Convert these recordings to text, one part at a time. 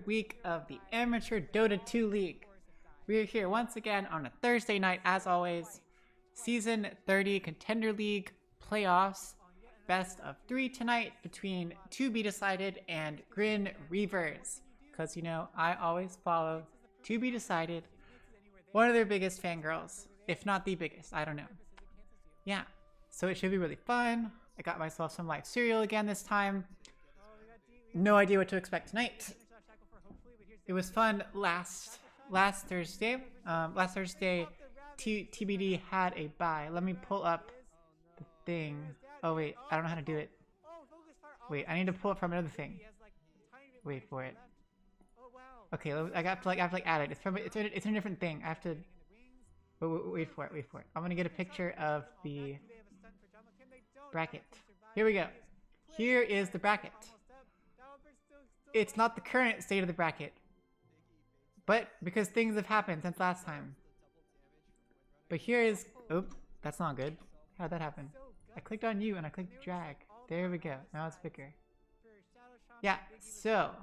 third week of the Amateur Dota 2 League. We are here once again on a Thursday night, as always. Season 30 Contender League playoffs. Best of 3 tonight between To Be Decided and GRIN Reavers. Because, you know, I always follow To Be Decided. One of their biggest fangirls. If not the biggest, I don't know. Yeah, so it should be really fun. I got myself some live cereal again this time. No idea what to expect tonight. It was fun last Thursday. Last Thursday, TBD had a bye. Let me pull up the thing. Oh wait, I don't know how to do it. Wait, I need to pull it from another thing. Wait for it. Okay, I have to add it. It's a different thing. I have to. Wait for it. I'm gonna get a picture of the bracket. Here we go. Here is the bracket. It's not the current state of the bracket, but because things have happened since last time. But here is, oh, that's not good. How did that happen? I clicked on you and I clicked drag. There we go. Now it's bigger. Yeah, so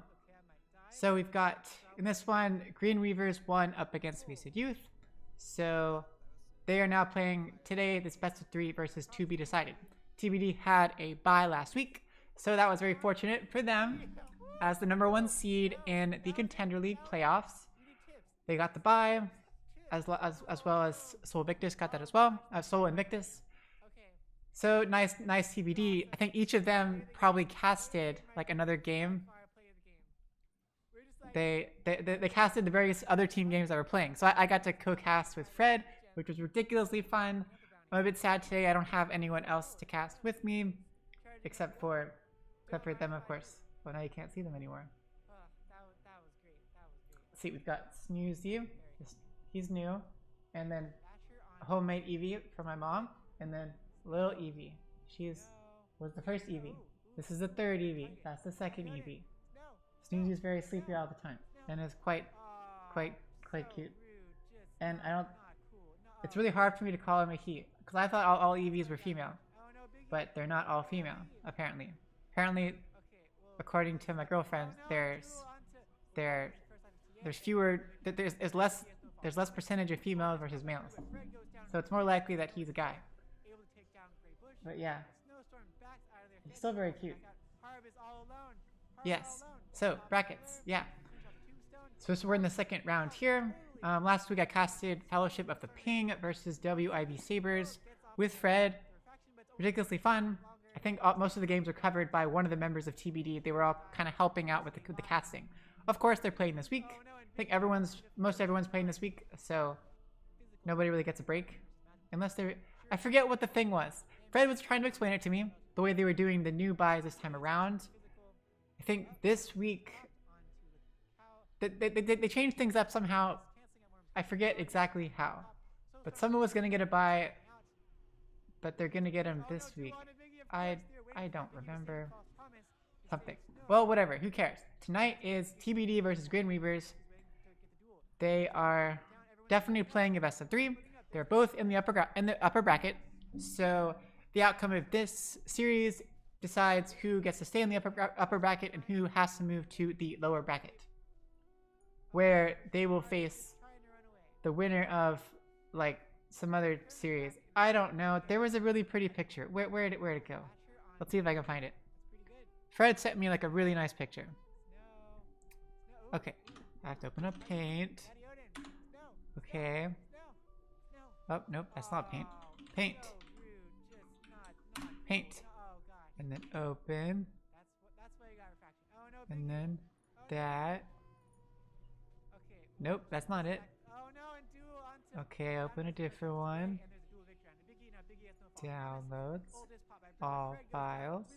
we've got, in this one, GRIN Reavers won up against Wasted Youth. So they are now playing today this best of 3 versus To Be Decided. TBD had a bye last week, so that was very fortunate for them. As the #1 seed in the Contender League playoffs, they got the bye, as well as Soul Invictus got that as well. Soul Invictus. So nice TBD. I think each of them probably casted like another game. They casted the various other team games that were playing. So I got to co-cast with Fred, which was ridiculously fun. I'm a bit sad today. I don't have anyone else to cast with me, except for them, of course. Well, now you can't see them anymore. Let's see, we've got Snoozy. He's new. And then homemade Eevee for my mom. And then little Eevee. Was the first Eevee. This is the third Eevee. That's the second Eevee. Snoozy is very sleepy all the time. And is quite cute. And it's really hard for me to call him a he. Because I thought all Eevees were female. But they're not all female, apparently. According to my girlfriend, there's less percentage of females versus males, so it's more likely that he's a guy. But yeah, he's still very cute. Yes. So brackets, yeah. So we're in the second round here. Last week I casted Fellowship of the Ping versus WIV Sabers with Fred. Ridiculously fun. I think most of the games were covered by one of the members of TBD. They were all kind of helping out with the casting. Of course, they're playing this week. I think most everyone's playing this week, so nobody really gets a break. Unless I forget what the thing was. Fred was trying to explain it to me, the way they were doing the new buys this time around. I think this week, they changed things up somehow. I forget exactly how. But someone was going to get a buy, but they're going to get him this week. I don't remember. Something. Well, whatever. Who cares? Tonight is TBD versus GRIN Reavers. They are definitely playing a best of 3. They're both in the upper bracket. So the outcome of this series decides who gets to stay in the upper bracket and who has to move to the lower bracket, where they will face the winner of like some other series. I don't know. There was a really pretty picture. Where'd it go? Let's see if I can find it. Fred sent me like a really nice picture. Okay. I have to open up Paint. Okay. Oh, nope. That's not Paint. Paint. Paint. And then open. And then that. Nope, that's not it. Okay, open a different one. Downloads. All files.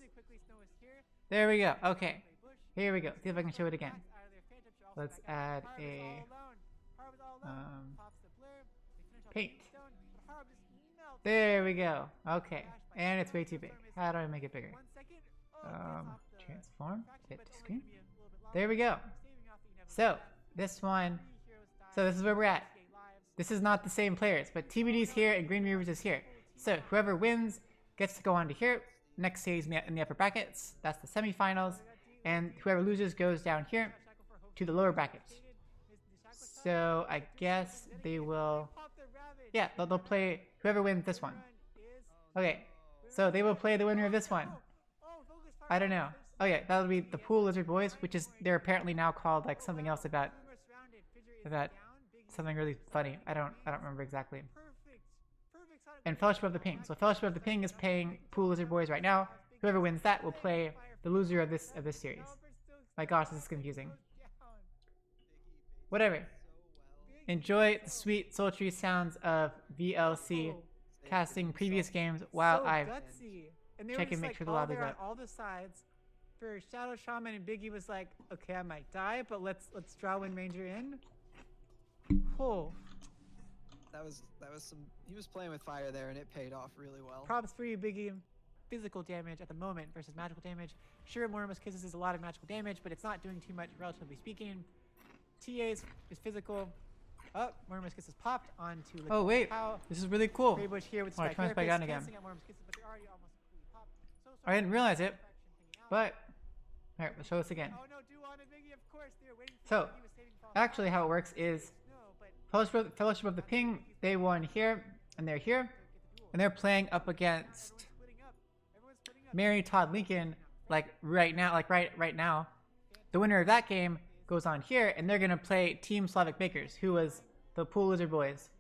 There we go. Okay. Here we go. See if I can show it again. Let's add a paint. There we go. Okay. And it's way too big. How do I make it bigger? Transform. Hit to screen. There we go. So this is where we're at. This is not the same players, but TBD's here and GRIN Reavers is here. So whoever wins gets to go on to here. Next stage in the upper brackets. That's the semifinals. And whoever loses goes down here. to the lower brackets. So I guess they will. Yeah, they'll play whoever wins this one. Okay, so they will play the winner of this one. I don't know. Oh yeah, that'll be the Pool Lizard Boys, which is they're apparently now called like something else about something really funny. I don't remember exactly. And Fellowship of the Ping. So Fellowship of the Ping is playing Pool Lizard Boys right now. Whoever wins that will play the loser of this series. My gosh, this is confusing. Whatever. Enjoy the sweet, sultry sounds of VLC casting previous games while I check and make sure the lobby's up. All the sides for Shadow Shaman, and Biggie was like, "Okay, I might die, but let's draw Wind Ranger in." Oh, That was some. He was playing with fire there, and it paid off really well. props for you, Biggie. Physical damage at the moment versus magical damage. Sure, Mortimer's Kisses is a lot of magical damage, but it's not doing too much, relatively speaking. TA's is physical. Oh, Mortimer's Kisses popped onto. Oh wait, this is really cool. Greybush here with Oh, I turned back down again. I I didn't realize it, but alright, let's show this again. Oh no, Duan and Biggie, of course, they were waiting for So, Biggie was saving from actually how it works is Fellowship of the Ping, they won here, and they're here, and they're playing up against Mary Todd Lincoln, like right now, right now. The winner of that game goes on here, and they're gonna play Team Slavic Bakers, who was the Pool Lizard Boys.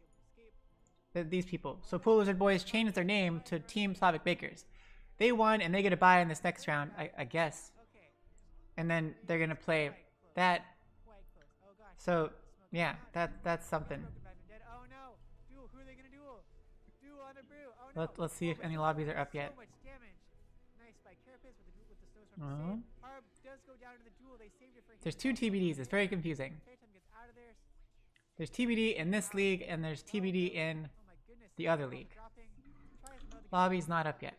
These people. So Pool Lizard Boys changed their name to Team Slavic Bakers. They won, and they get a bye in this next round, I guess. And then they're gonna play that. So yeah, that's something. Let's see if any lobbies are up yet. There's two TBDs. It's very confusing. There's TBD in this league, and there's TBD in the other league. Lobby's not up yet.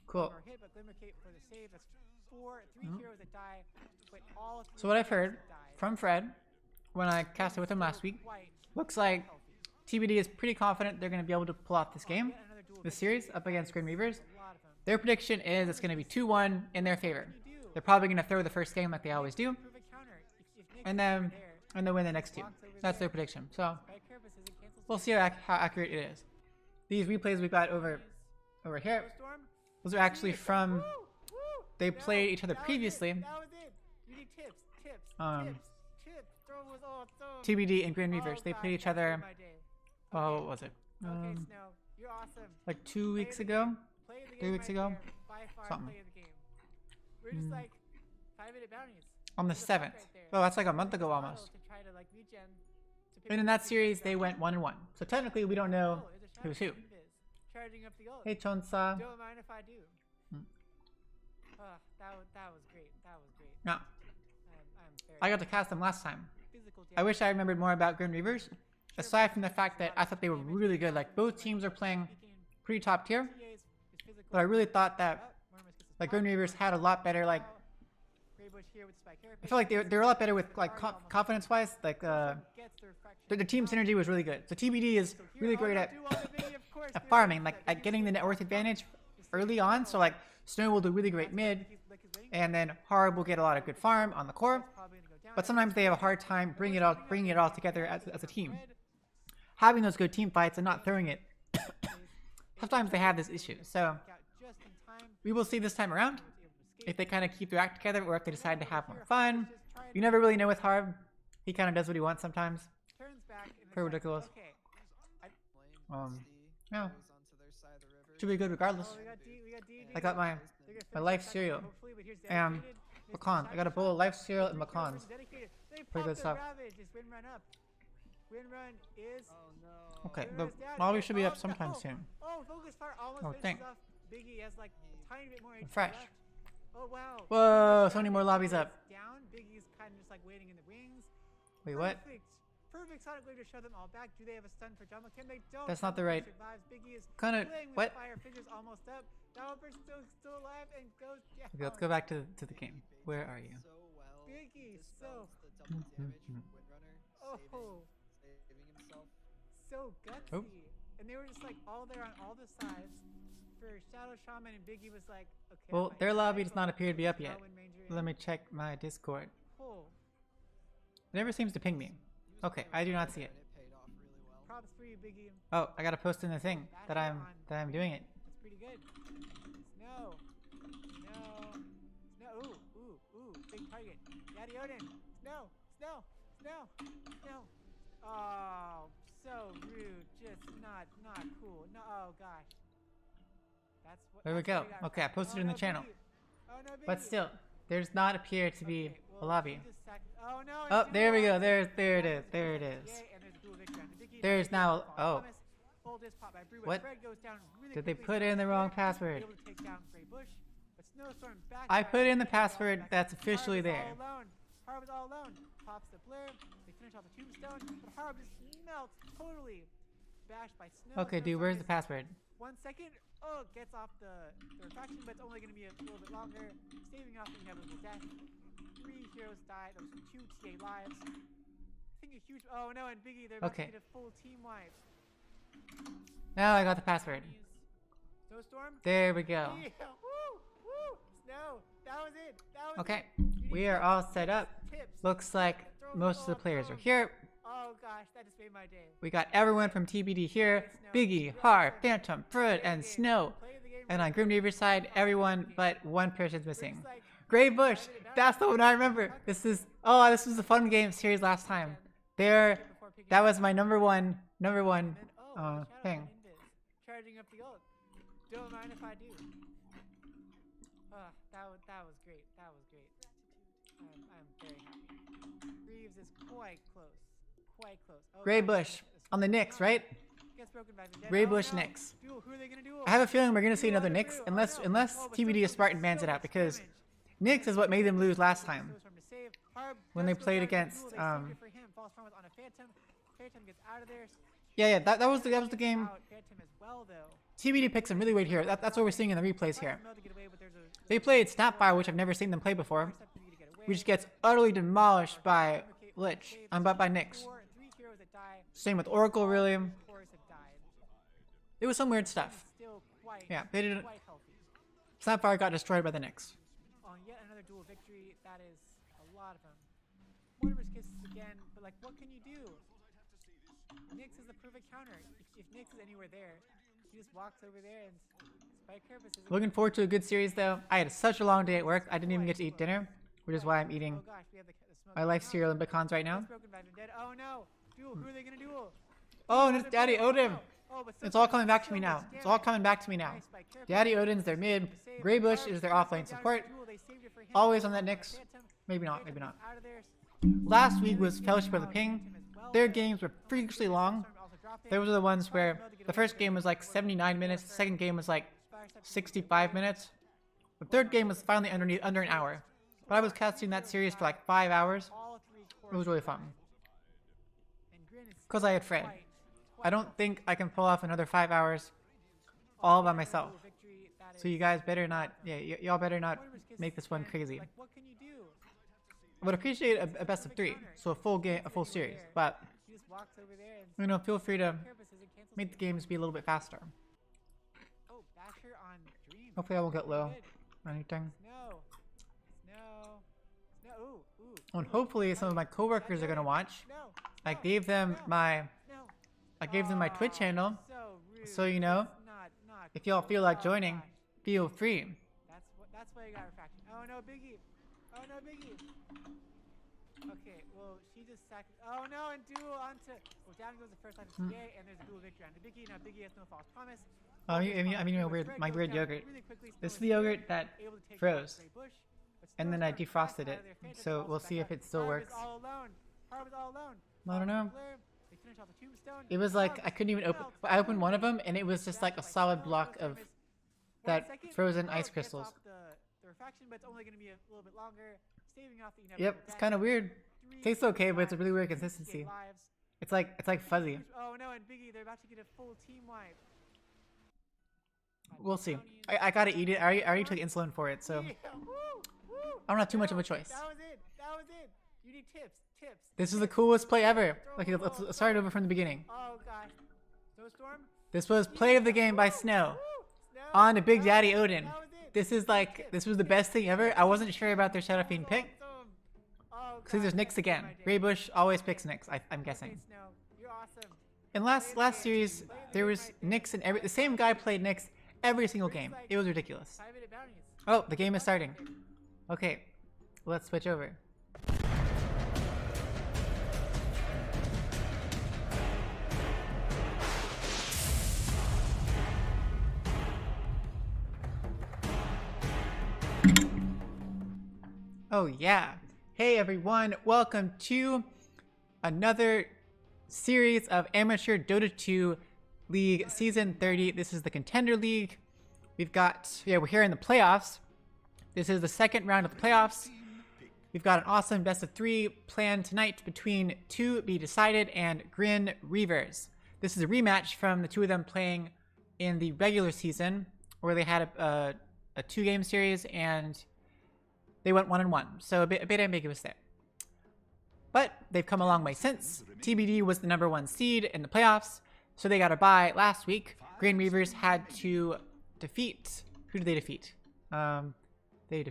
Cool. So what I've heard from Fred, when I casted with him last week, looks like TBD is pretty confident they're going to be able to pull off this game, this series, up against GRIN Reavers. Their prediction is it's going to be 2-1 in their favor. They're probably going to throw the first game like they always do, and then win the next two. That's their prediction. So we'll see how accurate it is. These replays we got over here, those are actually from, they played each other previously. TBD and GRIN Reavers, they played each other, oh, what was it? Like 2 weeks ago? 3 weeks ago? Something. On the 7th. Oh, that's like a month ago almost. And in that series, they went 1-1. So technically, we don't know who's who. Hey, Chonsa. Don't mind if I do. That was great. That was great. No. I got to cast them last time. I wish I remembered more about GRIN Reavers. Aside from the fact that I thought they were really good. Like, both teams are playing pretty top tier. But I really thought that, like, GRIN Reavers had a lot better, like, I feel like they're a lot better with, like, confidence-wise. Like, the team synergy was really good. So TBD is really great at farming, like, at getting the net worth advantage early on. So, like, Snow will do really great mid, and then Harb will get a lot of good farm on the core. But sometimes they have a hard time bringing it all together as a team. Having those good team fights and not throwing it. Sometimes they have this issue. So we will see this time around if they kind of keep their act together, or if they decide to have more fun. You never really know with Harb. He kind of does what he wants sometimes. Pretty ridiculous. Yeah. Should be good regardless. I got my life cereal and pecans. I got a bowl of life cereal and pecans. Pretty good stuff. Okay, the lobby should be up sometime soon. Oh, thank. Fresh. Whoa, so many more lobbies up. Wait, what? Perfect Sonic Wave to show them all back. Do they have a stun for Jumbo? Can they? Don't. That's not the right. Kind of. What? Fire figures almost up. Developer's still alive and goes down. Okay, let's go back to the game. Where are you? Biggie, so. Oh. So gutsy. Oh. And they were just like all there on all the sides. for Shadow Shaman, and Biggie was like, okay. Well, their lobby does not appear to be up yet. Let me check my Discord. Oh, It never seems to ping me. Okay, I do not see it. And it paid off really well. props for you, Biggie. Oh, I gotta post in the thing that I'm doing it. That's pretty good. Snow. Snow. Snow. Ooh. Big target. Daddy Odin. Snow. Oh, so rude. Just not cool. No, oh gosh. That's what. There we that's what go. I got Okay, I for- posted oh, it in the no, channel. Biggie. Oh no, Biggie. But still, there's not appear to be Okay, a well, lobby. she just oh no. Oh, and there we duo go. on There it. it That is. was There it Yay, is. and there's a dual victory on the Biggie. There's now. False Oh, promise. Full disc pop by Brew, but What? Fred goes down really did they quickly, put so in the wrong Fred password? able to take down Gray Bush, but Snowstorm back I by put in the Fred, password back that's up. officially Harb is there. all alone. Harb is all alone. Pops the blur. They finish off the tombstone, but Harb just melts totally. Bashed by Snow. Okay, dude, Snowstorm where's the is password? 1 second. Oh, gets off the refraction, but it's only going to be a little bit longer. Saving off the inevitable death. 3 heroes died. Those 2 TA lives. I think a huge. Oh no, and Biggie, they're about Okay. to get a full team wipe. Now I got the password. Snowstorm? There we go. Yeah. Woo! Snow! That was it! That was Okay, it! You need we are all set up. tips. Looks like most of the players are here. Oh gosh, that just made my day. We got everyone from TBD here. Biggie, Harp, Phantom, Fred, and Snow. Play the game And right. on GRIN Reavers side, everyone but one person's missing. It's like, Gray Bush, that's the one I remember. This was the fun game series last time. before picking That up was my number one and then, Shadow thing. One invis. Charging up the ult. Don't mind if I do. That was great. That was great. I'm very happy. Reeves is quite close. Quite close. Oh, Gray gosh, Bush on the Knicks, right? Gets broken by Vendetta. Gray Oh, Bush no. Knicks. Duel, who are they gonna duel? I have a feeling we're gonna see Duel another on the Knicks Brew. unless Oh, no. unless Oh, but TBD or Snowstorm Spartan does bans so it out much because damage. Knicks is what made them lose last time. Snowstorm to save. Harb When does they go played down to the against, duel. They saved it for him. False promise on a Phantom. Phantom gets out of there. Yeah, that was the game. Out Phantom as well, though. TBD picked some really weird here. That's what we're seeing in the replays here. Mel to get away, but there's a- They played Snapfire, which I've never seen them play before, First up to get away. which gets utterly demolished by Lich. By Nyx. 3 heroes that die. Same with Oracle, really. Of course, have died. It was some weird stuff. Still quite, Yeah, they didn't. quite healthy. Snapfire got destroyed by the Knicks. On yet another dual victory, that is a lot of them. Mortimer's kisses again, but like, what can you do? Nyx is the perfect counter. If Nyx is anywhere there, she just walks over there and spike her. But isn't Looking forward to a good series, though. I had such a long day at work. I didn't even get to eat dinner, which is why I'm eating Oh gosh, we have the smoke. my life cereal and pecans right now. Gets broken by Vendetta. Oh no! Duel. Who are they gonna duel? Oh, and it's Daddy Odin. Oh, but It's all Snowstorm coming does back to so me now. much It's all damage. coming back to me now. Nice by Careful. Daddy Odin's their mid. To save. Gray Bush Harb is their goes offlane down to the support. duel. They saved it for him. Always on that Phantom. Nyx. Maybe not, maybe Phantom not. gets out of there. Last week was Fellowship of the Ping. Their games were freakishly long. Those were the ones where the first game was like 79 minutes, the second game was like 65 minutes. The third game was finally under an hour. But I was casting that series for like 5 hours. It was really fun. Because I had Fred. I don't think I can pull off another 5 hours all by myself. So you guys better not, y'all better not make this one crazy. Like, what can you do? I would appreciate a best of 3, so a full game, a full series. But She just walks over there and feel free to purposes and cancels make the games be a little bit faster. Oh, Basher on Dream. Hopefully I won't get low Good. or anything. Snow. Ooh. And hopefully some of my coworkers are gonna watch. No. I gave them my Twitch channel, So rude. so you know, Not if y'all feel like oh, joining, gosh. feel free. That's why you got refraction. Oh no, Biggie. Okay, well she just sacked. Oh no, and duel onto. Well, down goes the first line of TA, and there's a dual victory onto Biggie. Now Biggie has no false promise. Oh, I mean my weird yogurt. This is the yogurt that froze, and then I defrosted it. So we'll see if it still works. Harb is all alone. I don't know. They finish off the tombstone. It was like I couldn't even open. I opened one of them, and it was just like a solid block of that frozen ice crystals. The refraction, but it's only going to be a little bit longer, saving off the Yep, it's kind of weird. Tastes okay, but it's a really weird consistency. It's like fuzzy. Oh no, and Biggie, they're about to get a full team wipe. We'll see. I gotta eat it. I already took insulin for it, so Yeah, woo. I don't have too much of a choice. That was it. You need tips. This is the coolest play ever. Okay, let's start over from the beginning. Oh gosh. Snowstorm? This was play of the game by Snow. Woo. Snow. on to Big Daddy Odin. That was it. This is like, this was the best thing ever. I wasn't sure about their Shadow Fiend pick. Awesome. Oh, See, there's God, Nyx that's again. my day. Graybush always picks Nyx, I'm Okay, guessing. Snow, you're awesome. In last series, there was Nyx and the same guy played Nyx every single game. It was ridiculous. 5-minute bounties. Oh, the game is starting. Okay, let's switch over. Oh yeah. Hey everyone, welcome to another series of Amateur Dota 2 League Season 30. This is the Contender League. We're here in the playoffs. This is the second round of the playoffs. We've got an awesome best of 3 planned tonight between 2Be Decided and GRIN Reavers. This is a rematch from the two of them playing in the regular season, where they had a 2-game series and they went 1-1. So a bit ambiguous there. But they've come a long way since. TBD was the #1 seed in the playoffs, so they got a bye last week. GRIN Reavers had to defeat... Who did they defeat? They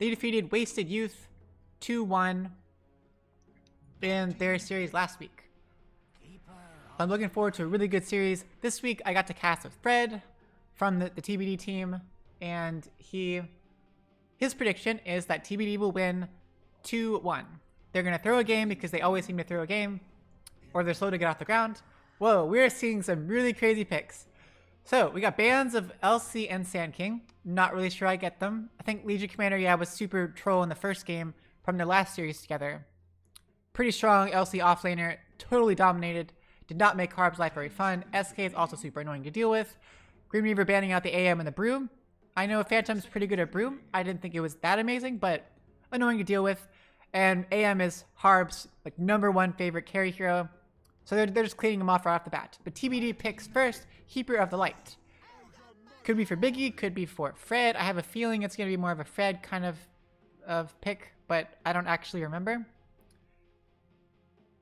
defeated Wasted Youth 2-1 in their series last week. I'm looking forward to a really good series. This week I got to cast with Fred from the TBD team, and his prediction is that TBD will win 2-1. They're going to throw a game because they always seem to throw a game, or they're slow to get off the ground. Whoa, we're seeing some really crazy picks. So we got bans of LC and Sand King. Not really sure I get them. I think Legion Commander, was super troll in the first game from their last series together. Pretty strong LC offlaner, totally dominated. Did not make Harb's life very fun. SK is also super annoying to deal with. GRIN Reaver banning out the AM and the Brew. I know Phantom's pretty good at Brew. I didn't think it was that amazing, but annoying to deal with. And AM is Harb's #1 favorite carry hero. So they're just cleaning him off right off the bat. But TBD picks first, Keeper of the Light. Could be for Biggie, could be for Fred. I have a feeling it's going to be more of a Fred kind of pick, but I don't actually remember.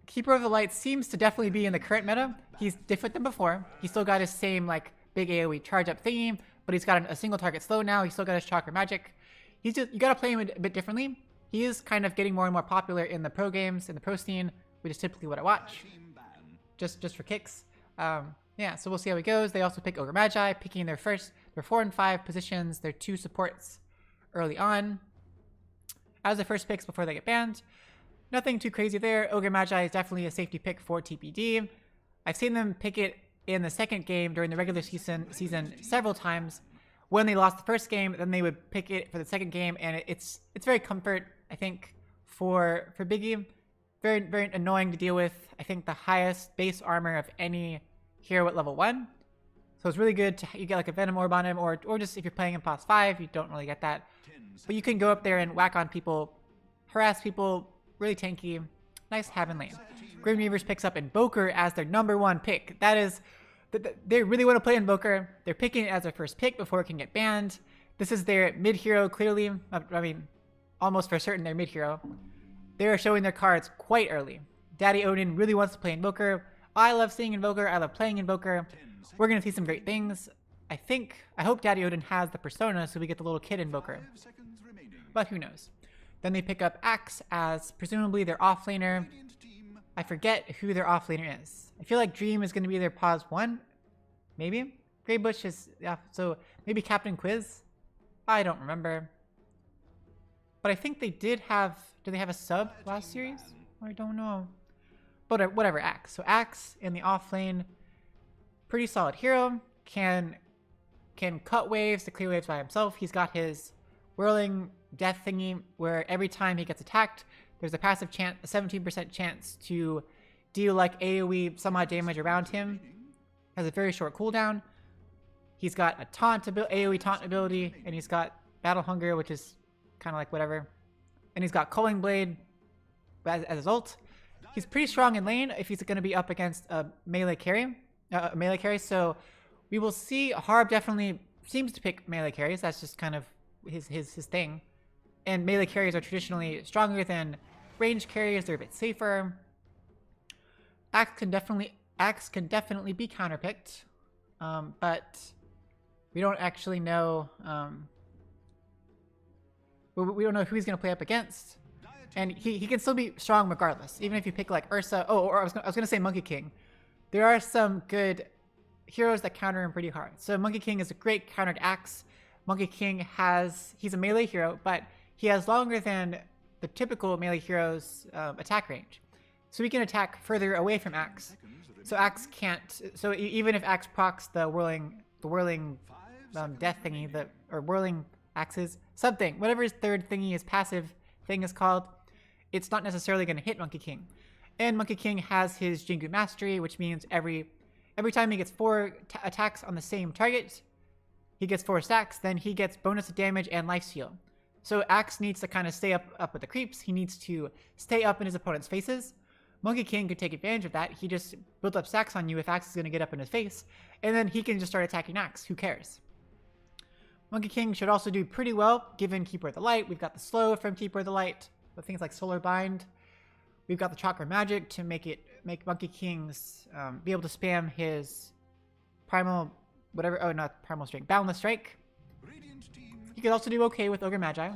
Keeper of the Light seems to definitely be in the current meta. He's different than before. He's still got his same big AoE charge up thingy, but he's got a single target slow now. He's still got his chakra magic. You got to play him a bit differently. He is kind of getting more and more popular in the pro games, in the pro scene, which is typically what I watch. Just for kicks. Yeah, so we'll see how it goes. They also pick Ogre Magi, picking their 4 and 5 positions, their 2 supports early on as the first picks before they get banned. Nothing too crazy there. Ogre Magi is definitely a safety pick for TPD. I've seen them pick it in the second game during the regular season several times. When they lost the first game, then they would pick it for the second game, and it's very comfort, I think, for Biggie. Very, very annoying to deal with. I think the highest base armor of any hero at level 1. So it's really good to you get a Venom Orb on him, or just if you're playing in Pos 5, you don't really get that. But you can go up there and whack on people, harass people, really tanky. Nice to have in lane. GRIN Reavers picks up Invoker as their #1 pick. That is, they really want to play Invoker. They're picking it as their first pick before it can get banned. This is their mid-hero, clearly. I mean, almost for certain they're mid-hero. They're showing their cards quite early. Daddy Odin really wants to play Invoker. I love seeing Invoker. I love playing Invoker. We're going to see some great things. I hope Daddy Odin has the persona so we get the little kid Invoker. But who knows. Then they pick up Axe as presumably their offlaner. I forget who their offlaner is. I feel like Dream is going to be their Pos 1. Maybe? Graybush is... Yeah, so maybe Captain Quiz? I don't remember. But I think they did have... Did they have a sub last series? I don't know. But whatever, Axe. So Axe in the off lane, pretty solid hero. Can cut waves to clear waves by himself. He's got his whirling death thingy where every time he gets attacked, there's a passive chance, a 17% chance to deal AoE some odd damage around him. Has a very short cooldown. He's got a AoE taunt ability, and he's got Battle Hunger, which is kind of whatever. And he's got Culling Blade as his ult. He's pretty strong in lane if he's going to be up against a melee carry. So we will see. Harb definitely seems to pick melee carries. That's just kind of his thing. And melee carries are traditionally stronger than range carries. They're a bit safer. Axe can definitely be counterpicked. But we don't actually know. We don't know who he's gonna play up against, and he can still be strong regardless. Even if you pick like Ursa. Oh, or I was gonna say Monkey King. There are some good heroes that counter him pretty hard. So Monkey King is a great countered Axe. Monkey King he's a melee hero, but he has longer than the typical melee hero's attack range. So he can attack further away from Axe. So Axe can't. So even if Axe procs the whirling death thingy, or whirling axes, something, whatever his third thingy, his passive thing is called, it's not necessarily going to hit Monkey King. And Monkey King has his Jingu Mastery, which means every time he gets 4 attacks on the same target, he gets 4 stacks, then he gets bonus damage and life steal. So Axe needs to kind of stay up with the creeps. He needs to stay up in his opponent's faces. Monkey King could take advantage of that. He just built up stacks on you if Axe is going to get up in his face, and then he can just start attacking Axe. Who cares? Monkey King should also do pretty well given Keeper of the Light. We've got the slow from Keeper of the Light with things like Solar Bind. We've got the Chakra Magic to make Monkey King's be able to spam his primal not primal strike, boundless strike. He could also do okay with Ogre Magi.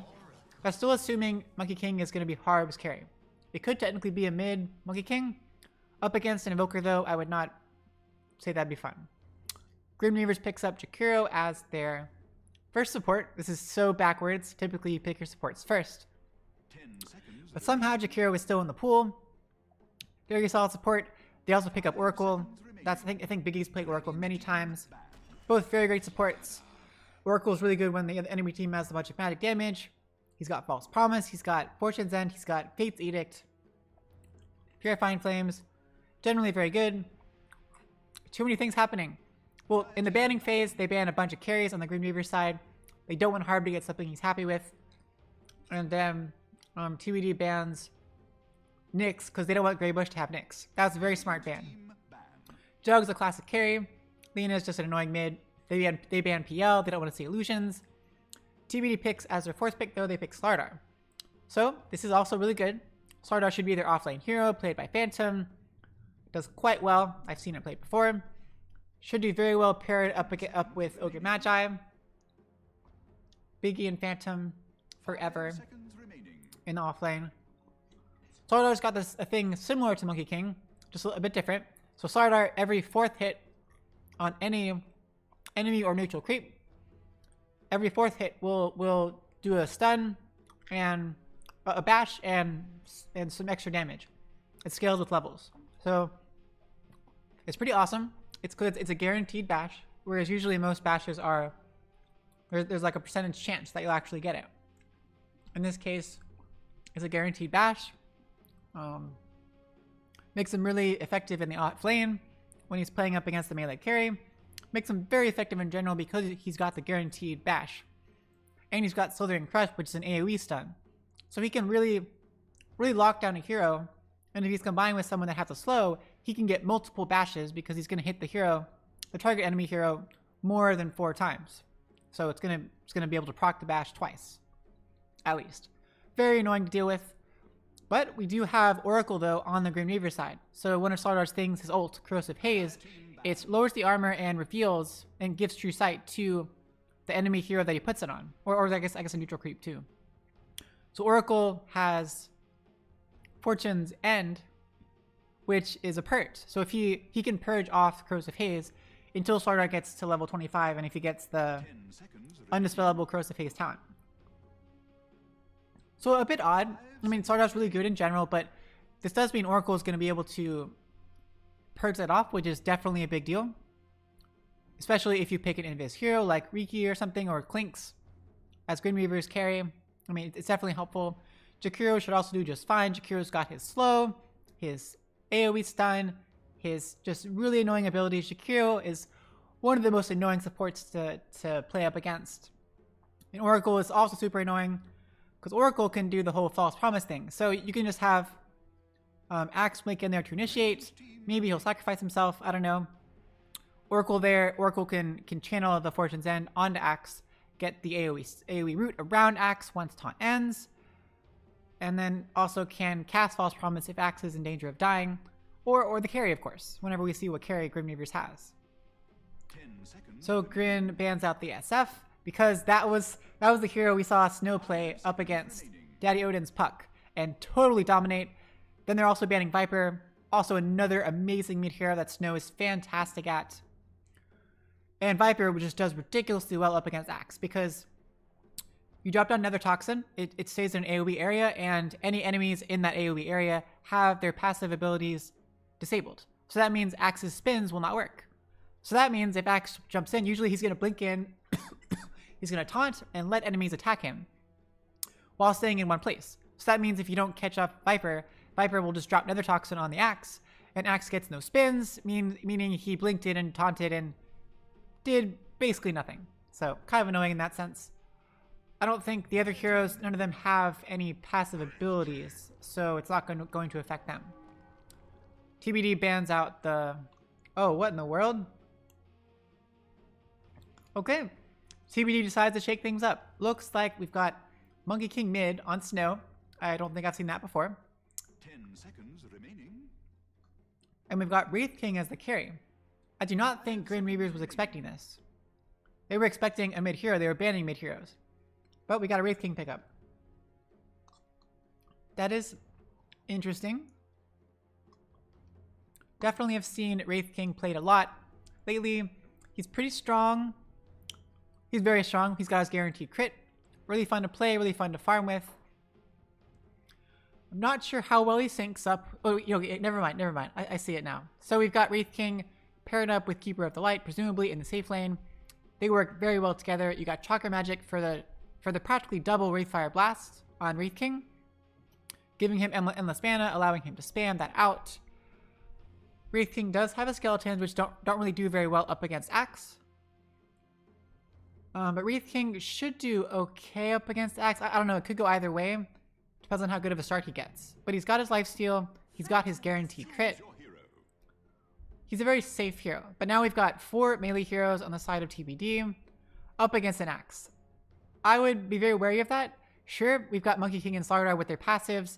But still assuming Monkey King is going to be Harb's carry. It could technically be a mid Monkey King. Up against an Invoker though, I would not say that'd be fun. GRIN Reavers picks up Jakiro as their first support. This is so backwards. Typically you pick your supports first. But somehow Jakiro is still in the pool. Very solid support. They also pick up Oracle. I think Biggie's played Oracle many times. Both very great supports. Oracle is really good when the enemy team has a bunch of magic damage. He's got False Promise. He's got Fortune's End. He's got Fate's Edict. Purifying Flames. Generally very good. Too many things happening. Well, in the banning phase, they ban a bunch of carries on the GRIN Reaver side. They don't want Harb to get something he's happy with. And then TBD bans Nyx because they don't want Greybush to have Nyx. That's a very smart ban. Jug's a classic carry. Lena's just an annoying mid. They ban PL. They don't want to see illusions. TBD picks as their fourth pick though. They pick Slardar. So this is also really good. Slardar should be their offlane hero, played by Phantom. Does quite well. I've seen it played before. Should do very well paired up with Ogre Magi. Biggie and Phantom forever in the offlane. Sardar's got a thing similar to Monkey King, just a bit different. So Slardar, every 4th hit on any enemy or neutral creep, every 4th hit will do a stun and a bash and some extra damage. It scales with levels. So it's pretty awesome. It's good. It's a guaranteed bash, whereas usually most bashes are there's like a percentage chance that you'll actually get it. In this case, it's a guaranteed bash. Makes him really effective in the off lane when he's playing up against the melee carry. Makes him very effective in general because he's got the guaranteed bash. And he's got Slithering Crush, which is an AoE stun. So he can really lock down a hero. And if he's combined with someone that has a slow, he can get multiple bashes because he's going to hit the target enemy hero, more than 4 times. So it's going to be able to proc the bash twice, at least. Very annoying to deal with. But we do have Oracle, though, on the GRIN Reaver side. So one of Sardar's things, his ult, Corrosive Haze, it lowers the armor and reveals and gives true sight to the enemy hero that he puts it on. Or I guess a neutral creep, too. So Oracle has Fortune's End, which is a purge. So if he can purge off Corrosive Haze until Slardar gets to level 25, and if he gets the Undispellable Corrosive Haze talent. So a bit odd. I mean, Sardar's really good in general, but this does mean Oracle is going to be able to purge that off, which is definitely a big deal. Especially if you pick an Invis hero like Riki or something, or Clinks as GRIN Reavers carry. I mean, it's definitely helpful. Jakiro should also do just fine. Jakiro's got his slow, his AoE stun, his just really annoying abilities. Jakiro is one of the most annoying supports to play up against. And Oracle is also super annoying because Oracle can do the whole False Promise thing. So you can just have Axe Blink in there to initiate. Maybe he'll sacrifice himself. I don't know. Oracle can channel the Fortune's End onto Axe, get the AoE root around Axe once taunt ends, and then also can cast False Promise if Axe is in danger of dying, or the carry, of course, whenever we see what carry GRIN Reavers has. So GRIN bans out the SF because that was the hero we saw Snow play up against Daddy Odin's Puck and totally dominate. Then they're also banning Viper, also another amazing mid hero that Snow is fantastic at. And Viper just does ridiculously well up against Axe because you drop down Nether Toxin, it stays in an AoE area, and any enemies in that AoE area have their passive abilities disabled. So that means Axe's spins will not work. So that means if Axe jumps in, usually he's going to blink in, he's going to taunt and let enemies attack him while staying in one place. So that means if you don't catch up Viper, Viper will just drop Nether Toxin on the Axe, and Axe gets no spins, meaning he blinked in and taunted and did basically nothing. So kind of annoying in that sense. I don't think the other heroes, none of them have any passive abilities, so it's not going to affect them. TBD bans out the... Oh, what in the world? Okay. TBD decides to shake things up. Looks like we've got Monkey King mid on Snow. I don't think I've seen that before. 10 seconds remaining. And we've got Wraith King as the carry. I do not think GRIN Reavers was expecting this. They were expecting a mid hero. They were banning mid heroes. But we got a Wraith King pickup. That is interesting. Definitely have seen Wraith King played a lot lately. He's pretty strong. He's very strong. He's got his guaranteed crit. Really fun to play, really fun to farm with. I'm not sure how well he syncs up. Oh, never mind. I see it now. So we've got Wraith King paired up with Keeper of the Light, presumably in the safe lane. They work very well together. You got Chakra Magic for the practically double Wraithfire Blast on Wraith King, giving him endless mana, allowing him to spam that out. Wraith King does have a Skeletons, which don't really do very well up against Axe. But Wraith King should do okay up against Axe. I don't know, it could go either way. Depends on how good of a start he gets. But he's got his lifesteal, he's got his guaranteed crit. He's a very safe hero. But now we've got 4 melee heroes on the side of TBD up against an Axe. I would be very wary of that. Sure, we've got Monkey King and Slardar with their passives.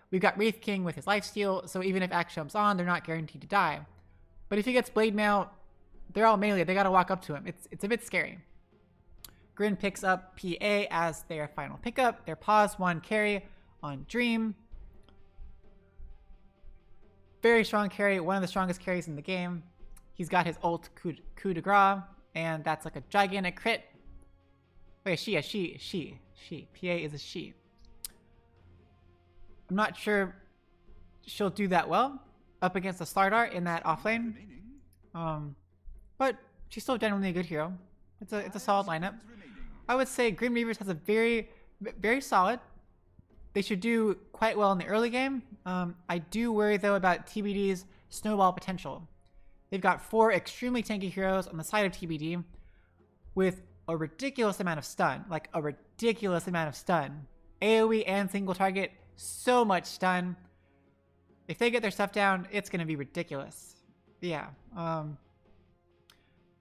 We've got Wraith King with his lifesteal, so even if Axe jumps on, they're not guaranteed to die. But if he gets Blade Mail, they're all melee. They gotta walk up to him. It's a bit scary. GRIN picks up PA as their final pickup. Their pause 1 carry on Dream. Very strong carry, one of the strongest carries in the game. He's got his ult coup de grace, and that's like a gigantic crit. Wait, she. PA is a she. I'm not sure she'll do that well up against the Slardar in that offlane. But she's still generally a good hero. It's a solid lineup. I would say GRIN Reavers has a very solid. They should do quite well in the early game. I do worry though about TBD's snowball potential. They've got 4 extremely tanky heroes on the side of TBD with a ridiculous amount of stun. Like a ridiculous amount of stun. AoE and single target, so much stun. If they get their stuff down, it's going to be ridiculous. Yeah.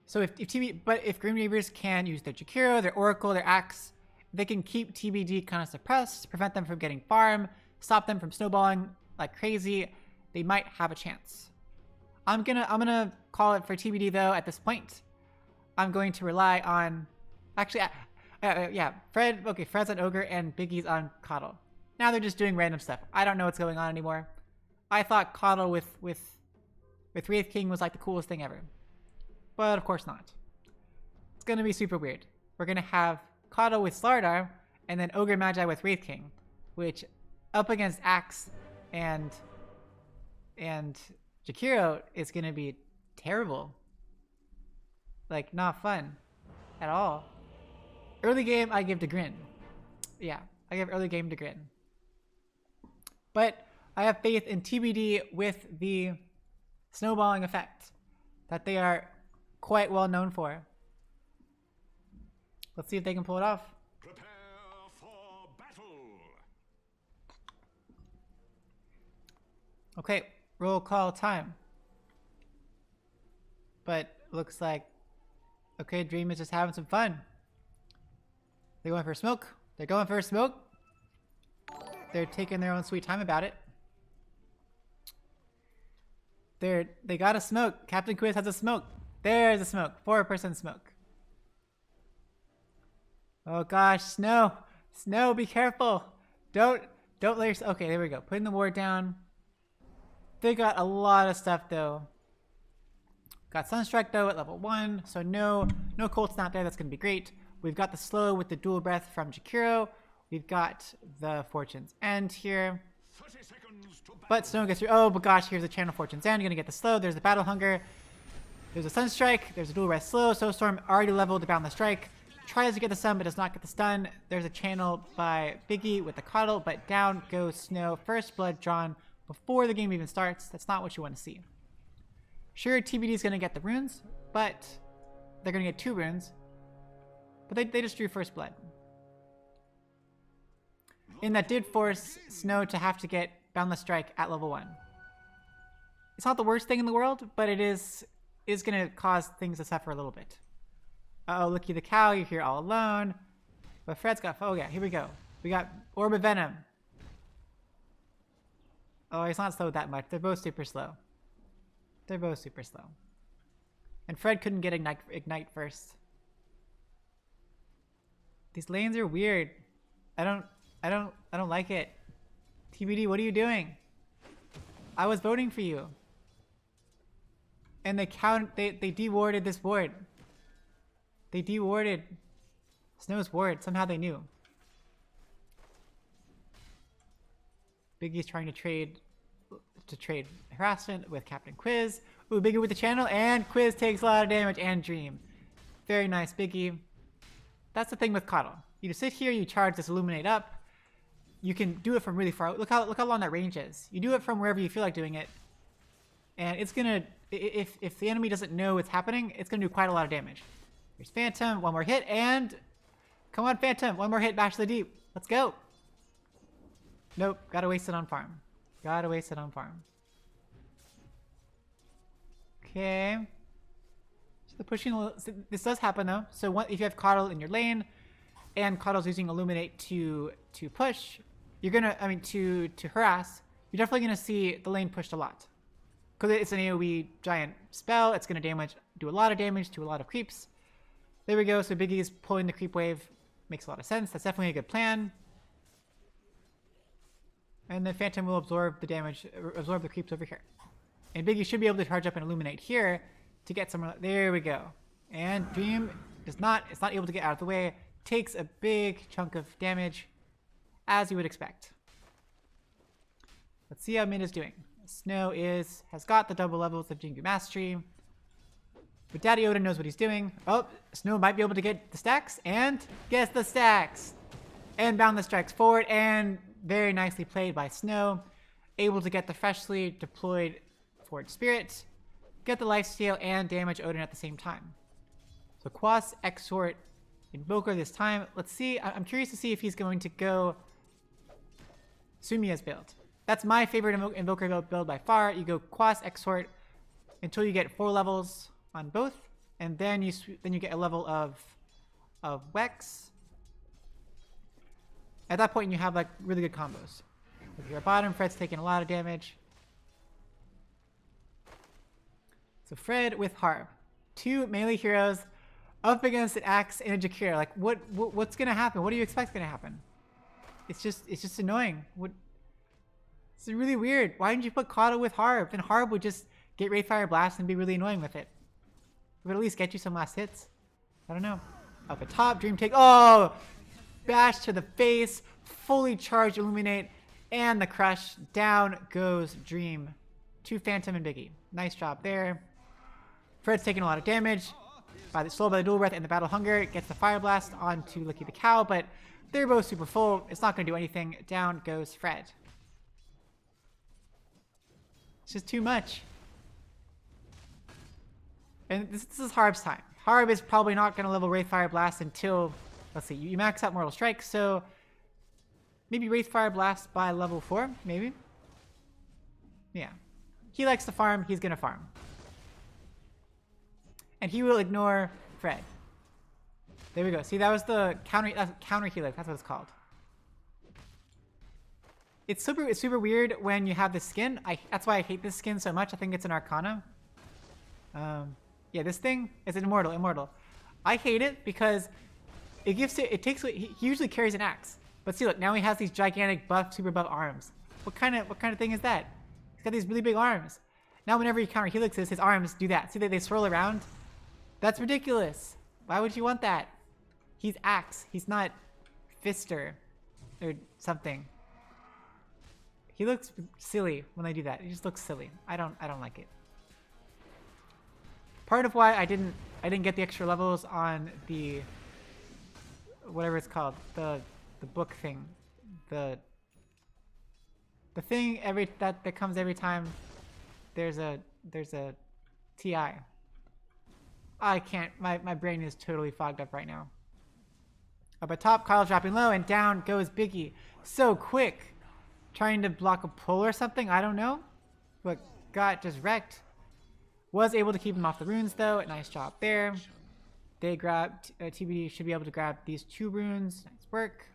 So if GRIN Reavers can use their Jakiro, their Oracle, their Axe, they can keep TBD kind of suppressed, prevent them from getting farm, stop them from snowballing like crazy, they might have a chance. I'm gonna call it for TBD though at this point. I'm going to rely on, actually, yeah, Fred's on Ogre and Biggie's on Coddle. Now they're just doing random stuff. I don't know what's going on anymore. I thought Coddle with Wraith King was like the coolest thing ever. But of course not. It's gonna be super weird. We're gonna have Coddle with Slardar, and then Ogre Magi with Wraith King, which up against Axe and Jakiro is gonna be terrible. Like, not fun at all. Early game, I give to GRIN. Yeah, I give early game to GRIN. But I have faith in TBD with the snowballing effect that they are quite well known for. Let's see if they can pull it off. Prepare for battle. Okay, roll call time. But looks like, okay, Dream is just having some fun. They're going for a smoke. They're going for a smoke. They're taking their own sweet time about it. They got a smoke. Captain Quiz has a smoke. There's a smoke. 4% smoke. Oh gosh, Snow. Snow, be careful. Don't let yourself. Okay, there we go. Putting the ward down. They got a lot of stuff though. Got Sunstrike though at level 1, so no Cold Snap there. That's gonna be great. We've got the slow with the dual breath from Jakiro. We've got the Fortune's End here. 30 seconds to But Snow gets through. Oh, but gosh, here's the Channel Fortune's End. You're gonna get the slow. There's the Battle Hunger. There's a Sunstrike. There's a dual breath slow. Snowstorm already leveled to Boundless Strike. Tries to get the stun, but does not get the stun. There's a channel by Biggie with the Coddle, but down goes Snow. First blood drawn before the game even starts. That's not what you want to see. Sure, TBD is going to get the runes, but they're going to get 2 runes. But they just drew first blood. And that did force Snow to have to get Boundless Strike at level 1. It's not the worst thing in the world, but it is going to cause things to suffer a little bit. Uh-oh, Looky the Cow, you're here all alone. But Fred's got... Oh, yeah, here we go. We got Orb of Venom. Oh, he's not slowed that much. They're both super slow. They're both super slow. And Fred couldn't get Ignite first. These lanes are weird. I don't like it. TBD, what are you doing? I was voting for you. And they dewarded this ward. They dewarded Snow's ward. Somehow they knew. Biggie's trying to trade harassment with Captain Quiz. Ooh, Biggie with the channel, and Quiz takes a lot of damage, and Dream. Very nice, Biggie. That's the thing with Coddle. You just sit here, you charge this Illuminate up. You can do it from really far. Look how long that range is. You do it from wherever you feel like doing it, and it's gonna, if the enemy doesn't know what's happening, it's gonna do quite a lot of damage. Here's Phantom, one more hit, and come on, Phantom, one more hit, bash the deep. Let's go. Nope, gotta waste it on farm. Gotta waste it on farm. Okay. So the pushing, this does happen though. So if you have Coddle in your lane, and Coddle's using Illuminate to push, you're gonna, to harass, you're definitely gonna see the lane pushed a lot. Because it's an AoE giant spell, it's gonna do a lot of damage to a lot of creeps. There we go, so Biggie's pulling the creep wave. Makes a lot of sense, that's definitely a good plan. And then Phantom will absorb the damage, absorb the creeps over here. And Biggie should be able to charge up and Illuminate here to get some, there we go. And Dream it's not able to get out of the way, takes a big chunk of damage, as you would expect. Let's see how Min is doing. Snow has got the double levels of Jingu Mastery. But Daddy Oda knows what he's doing. Oh, Snow might be able to get the stacks, and gets the stacks! And Boundless Strikes forward, and very nicely played by Snow. Able to get the freshly deployed Forward Spirit, get the lifesteal, and damage Odin at the same time. So Quas, Exhort, Invoker this time. Let's see, I'm curious to see if he's going to go Sumia's build. That's my favorite Invoker build by far. You go Quas, Exhort until you get 4 levels on both, and then you get a level of Wex. At that point, you have like really good combos. If you're bottom, Fred's taking a lot of damage. So Fred with Harp, 2 melee heroes up against an Axe and a Jakiro. Like what's gonna happen? What do you expect gonna happen? It's just annoying. It's really weird. Why didn't you put Coddle with Harp? Then Harp would just get Wraithfire Blast and be really annoying with it. It would at least get you some last hits. I don't know. Up at top, Dream take. Oh! Bash to the face. Fully charged Illuminate. And the crush. Down goes Dream. 2 Phantom and Biggie. Nice job there. Fred's taking a lot of damage. Slow by the dual breath and the battle hunger. Gets the fire blast onto Licky the Cow, but they're both super full. It's not going to do anything. Down goes Fred. It's just too much. And this is Harb's time. Harb is probably not going to level Wraithfire Blast until, let's see, you max out Mortal Strike, so maybe Wraithfire Blast by level 4, maybe? Yeah. He likes to farm, he's going to farm. And he will ignore Fred. There we go. See, that was the counter helix. That's what it's called. It's super weird when you have this skin. That's why I hate this skin so much. I think it's an Arcana. Yeah, this thing is immortal. I hate it because he usually carries an axe. But see, look, now he has these gigantic super buff arms. What kind of thing is that? He's got these really big arms. Now whenever he counter helixes, his arms do that. See that they swirl around? That's ridiculous. Why would you want that? He's axe. He's not fister or something. He looks silly when they do that. He just looks silly. I don't like it. Part of why I didn't get the extra levels on the whatever it's called, the book thing, the thing that comes every time there's a TI. I can't. My brain is totally fogged up right now. Up at top, Kyle's dropping low, and down goes Biggie. So quick. Trying to block a pull or something, I don't know. But got just wrecked. Was able to keep him off the runes though. Nice job there. They grabbed, TBD should be able to grab these 2 runes. Nice work.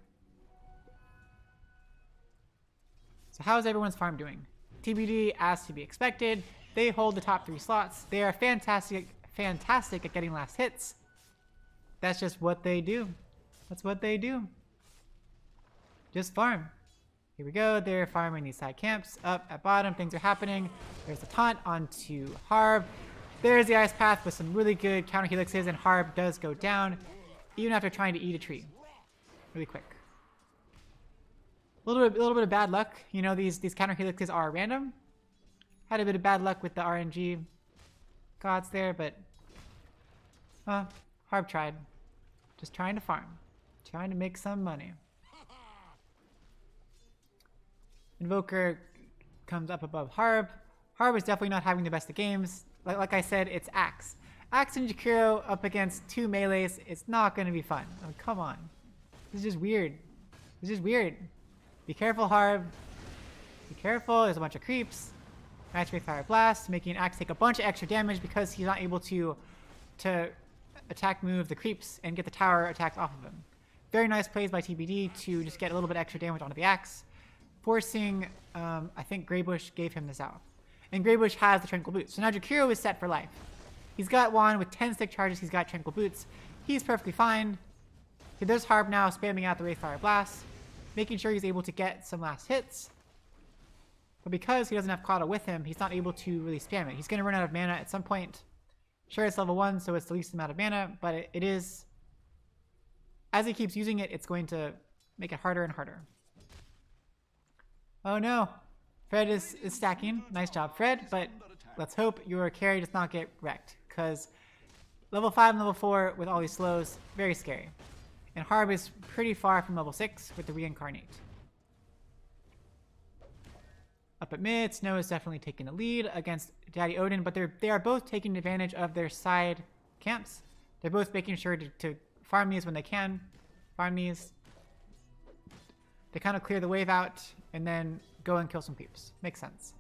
So how's everyone's farm doing? TBD, as to be expected, they hold the top 3 slots. They are fantastic at getting last hits. That's just what they do. That's what they do. Just farm. Here we go. They're farming these side camps. Up at bottom, things are happening. There's the taunt onto Harb. There's the ice path with some really good counter helixes, and Harb does go down, even after trying to eat a tree. Really quick. A little bit of bad luck. You know, these counter helixes are random. Had a bit of bad luck with the RNG gods there, but Harb tried. Just trying to farm. Trying to make some money. Invoker comes up above Harb. Harb is definitely not having the best of games. Like I said, it's Axe. Axe and Jakiro up against 2 melees. It's not going to be fun. I mean, come on. This is just weird. This is weird. Be careful, Harb. Be careful. There's a bunch of creeps. Nice Wraith Fire Blast, making Axe take a bunch of extra damage because he's not able to attack move the creeps and get the tower attacks off of him. Very nice plays by TBD to just get a little bit extra damage onto the Axe. Forcing, I think Greybush gave him this out. And Greybush has the Tranquil Boots. So now Jakiro is set for life. He's got one with 10 stick charges. He's got Tranquil Boots. He's perfectly fine. So there's Harb now spamming out the Wraith Fire Blast, making sure he's able to get some last hits. But because he doesn't have Kata with him, he's not able to really spam it. He's going to run out of mana at some point. Sure, it's level 1, so it's the least amount of mana, but it is... As he keeps using it, it's going to make it harder and harder. Oh no, Fred is stacking. Nice job, Fred, but let's hope your carry does not get wrecked, because level 5 and level 4 with all these slows, very scary. And Harb is pretty far from level 6 with the Reincarnate. Up at mid, Snow is definitely taking the lead against Daddy Odin, but they are both taking advantage of their side camps. They're both making sure to farm these when they can. Farm these. They kind of clear the wave out and then go and kill some peeps. Makes sense.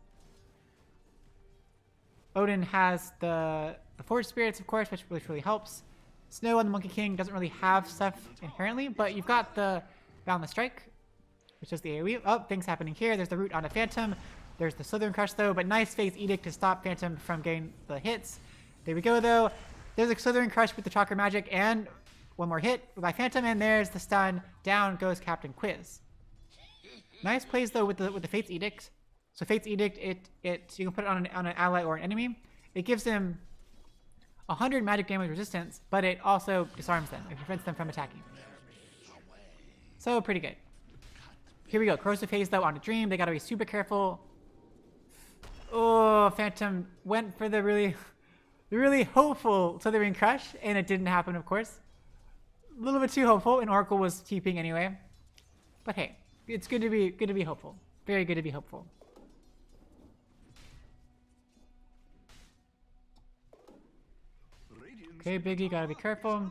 Odin has the Forge Spirits, of course, which really helps. Snow on the Monkey King doesn't really have stuff inherently, but you've got the Boundless Strike, which is the AoE. Oh, things happening here. There's the root on a Phantom. There's the Slithering Crush, though, but nice Fate's Edict to stop Phantom from getting the hits. There we go, though. There's a Slithering Crush with the Chakra Magic, and one more hit by Phantom, and there's the stun. Down goes Captain Quiz. Nice plays, though, with the Fate's Edict. So Fate's Edict, you can put it on an ally or an enemy. It gives them 100 magic damage resistance, but it also disarms them. It prevents them from attacking. So, pretty good. Here we go. Corrosive Haze, though, on a Dream. They gotta be super careful. Oh, Phantom went for the really hopeful Slithering Crush, and it didn't happen, of course. A little bit too hopeful, and Oracle was TPing anyway. But hey, it's good to be hopeful. Very good to be hopeful. Okay, Biggie, gotta be careful.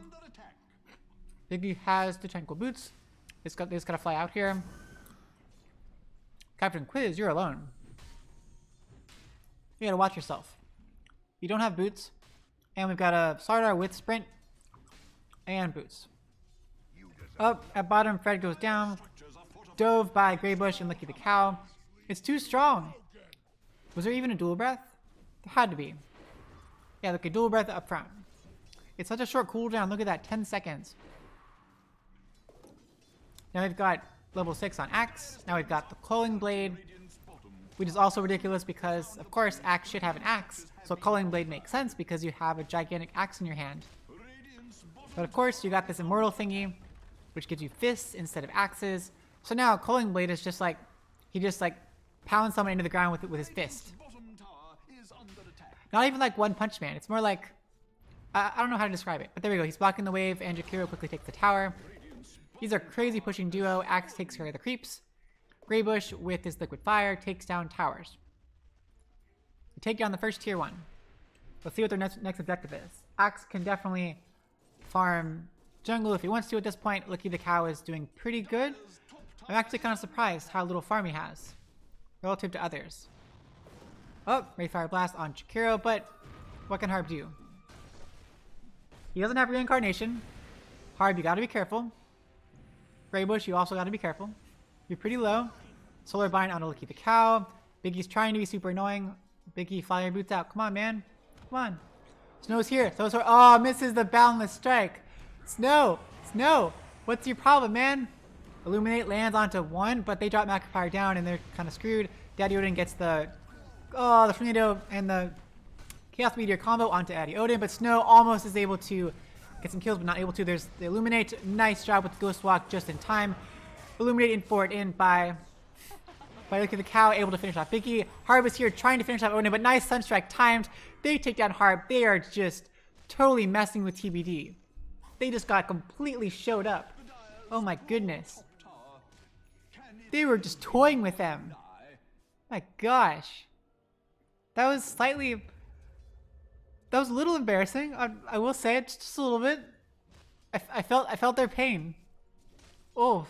Biggie has the Tranquil Boots. It's gotta fly out here. Captain Quiz, you're alone. You gotta watch yourself. You don't have boots, and we've got a Sardar with sprint and boots. Up at bottom, Fred goes down. Dove by Greybush and Licky the Cow. It's too strong. Was there even a dual breath? There had to be. Yeah, look at dual breath up front. It's such a short cooldown. Look at that, 10 seconds. Now we've got level 6 on Axe. Now we've got the Culling Blade, which is also ridiculous because, of course, Axe should have an axe. So Culling Blade makes sense because you have a gigantic axe in your hand. But of course, you got this immortal thingy, which gives you fists instead of axes. So now Culling Blade is just like, he just like pounds someone into the ground with his fist. Not even like One Punch Man. It's more like, I don't know how to describe it. But there we go. He's blocking the wave, and Jakiro quickly takes the tower. These are crazy pushing duo. Axe takes care of the creeps. Greybush with his liquid fire takes down towers. We take down the first tier 1. Let's see what their next objective is. Axe can definitely farm jungle if he wants to at this point. Licky the Cow is doing pretty good. I'm actually kind of surprised how little farm he has relative to others. Oh, Ray Fire Blast on Jakiro, but what can Harb do? He doesn't have reincarnation. Harb, you gotta be careful. Greybush, you also gotta be careful. You're pretty low. Solar Bind on Licky the Cow. Biggie's trying to be super annoying. Biggie, fly your boots out. Come on, man. Come on. Snow's here. Snow's here. Oh, misses the Boundless Strike. Snow. Snow. What's your problem, man? Illuminate lands onto 1, but they drop Macropire down and they're kind of screwed. Daddy Odin gets the Tornado and the Chaos Meteor combo onto Daddy Odin, but Snow almost is able to get some kills, but not able to. There's the Illuminate. Nice job with the Ghost Walk just in time. Illuminate in for it in by Licky the Cow, able to finish off Biggie. Harb is here trying to finish off Odin, but nice Sunstrike timed. They take down Harb. They are just totally messing with TBD. They just got completely showed up. Oh my goodness. They were just toying with them. My gosh. That was a little embarrassing. I will say it just a little bit. I felt their pain. Oh.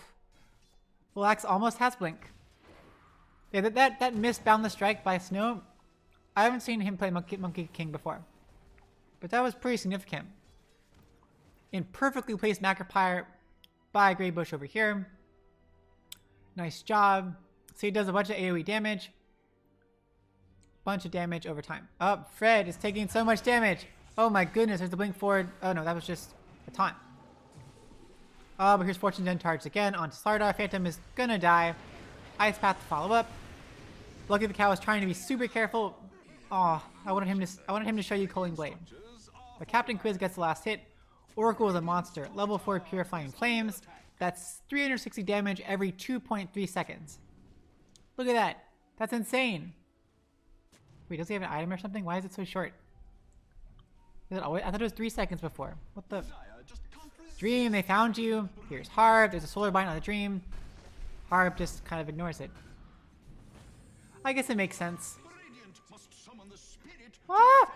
Well, Axe almost has Blink. Yeah, that missed Boundless Strike by Snow. I haven't seen him play Monkey King before, but that was pretty significant. And perfectly placed Macropire by Greybush over here. Nice job. So he does a bunch of AoE damage. Bunch of damage over time. Oh, Fred is taking so much damage. Oh my goodness, there's the blink forward. Oh no, that was just a taunt. Oh, but here's Fortune Gen charged again onto Slardar. Phantom is gonna die. Ice Path to follow up. Lucky the Cow is trying to be super careful. Oh, I wanted him to show you Culling Blade. But Captain Quiz gets the last hit. Oracle is a monster. Level 4 Purifying Flames. That's 360 damage every 2.3 seconds. Look at that. That's insane. Wait, does he have an item or something? Why is it so short? Is it always? I thought it was 3 seconds before. What the? Dream, they found you. Here's Harb. There's a Solar Bind on the Dream. Harb just kind of ignores it. I guess it makes sense. Ah!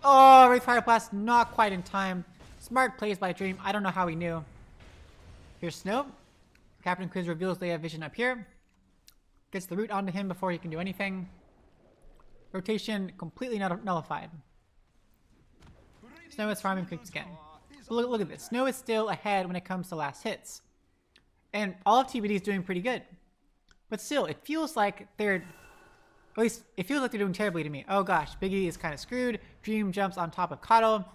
Oh, Wraith Fire Blast not quite in time. Smart plays by Dream. I don't know how he knew. Here's Snow. Captain Quiz reveals they have vision up here. Gets the root onto him before he can do anything. Rotation completely nullified. Snow is farming creeps again. So look at this. Snow is still ahead when it comes to last hits. And all of TBD is doing pretty good. But still, it feels like they're... At least, it feels like they're doing terribly to me. Oh gosh, Biggie is kind of screwed. Dream jumps on top of Kato.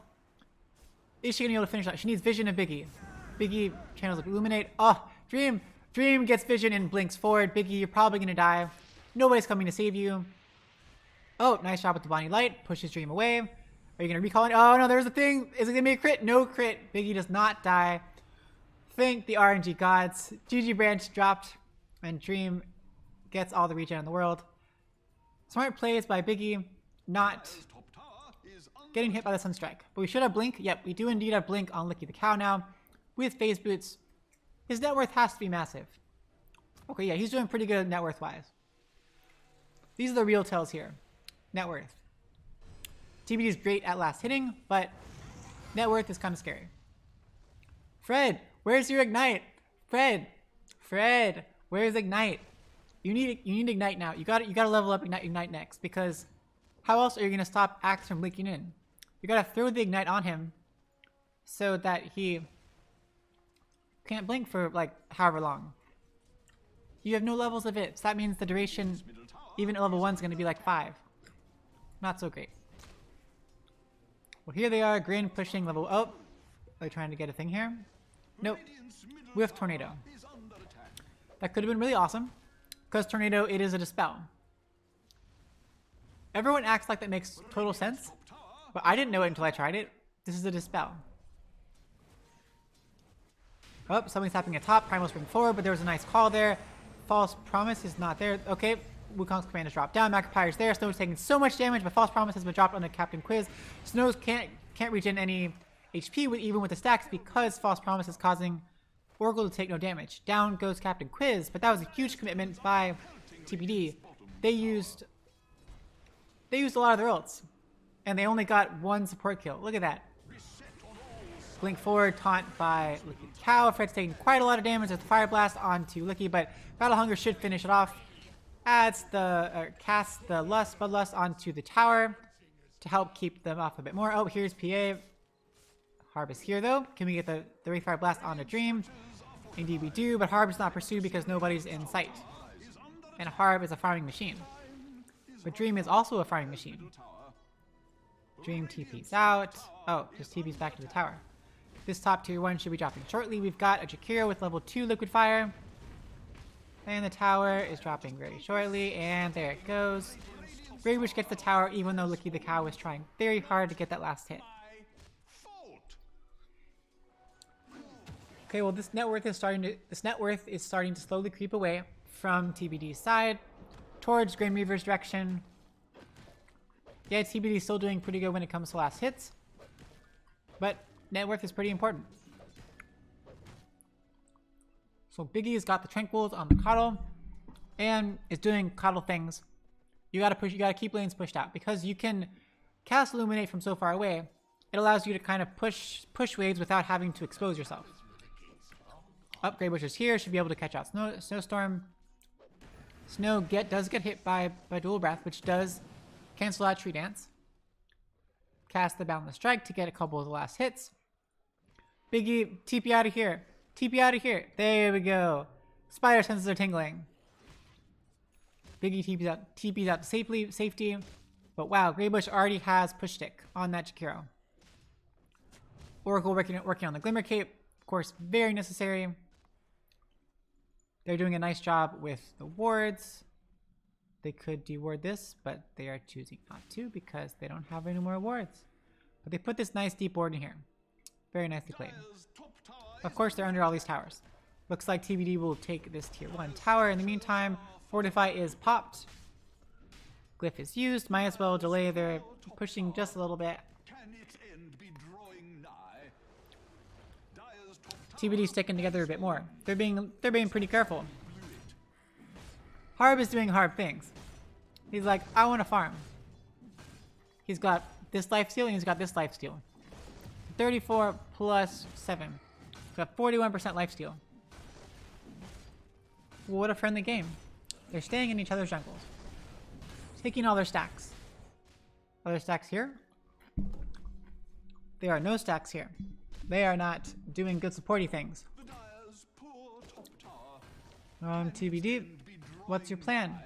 Is she going to be able to finish that? She needs vision of Biggie. Biggie channels Illuminate. Oh, Dream gets vision and blinks forward. Biggie, you're probably going to die. Nobody's coming to save you. Oh, nice job with the Bonnie Light. Pushes Dream away. Are you going to recall it? Oh no, there's a thing. Is it going to be a crit? No crit. Biggie does not die. Thank the RNG gods. GG branch dropped. And Dream gets all the regen in the world. Smart plays by Biggie. Not getting hit by the Sunstrike. But we should have Blink. Yep, we do indeed have Blink on Licky the Cow now. With Phase Boots. His net worth has to be massive. Okay, yeah, he's doing pretty good net worth wise. These are the real tells here. Net worth. TBD is great at last hitting, but net worth is kind of scary. Fred, where's your Ignite? Fred, where's Ignite? You need Ignite now. You gotta level up Ignite next, because how else are you gonna stop Axe from leaking in? You gotta throw the Ignite on him so that he can't blink for like however long. You have no levels of it, so that means the duration, even at level 1, is gonna be like 5. Not so great. Well, here they are. GRIN pushing level. Oh, are they trying to get a thing here? Nope. With Tornado. That could have been really awesome. Because Tornado, it is a Dispel. Everyone acts like that makes total sense. But I didn't know it until I tried it. This is a Dispel. Oh, something's happening at top. Primal's bring forward, but there was a nice call there. False Promise is not there. Okay, Wukong's command is dropped down. Macropyre's there. Snow's taking so much damage, but False Promise has been dropped on the Captain Quiz. Snow's can't regen any HP even with the stacks because False Promise is causing Oracle to take no damage. Down goes Captain Quiz, but that was a huge commitment by TBD. They used a lot of their ults, and they only got one support kill. Look at that. Blink forward, taunt by Licky Cow. Fred's taking quite a lot of damage with the Fire Blast onto Licky, but Battle Hunger should finish it off. Adds the, casts the Bloodlust onto the tower to help keep them off a bit more. Oh, here's PA. Harb is here though. Can we get the Wraith Fire Blast onto Dream? Indeed we do, but Harb is not pursued because nobody's in sight. And Harb is a farming machine. But Dream is also a farming machine. Dream TP's out. Oh, just TP's back to the tower. This top tier 1 should be dropping shortly. We've got a Jakiro with level 2 Liquid Fire. And the tower is dropping very shortly. And there it goes. Greybush gets the tower even though Licky the Cow was trying very hard to get that last hit. Okay, well this net worth is starting to slowly creep away from TBD's side towards GRIN Reavers' direction. Yeah, TBD is still doing pretty good when it comes to last hits, but net worth is pretty important. So Biggie's got the Tranquils on the Coddle and is doing Coddle things. You gotta keep lanes pushed out because you can cast Illuminate from so far away. It allows you to kind of push waves without having to expose yourself. Up, Greybush is here, should be able to catch out Snowstorm. Snow does get hit by Dual Breath, which does cancel out Tree Dance. Cast the Boundless Strike to get a couple of the last hits. Biggie, TP out of here. TP out of here. There we go. Spider senses are tingling. Biggie TP's out to safety. But wow, Greybush already has Push Stick on that Jakiro. Oracle working on the Glimmer Cape. Of course, very necessary. They're doing a nice job with the wards. They could deward this, but they are choosing not to because they don't have any more wards. But they put this nice deep ward in here. Very nicely played. Of course, they're under all these towers. Looks like TBD will take this tier 1 tower. In the meantime, Fortify is popped. Glyph is used. Might as well delay their pushing just a little bit. TBD's sticking together a bit more. They're being pretty careful. Harb is doing Harb things. He's like, I want to farm. He's got this lifesteal and he's got this lifesteal. 34 plus 7. He's got 41% lifesteal. What a friendly game. They're staying in each other's jungles. Taking all their stacks. Are there stacks here? There are no stacks here. They are not doing good supporty things. TBD, what's your plan?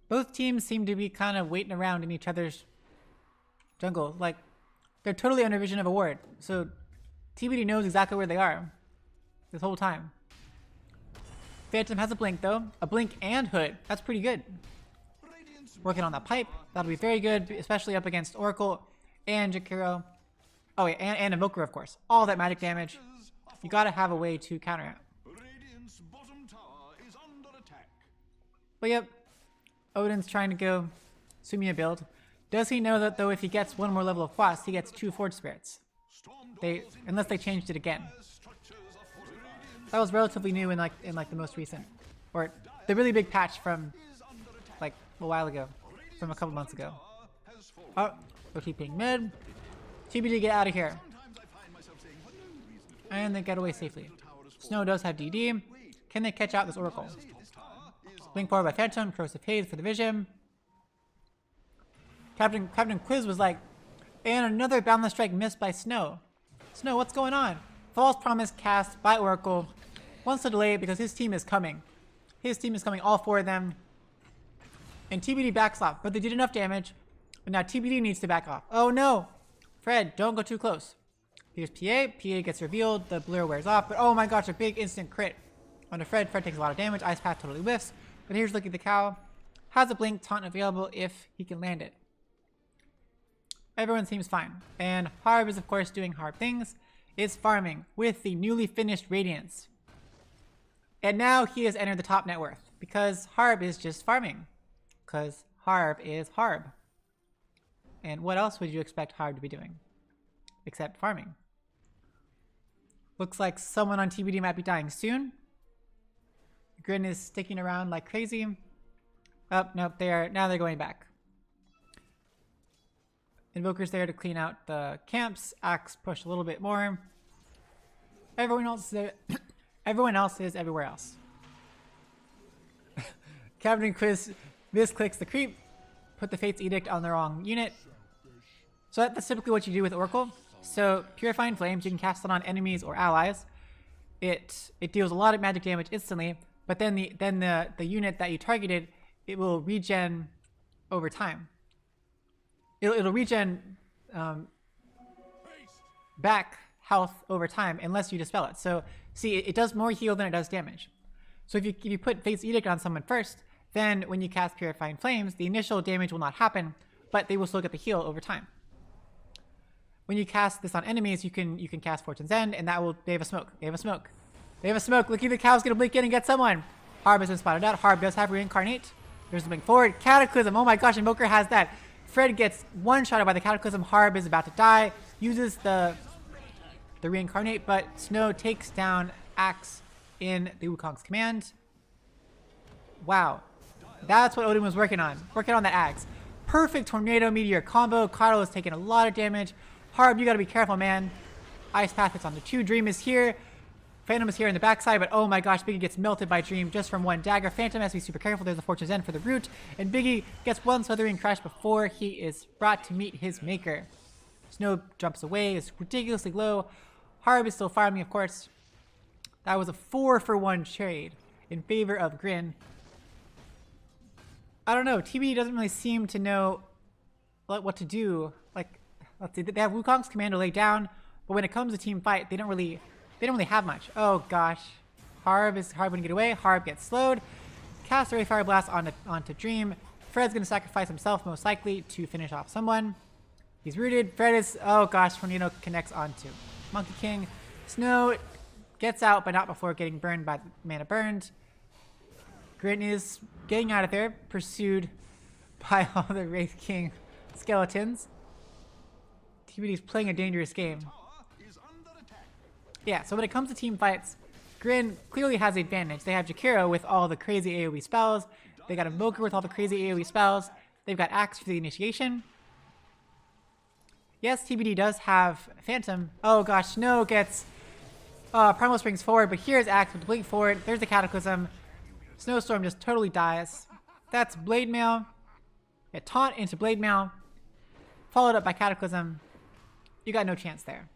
Both teams seem to be kind of waiting around in each other's jungle. Like, they're totally under vision of a ward. So, TBD knows exactly where they are this whole time. Phantom has a blink though. A blink and hood. That's pretty good. Working on that pipe. That'll be very good, especially up against Oracle and Jakiro. Oh yeah, and Invoker, of course. All that magic damage. You gotta have a way to counter it. But yep, Odin's trying to go Sumia build. Does he know that though if he gets one more level of Quas, he gets 2 Forge Spirits? Unless they changed it again. That was relatively new in like the most recent, or the really big patch from like a while ago, from a couple months ago. Oh, we're keeping mid. TBD, get out of here. And they get away safely. Snow does have DD. Can they catch out this Oracle? Blink forward by Phantom, Corrosive Haze for the vision. Captain Quiz was like, and another Boundless Strike missed by Snow. Snow, what's going on? False Promise cast by Oracle. Wants to delay it because his team is coming. His team is coming, all 4 of them. And TBD backs off, but they did enough damage. But now TBD needs to back off. Oh no! Fred, don't go too close. Here's PA. PA gets revealed. The blur wears off. But oh my gosh, a big instant crit onto Fred. Fred takes a lot of damage. Ice Path totally whiffs. But here's Lucky the Cow. Has a blink taunt available if he can land it. Everyone seems fine. And Harb is of course doing Harb things. Is farming with the newly finished Radiance. And now he has entered the top net worth. Because Harb is just farming. Because Harb is Harb. And what else would you expect Harb to be doing? Except farming. Looks like someone on TBD might be dying soon. GRIN is sticking around like crazy. Oh, nope, now they're going back. Invoker's there to clean out the camps. Axe push a little bit more. Everyone else is everywhere else. Captain Quiz misclicks the creep. Put the Fate's Edict on the wrong unit. So that's typically what you do with Oracle. So Purifying Flames, you can cast it on enemies or allies. It deals a lot of magic damage instantly, but then the unit that you targeted, it will regen over time. It'll regen back health over time unless you dispel it. So see, it does more heal than it does damage. So if you put Fate's Edict on someone first, then when you cast Purifying Flames, the initial damage will not happen, but they will still get the heal over time. When you cast this on enemies, you can cast Fortune's End, and they have a smoke. They have a smoke. They have a smoke. Lucky the Cow's gonna blink in and get someone. Harb has been spotted out. Harb does have Reincarnate. There's something forward. Cataclysm. Oh my gosh, Invoker has that. Fred gets one-shotted by the Cataclysm. Harb is about to die. Uses the Reincarnate, but Snow takes down Axe in the Wukong's command. Wow. That's what Odin was working on. Working on that Axe. Perfect Tornado Meteor combo. Carl is taking a lot of damage. Harb, you gotta be careful, man. Ice Path hits onto 2. Dream is here. Phantom is here in the backside, but oh my gosh, Biggie gets melted by Dream just from one dagger. Phantom has to be super careful. There's a Fortune's End for the root, and Biggie gets one Slithering Crash before he is brought to meet his maker. Snow jumps away, is ridiculously low. Harb is still farming, of course. That was a 4-for-1 trade in favor of GRIN. I don't know, TBD doesn't really seem to know what to do. Like, let's see, they have Wukong's command to lay down, but when it comes to team fight, they don't really have much. Oh gosh. Harb gonna get away. Harb gets slowed. Cast a Ray Fire Blast onto Dream. Fred's gonna sacrifice himself most likely to finish off someone. He's rooted. Fred is, oh gosh, Tornado connects onto Monkey King. Snow gets out, but not before getting burned by the mana burned. GRIN is getting out of there, pursued by all the Wraith King skeletons. TBD's playing a dangerous game. Yeah, so when it comes to team fights, GRIN clearly has the advantage. They have Jakiro with all the crazy AoE spells. They got Invoker with all the crazy AoE spells. They've got Axe for the initiation. Yes, TBD does have Phantom. Oh gosh, Snow gets Primal springs forward, but here's Axe with Blink forward. There's the Cataclysm. Snowstorm just totally dies. That's Blade Mail. Yeah, taunt into Blade Mail. Followed up by Cataclysm. You got no chance there.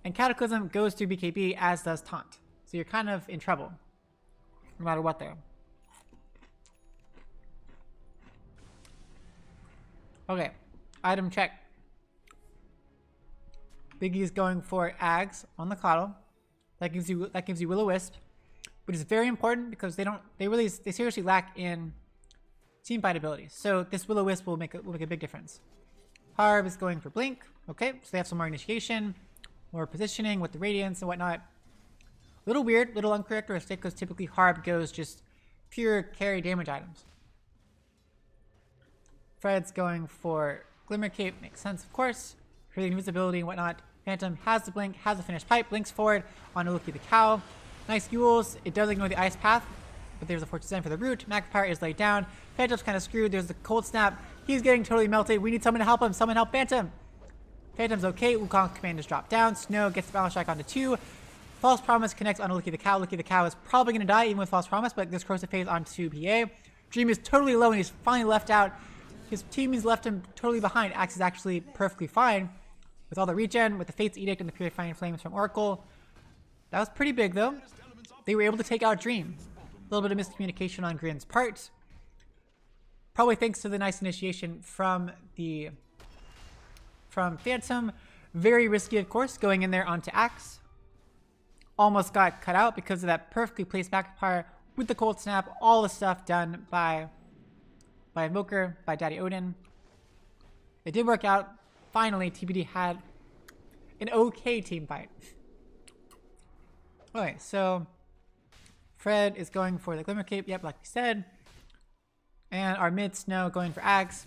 And Cataclysm goes to BKB, as does Taunt. So you're kind of in trouble. No matter what there. Okay. Item check. Biggie's going for Ags on the Coddle. That gives you Will-O-Wisp. Which is very important because they seriously lack in team fight abilities. So this Will-O-Wisp will make a big difference. Harb is going for Blink. Okay, so they have some more initiation. More positioning with the Radiance and whatnot. Little weird, little uncharacteristic, because typically Harb goes just pure carry damage items. Fred's going for Glimmer Cape, makes sense of course. Creating invisibility and whatnot. Phantom has the blink, has the finished pipe, blinks forward on Lucky the Cow. Nice Yules, it does ignore the Ice Path, but there's a Fortune's End for the root. Magpire is laid down. Phantom's kind of screwed, there's the Cold Snap. He's getting totally melted, we need someone to help him, someone help Phantom. Phantom's okay, Wukong's command is dropped down. Snow gets the Balance Strike onto 2. False Promise connects on Lucky the Cow. Lucky the Cow is probably going to die even with False Promise, but this Corrosive Phase onto PA. Dream is totally low and he's finally left out. His teammates left him totally behind. Axe is actually perfectly fine with all the regen, with the Fate's Edict and the Purifying Flames from Oracle. That was pretty big though. They were able to take out Dream. A little bit of miscommunication on GRIN's part. Probably thanks to the nice initiation from Phantom. Very risky, of course, going in there onto Axe. Almost got cut out because of that perfectly placed backfire with the cold snap. All the stuff done by Invoker, by Daddy Odin. It did work out. Finally, TBD had an okay team fight. Okay, so Fred is going for the Glimmer Cape. Yep, like we said. And our mid Snow going for Axe.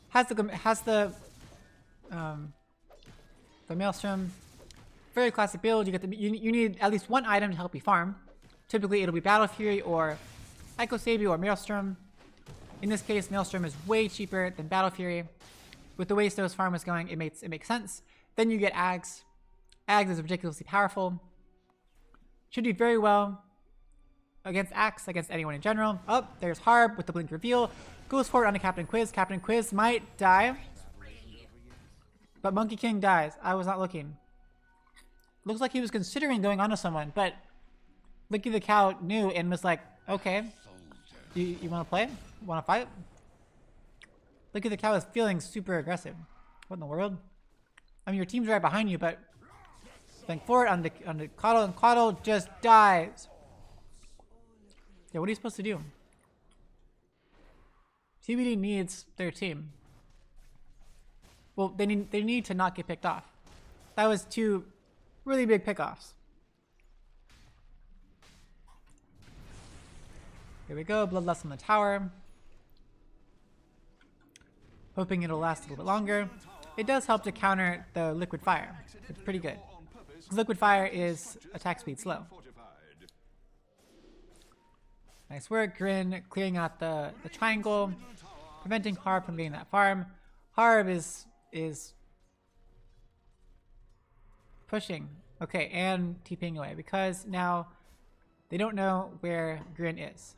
Has the Maelstrom. Very classic build. You need at least one item to help you farm. Typically, it'll be Battle Fury or Echo Sabi or Maelstrom. In this case, Maelstrom is way cheaper than Battle Fury. With the way Snow's farm is going, it makes sense. Then you get Ags. Ags is ridiculously powerful. Should do very well against Axe, against anyone in general. Oh, there's Harb with the Blink Reveal. Goes forward onto Captain Quiz. Captain Quiz might die. But Monkey King dies. I was not looking. Looks like he was considering going onto someone, but Licky the Cow knew and was like, okay, you want to play? Want to fight? Licky the Cow is feeling super aggressive. What in the world? I mean, your team's right behind you, but going forward on the Coddle, and Coddle just dies. Yeah, what are you supposed to do? TBD needs their team. Well, they need to not get picked off. That was 2 really big pickoffs. Here we go, Bloodlust on the tower. Hoping it'll last a little bit longer. It does help to counter the Liquid Fire. It's pretty good. Liquid Fire is attack speed slow. Nice work, Grin, clearing out the triangle, preventing Harb from getting that farm. Harb is pushing. Okay, and TPing away because now they don't know where Grin is.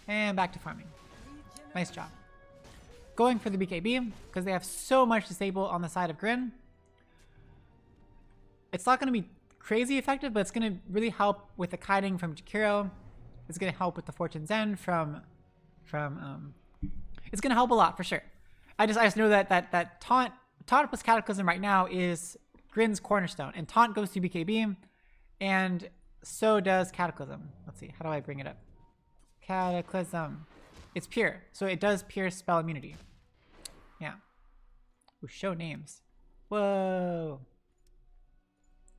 And back to farming. Nice job. Going for the BKB because they have so much disable on the side of Grin. It's not going to be crazy effective, but it's going to really help with the kiting from Jakiro. It's going to help with the Fortune's End from it's going to help a lot for sure. I just know that taunt plus Cataclysm right now is Grin's cornerstone, and taunt goes to BKB, and so does Cataclysm. Let's see, how do I bring it up? Cataclysm. It's pure, so it does pierce spell immunity. Yeah. Ooh, show names. Whoa.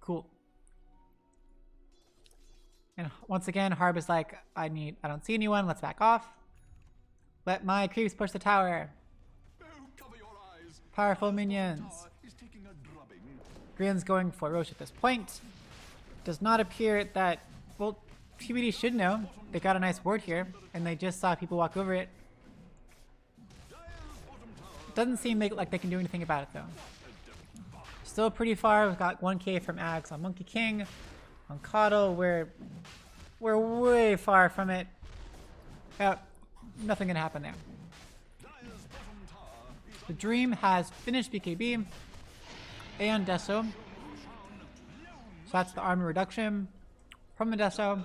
Cool. And once again, Harb is like, I don't see anyone, let's back off. Let my creeps push the tower. Powerful minions. Grin's going for Roche at this point. Does not appear that, well, TBD should know. They got a nice ward here, and they just saw people walk over it. Doesn't seem like they can do anything about it though. Still pretty far. We've got 1k from Ags on Monkey King. On Coddle, we're way far from it. Nothing gonna happen there. The Dream has finished BKB and Deso. So that's the armor reduction from the Deso.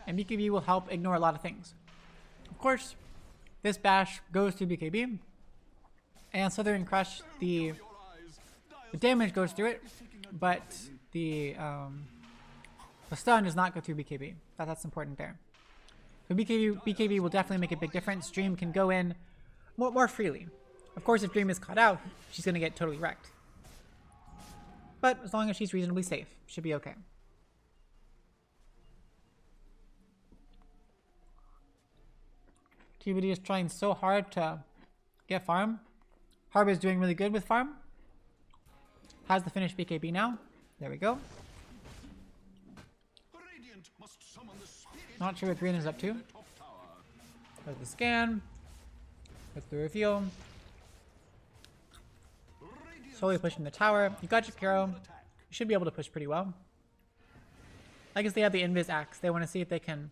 And BKB will help ignore a lot of things. Of course, this bash goes to BKB. And Southern Crush, the damage goes through it, but the stun does not go through BKB. That's important there. So BKB will definitely make a big difference. Dream can go in more freely. Of course, if Dream is caught out, she's going to get totally wrecked. But as long as she's reasonably safe, should be okay. TBD is trying so hard to get farm. Harb is doing really good with farm. Has the finished BKB now. There we go. Not sure what Green is up to. There's the scan. There's the reveal. Slowly pushing the tower. You got Jakiro. You should be able to push pretty well. I guess they have the Invis Axe. They want to see if they can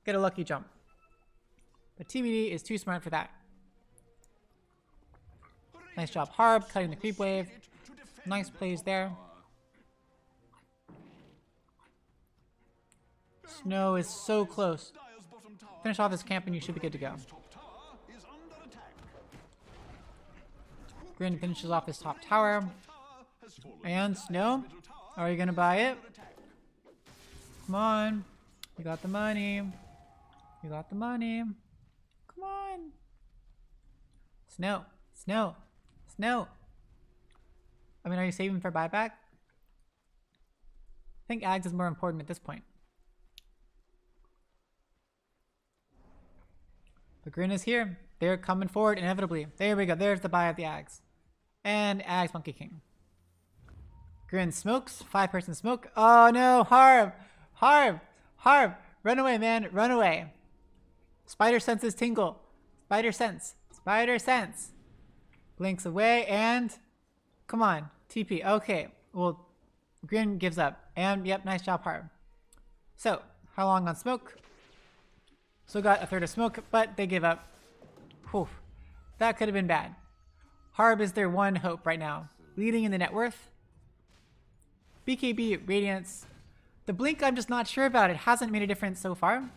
get a lucky jump. But TBD is too smart for that. Nice job, Harb, cutting the creep wave. Nice plays there. Snow is so close. Finish off this camp and you should be good to go. Top tower is under attack. Grin finishes off this top tower. Tower has fallen. And Snow, Middle tower are you gonna buy it? under attack. Come on. You got the money. You got the money. Come on. Snow. Snow. Snow. I mean, are you saving for buyback? I think Ags is more important at this point. The Grin is here. They're coming forward inevitably. There we go. There's the buy of the Ags. And Ags Monkey King. Grin smokes. 5-person smoke. Oh no, Harb! Harb! Harb! Run away, man. Run away. Spider senses tingle. Spider sense. Spider sense. Blinks away and... Come on. TP. Okay. Well, Grin gives up. And, yep, nice job, Harb. So, how long on smoke? Still got a third of smoke, but they give up. Whew. That could have been bad. Harb is their one hope right now. Leading in the net worth. BKB, Radiance. The blink, I'm just not sure about. It hasn't made a difference so far.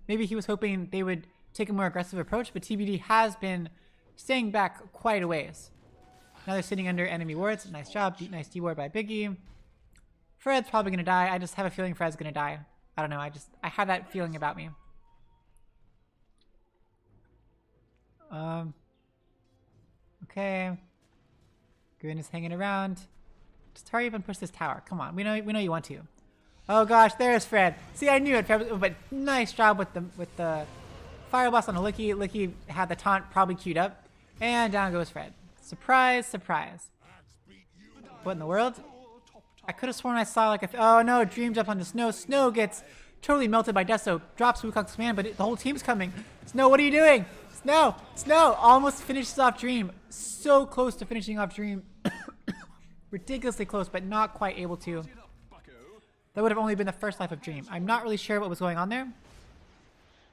Maybe he was hoping they would take a more aggressive approach, but TBD has been staying back quite a ways. Now they're sitting under enemy wards. Nice job. Nice D-ward by Biggie. Fred's probably going to die. I just have a feeling Fred's going to die. I don't know. I have that feeling about me. Okay. Grin is hanging around. Just hurry up and push this tower. Come on. We know you want to. Oh gosh, there's Fred. See, I knew it, Fred, but nice job with the fire blast on a Licky. Licky had the taunt probably queued up. And down goes Fred. Surprise, surprise. What in the world? I could have sworn I saw like a... oh no, Dream jumped onto Snow. Snow gets totally melted by Deso. Drops Wukong's command, but the whole team's coming. Snow, what are you doing? Snow! Snow! Almost finishes off Dream. So close to finishing off Dream. Ridiculously close, but not quite able to. That would have only been the first life of Dream. I'm not really sure what was going on there.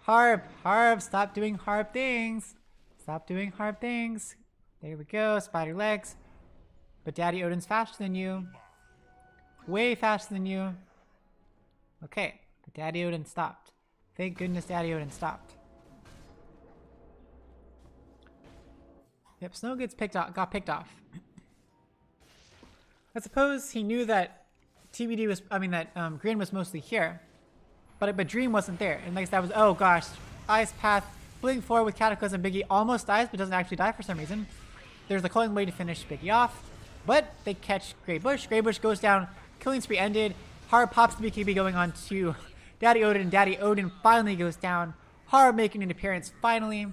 Harb! Harb! Stop doing Harb things! Stop doing Harb things! There we go. Spider legs. But Daddy Odin's faster than you. Way faster than you. Okay. But Daddy Odin stopped. Thank goodness Daddy Odin stopped. Yep, Snow got picked off. I suppose he knew that TBD was, that Grin was mostly here. But Dream wasn't there. And like that was, oh gosh. Ice Path, blink forward with Cataclysm. Biggie almost dies, but doesn't actually die for some reason. There's the Culling Blade to finish Biggie off. But they catch Grey Bush. Grey Bush goes down. Killing spree ended. Harb pops the BKB going on to Daddy Odin. And Daddy Odin finally goes down. Harb making an appearance finally.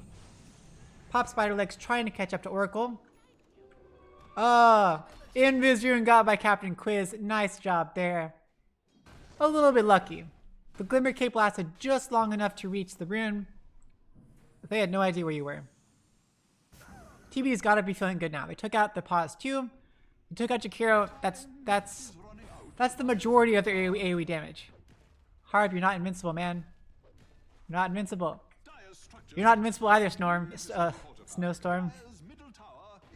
Pop Spider Legs trying to catch up to Oracle. Invis Rune got by Captain Quiz. Nice job there. A little bit lucky. The Glimmer Cape lasted just long enough to reach the rune. They had no idea where you were. TB's got to be feeling good now. They took out the pause too. They took out Jakiro. That's the majority of their AoE damage. Harb, you're not invincible, man. You're not invincible. You're not invincible either, Snowstorm.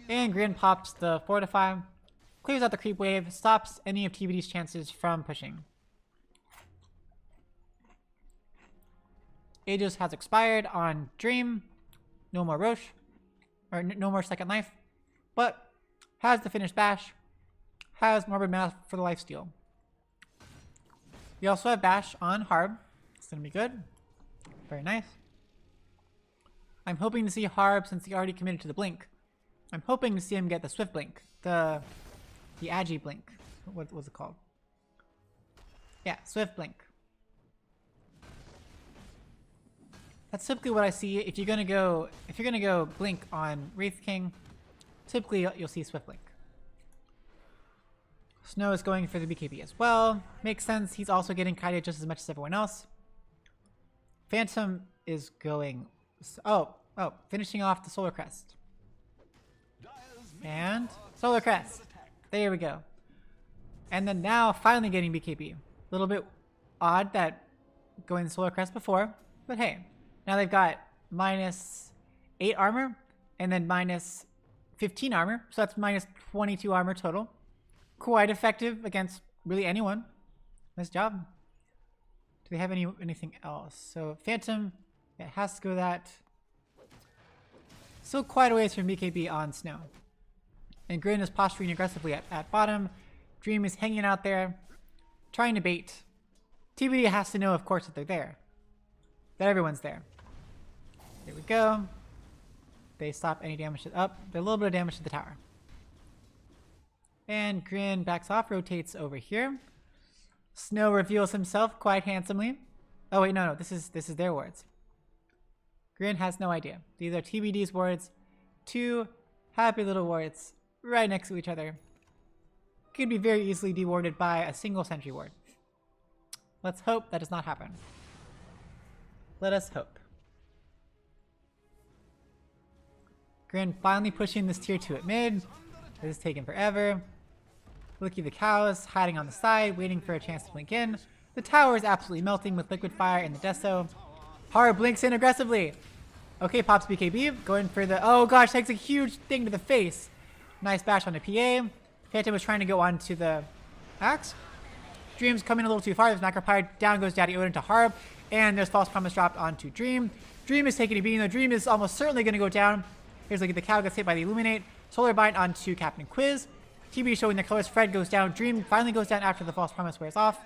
And Grin pops the Fortify. Clears out the creep wave. Stops any of TBD's chances from pushing. Aegis has expired on Dream. No more Roche. Or no more second life. But has the finished bash. Has Morbid Math for the lifesteal. We also have bash on Harb. It's going to be good. Very nice. I'm hoping to see Harb since he already committed to the blink. I'm hoping to see him get the Swift Blink. The Agi Blink. What was it called? Yeah, Swift Blink. That's typically what I see if you're gonna go blink on Wraith King. Typically you'll see Swift Blink. Snow is going for the BKB as well. Makes sense. He's also getting kited just as much as everyone else. Phantom is going. Finishing off the Solar Crest. And Solar Crest. There we go. And then now finally getting BKB. A little bit odd that going Solar Crest before, but hey. Now they've got minus 8 armor and then minus 15 armor. So that's minus 22 armor total. Quite effective against really anyone. Nice job. Do they have anything else? So Phantom Yeah, it has to go that. Still quite a ways from BKB on Snow. And GRIN is posturing aggressively at bottom. Dream is hanging out there, trying to bait. TBD has to know, of course, that they're there. That everyone's there. Here we go. They stop any damage to up. A little bit of damage to the tower. And GRIN backs off, rotates over here. Snow reveals himself quite handsomely. Oh wait, no, this is their wards. GRIN has no idea. These are TBD's wards. Two happy little wards right next to each other. Could be very easily dewarded by a single sentry ward. Let's hope that does not happen. Let us hope. GRIN finally pushing this tier 2 at mid. This is taking forever. Looky the cows hiding on the side, waiting for a chance to blink in. The tower is absolutely melting with liquid fire in the deso. Haru blinks in aggressively. Okay, pops BKB, going for the, oh gosh, takes a huge thing to the face. Nice bash on the PA. Phantom was trying to go onto the axe. Dream's coming a little too far. There's Macropire. Down goes Daddy Odin to Harb. And there's False Promise dropped onto Dream. Dream is taking a beating though. Dream is almost certainly going to go down. Here's like the cow gets hit by the Illuminate. Solar Bind onto Captain Quiz. TB showing their colors. Fred goes down. Dream finally goes down after the False Promise wears off.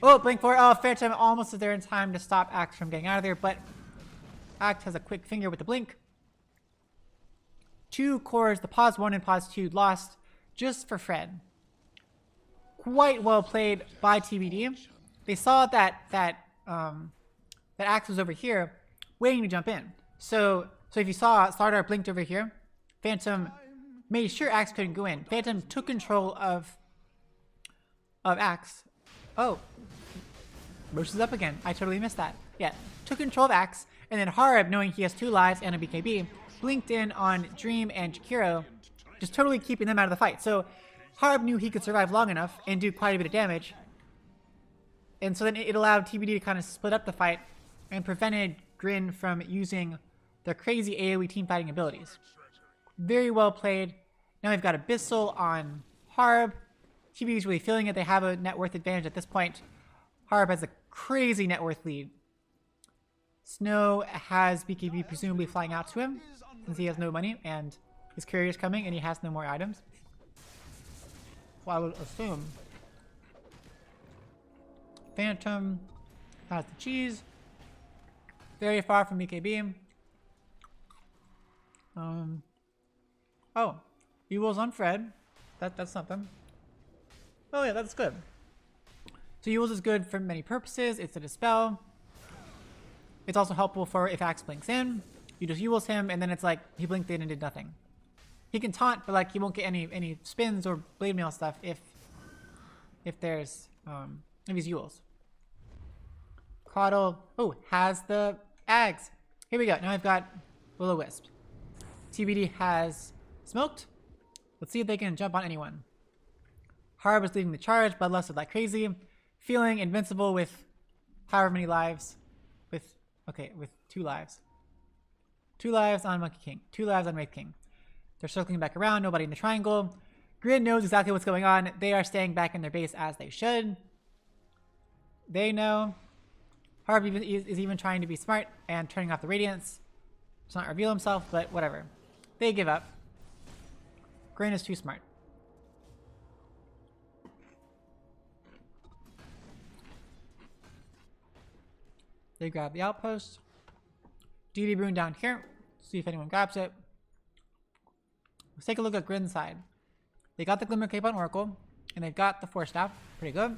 Oh, blink for it. Oh, Phantom almost is there in time to stop Axe from getting out of there, but Axe has a quick finger with the blink. 2 cores, the pause 1 and pause 2 lost just for Fred. Quite well played by TBD. They saw that Axe was over here waiting to jump in. So if you saw Slardar blinked over here, Phantom made sure Axe couldn't go in. Phantom took control of Axe. Oh, Roche is up again. I totally missed that. Yeah, took control of Axe, and then Harb, knowing he has 2 lives and a BKB, blinked in on Dream and Jakiro, just totally keeping them out of the fight. So Harb knew he could survive long enough and do quite a bit of damage. And so then it allowed TBD to kind of split up the fight and prevented GRIN from using their crazy AoE teamfighting abilities. Very well played. Now we've got Abyssal on Harb. TBD is really feeling it. They have a net worth advantage at this point. Harb has a crazy net worth lead. Snow has BKB presumably flying out to him since he has no money and his courier is coming and he has no more items. Well, I would assume. Phantom has the cheese. Very far from BKB. Oh, Ewell's on Fred. That's something. Oh yeah, that's good. So Ewell's is good for many purposes. It's a dispel. It's also helpful for if Axe blinks in. You just Ewell's him, and then it's like he blinked in and did nothing. He can taunt, but like he won't get any spins or blade mail stuff if there's if he's Ewell's. Caudle, oh, has the Ags. Here we go. Now I've got Will-O-Wisp. TBD has smoked. Let's see if they can jump on anyone. Harb is leading the charge, bloodlusted like crazy, feeling invincible with however many lives. With 2 lives. 2 lives on Monkey King. 2 lives on Wraith King. They're circling back around, nobody in the triangle. GRIN knows exactly what's going on. They are staying back in their base as they should. They know. Harb is even trying to be smart and turning off the radiance. Does not reveal himself, but whatever. They give up. GRIN is too smart. They grab the outpost. DD Rune down here. See if anyone grabs it. Let's take a look at GRIN's side. They got the Glimmer Cape on Oracle, and they've got the Force Staff. Pretty good.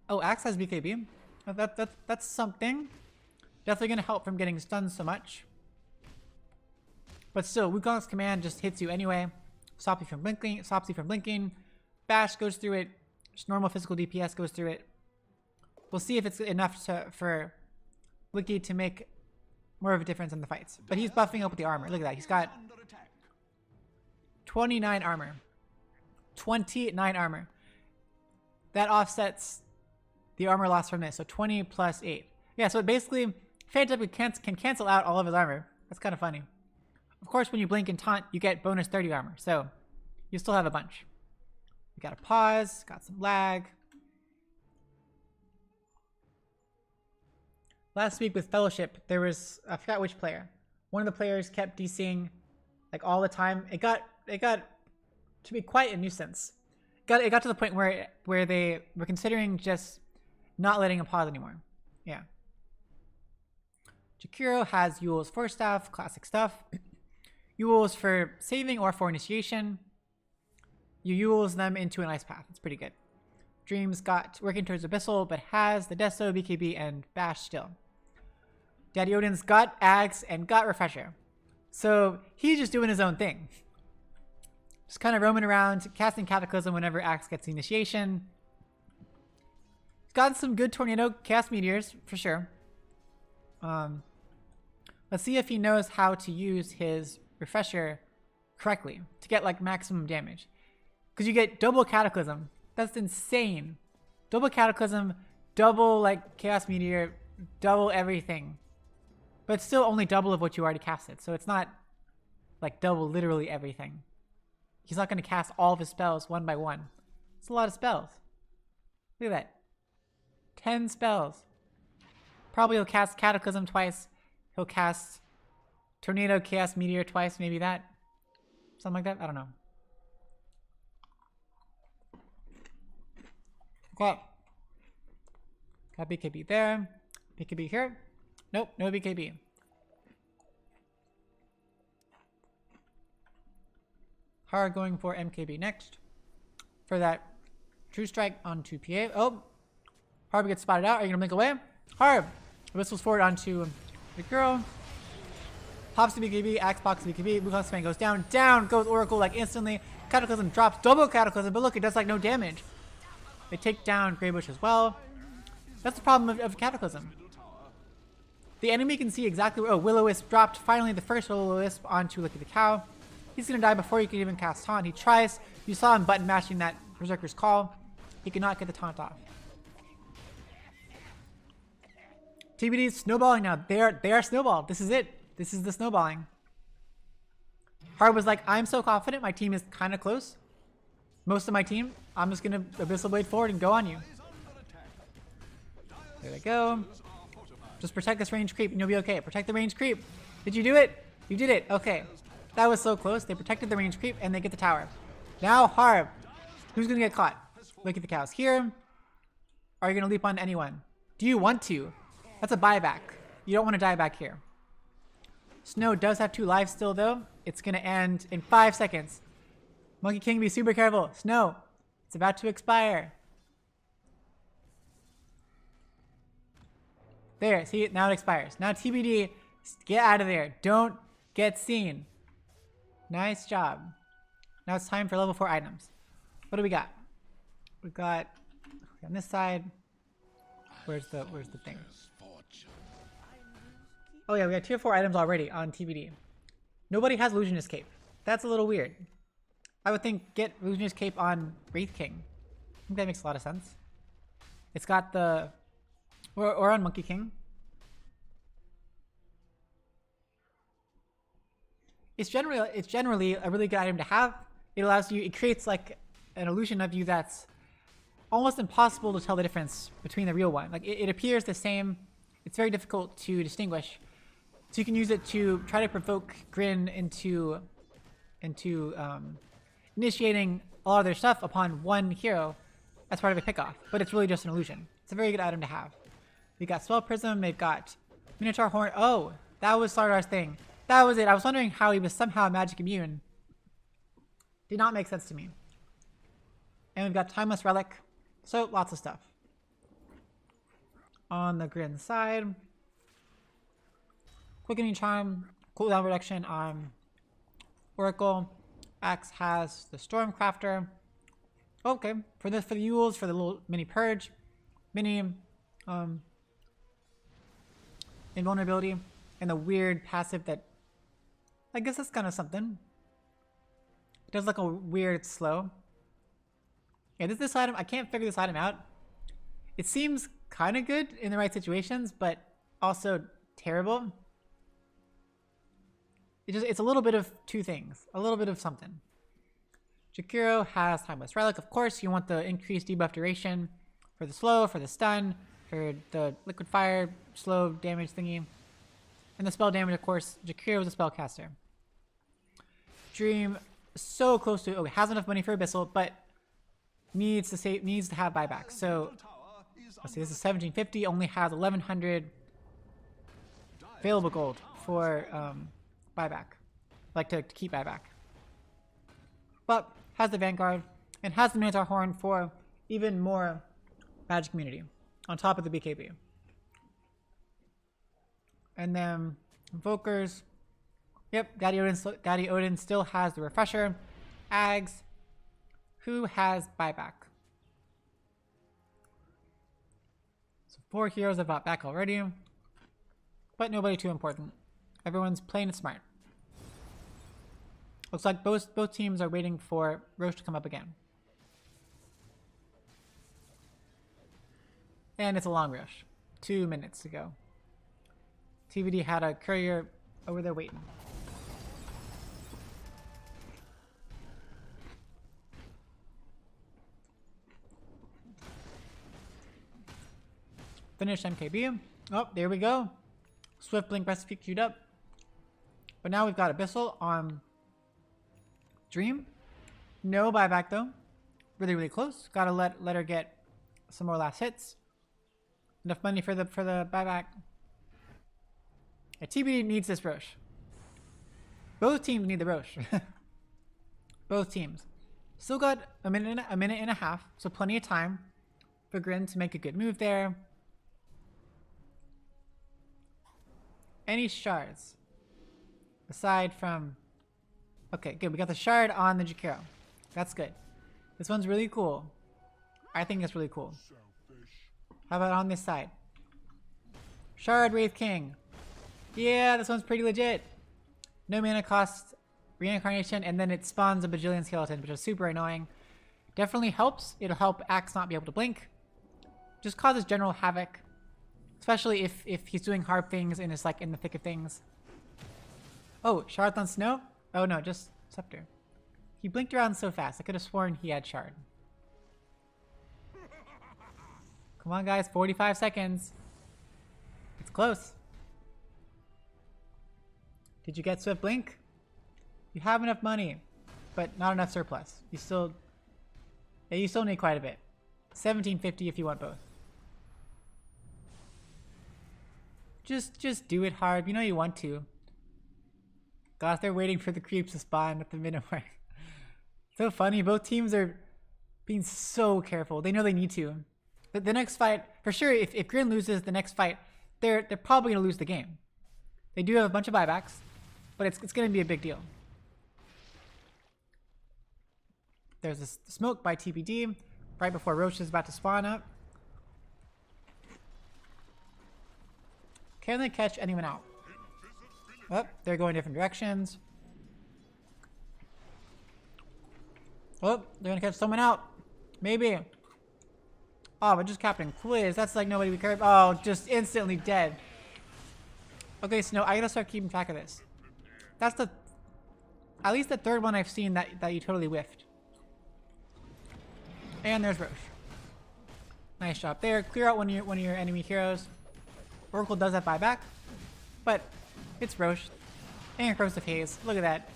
Oh, Axe has BKB. That's something. Definitely going to help from getting stunned so much. But still, Wukong's command just hits you anyway. Stops you from blinking. Bash goes through it. Just normal physical DPS goes through it. We'll see if it's enough for Wiki to make more of a difference in the fights. But he's buffing up with the armor. Look at that. He's got 29 armor. 29 armor. That offsets the armor loss from this. So 20 plus 8. Yeah, so basically, Phantom can cancel out all of his armor. That's kind of funny. Of course, when you blink and taunt, you get bonus 30 armor. So you still have a bunch. We got a pause. Got some lag. Last week with Fellowship, there was, I forgot which player. One of the players kept DCing like all the time. It got to be quite a nuisance. It got to the point where they were considering just not letting him pause anymore. Yeah. Jakiro has Yule's Force Staff, classic stuff. Yule's for saving or for initiation. You Yule's them into an ice path. It's pretty good. Dreams got working towards Abyssal, but has the Deso, BKB, and Bash still. Daddy Odin's got Axe and got Refresher. So he's just doing his own thing. Just kind of roaming around, casting Cataclysm whenever Axe gets the initiation. He's got some good Tornado cast Meteors, for sure. Let's see if he knows how to use his Refresher correctly to get like maximum damage. Because you get double Cataclysm. That's insane. Double Cataclysm, double like Chaos Meteor, double everything. But it's still only double of what you already casted. So it's not like double literally everything. He's not going to cast all of his spells one by one. It's a lot of spells. Look at that. 10 spells. Probably he'll cast Cataclysm twice. He'll cast Tornado, Chaos Meteor twice. Maybe that. Something like that. I don't know. Okay. Got BKB there. BKB here. Nope, no BKB. Hara going for MKB next. For that True Strike onto PA. Oh! Harb gets spotted out. Are you going to blink away? Harb! Whistles forward onto the girl. Pops to BKB. Axe box to BKB. Blue Span goes down. Down goes Oracle like instantly. Cataclysm drops. Double Cataclysm. But look, it does like no damage. They take down Greybush as well. That's the problem of Cataclysm. The enemy can see exactly where... Oh, Will-O-Wisp dropped. Finally, the first Will-O-Wisp onto Licky the Cow. He's going to die before he can even cast Taunt. He tries. You saw him button mashing that Berserker's Call. He cannot get the Taunt off. TBD is snowballing now. They are snowballed. This is it. This is the snowballing. Harb was like, I'm so confident. My team is kind of close. Most of my team. I'm just going to Abyssal Blade forward and go on you. There they go. Just protect this range creep and you'll be okay. Protect the range creep. Did you do it? You did it. Okay. That was so close. They protected the range creep and they get the tower. Now Harb. Who's going to get caught? Look at the cows here. Are you going to leap on anyone? Do you want to? That's a buyback. You don't want to die back here. Snow does have 2 lives still though. It's going to end in 5 seconds. Monkey King, be super careful. Snow. It's about to expire. There, see, now it expires. Now TBD, get out of there. Don't get seen. Nice job. Now it's time for level 4 items. What do we got? We got on this side. Where's the thing? Oh yeah, we got tier 4 items already on TBD. Nobody has Illusionist Cape. That's a little weird. I would think get Illusionist Cape on Wraith King. I think that makes a lot of sense. It's got the... Or on Monkey King. It's generally a really good item to have. It allows you... It creates like an illusion of you that's almost impossible to tell the difference between the real one. Like it appears the same. It's very difficult to distinguish. So you can use it to try to provoke Grin into initiating a lot of their stuff upon one hero as part of a pickoff. But it's really just an illusion. It's a very good item to have. We got Spell Prism. They've got Minotaur Horn. Oh, that was Sardar's thing. That was it. I was wondering how he was somehow magic immune. Did not make sense to me. And we've got Timeless Relic. So lots of stuff. On the Grin side, Quickening Charm, cooldown reduction on Oracle. Axe has the Stormcrafter. Okay, for the Yules, for the little mini purge, mini invulnerability, and the weird passive that I guess that's kind of something. It does look a weird slow. Yeah, this item, I can't figure this item out. It seems kind of good in the right situations, but also terrible. It's a little bit of two things. A little bit of something. Jakiro has Timeless Relic. Of course, you want the increased debuff duration for the slow, for the stun, or the liquid fire slow damage thingy. And the spell damage, of course, Jakiro was a spellcaster. Dream so close to has enough money for Abyssal, but needs to have buyback. So let's see, this is 1750, only has 1100 available gold for buyback, like to keep buyback. But has the Vanguard and has the Minotaur Horn for even more magic immunity on top of the BKB. And then Invokers. Yep, Daddy Odin still has the Refresher. Ags, who has buyback. So 4 heroes have bought back already, but nobody too important. Everyone's playing it smart. Looks like both teams are waiting for Roche to come up again. And it's a long rush. 2 minutes to go. TVD had a courier over there waiting. Finish MKB. Oh, there we go. Swift Blink recipe queued up. But now we've got Abyssal on Dream. No buyback though. Really, really close. Gotta let her get some more last hits. Enough money for the buyback. Yeah, TBD needs this Roche. Both teams need the Roche. Both teams. Still got a minute and a half, so plenty of time for GRIN to make a good move there. Any shards? Aside from... Okay, good. We got the shard on the Jakiro. That's good. This one's really cool. I think it's really cool. How about on this side? Shard Wraith King. Yeah, this one's pretty legit. No mana cost, reincarnation, and then it spawns a bajillion skeletons, which is super annoying. Definitely helps. It'll help Axe not be able to blink. Just causes general havoc. Especially if he's doing hard things and it's like in the thick of things. Oh, Shard on Snow? Oh no, just Scepter. He blinked around so fast, I could have sworn he had Shard. Come on guys, 45 seconds. It's close. Did you get Swift Blink? You have enough money, but not enough surplus. You still need quite a bit. 1750 if you want both. Just do it hard. You know you want to. Gosh, they're waiting for the creeps to spawn at the minute mark. So funny. Both teams are being so careful. They know they need to. The next fight, for sure, if GRIN loses the next fight, they're probably going to lose the game. They do have a bunch of buybacks, but it's going to be a big deal. There's this smoke by TPD right before Roche is about to spawn up. Can they catch anyone out? Oh, they're going different directions. Oh, they're gonna catch someone out. Maybe. Oh, but just Captain Quiz. That's like nobody we care about. Oh, just instantly dead. Okay, so no, I gotta start keeping track of this. That's at least the third one I've seen that you totally whiffed. And there's Roche. Nice job there. Clear out one of your enemy heroes. Oracle does that buyback, but it's Roche. And Corrosive Haze. Look at that.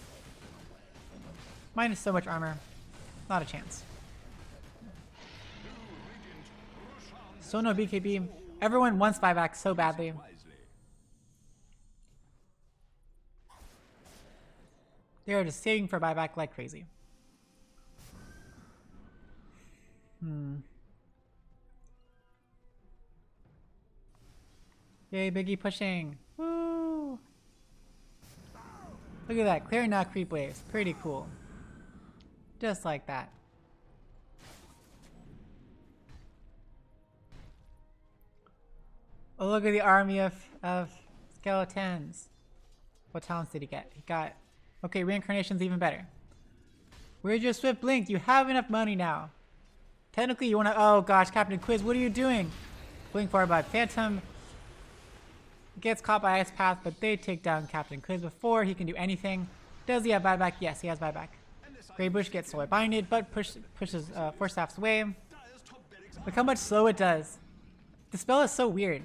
Minus so much armor. Not a chance. So no BKB. Everyone wants buyback so badly. They are just saving for buyback like crazy. Yay, Biggie pushing. Woo! Look at that. Clearing out creep waves. Pretty cool. Just like that. Oh, look at the army of skeletons. What talents did he get? He got... Okay, reincarnation's even better. Where's your Swift Blink? You have enough money now. Technically, you want to... Oh, gosh, Captain Quiz, what are you doing? Blink forward by Phantom. Gets caught by Ice Path, but they take down Captain Quiz before he can do anything. Does he have buyback? Yes, he has buyback. Grey Bush gets Solar Binded, but pushes Force Staffs away. Look how much slow it does. The spell is so weird.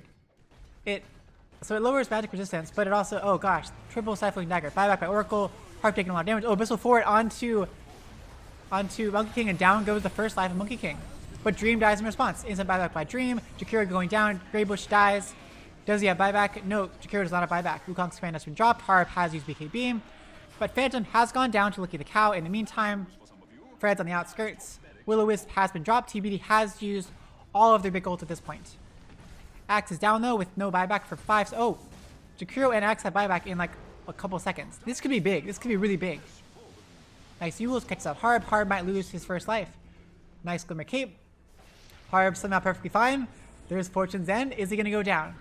So it lowers magic resistance, but it also, oh gosh, triple Stifling Dagger. Buyback by Oracle, Harp taking a lot of damage. Oh, Abyssal forward onto Monkey King, and down goes the first life of Monkey King. But Dream dies in response. Instant buyback by Dream. Jakiro going down. Greybush dies. Does he have buyback? No, Jakiro does not have buyback. Wukong's command has been dropped. Harp has used BKB. But Phantom has gone down to Lucky the Cow. In the meantime, Fred's on the outskirts. Will-O-Wisp has been dropped. TBD has used all of their big ult at this point. Axe is down though with no buyback for 5. Oh, Jakiro and Axe have buyback in like a couple seconds. This could be big. This could be really big. Nice Yules catches out Harb. Harb might lose his first life. Nice Glimmer Cape. Harb somehow perfectly fine. There's Fortune's End. Is he going to go down?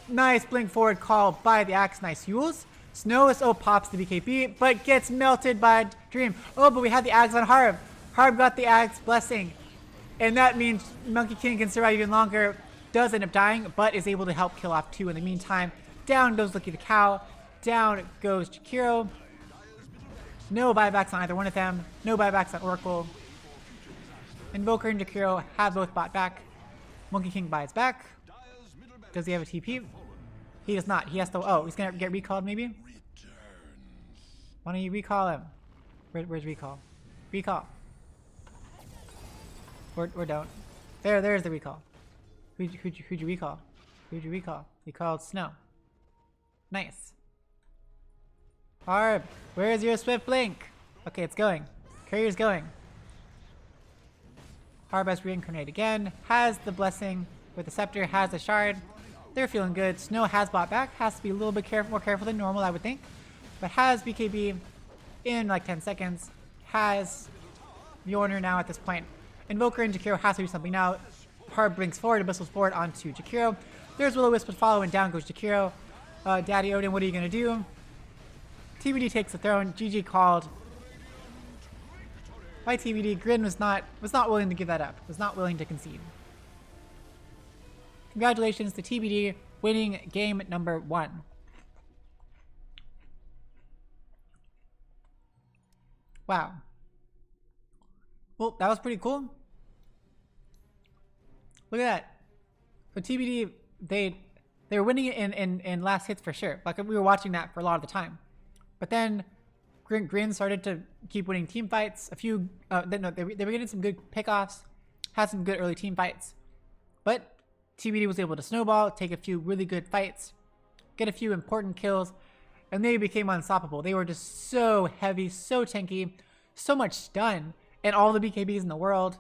Nice blink forward call by the Axe. Nice Yules. Snow is pops the BKB, but gets melted by Dream. Oh, but we had the Axe on Harb. Harb got the Axe blessing. And that means Monkey King can survive even longer. Does end up dying, but is able to help kill off 2 in the meantime. Down goes Lucky the Cow. Down goes Jakiro. No buybacks on either one of them. No buybacks on Oracle. Invoker and Jakiro have both bought back. Monkey King buys back. Does he have a TP? He does not. He has to. Oh, he's gonna get recalled maybe? Why don't you recall him? Where's recall? Recall. Or don't. There's the recall. Who'd you recall? Who'd you recall? You called Snow. Nice. Harb, where's your swift blink? Okay, it's going. Courier's going. Harb has reincarnated again. Has the blessing with the scepter. Has the shard. They're feeling good. Snow has bought back. Has to be a little bit more careful than normal, I would think. But has BKB in like 10 seconds. Has Mjolnir now at this point. Invoker and Jakiro has to do something now. Harb brings forward, Abyssals forward onto Jakiro. There's Will-O-Wisp would follow, and down goes Jakiro. Daddy Odin, what are you going to do? TBD takes the throne. GG called. By TBD, GRIN was not willing to give that up. Was not willing to concede. Congratulations to TBD winning game number 1. Wow. Well, that was pretty cool. Look at that. So TBD, they were winning it in last hits for sure. Like we were watching that for a lot of the time. But then GRIN started to keep winning team fights. A few, they were getting some good pickoffs, had some good early team fights. But TBD was able to snowball, take a few really good fights, get a few important kills, and they became unstoppable. They were just so heavy, so tanky, so much stun, and all the BKBs in the world.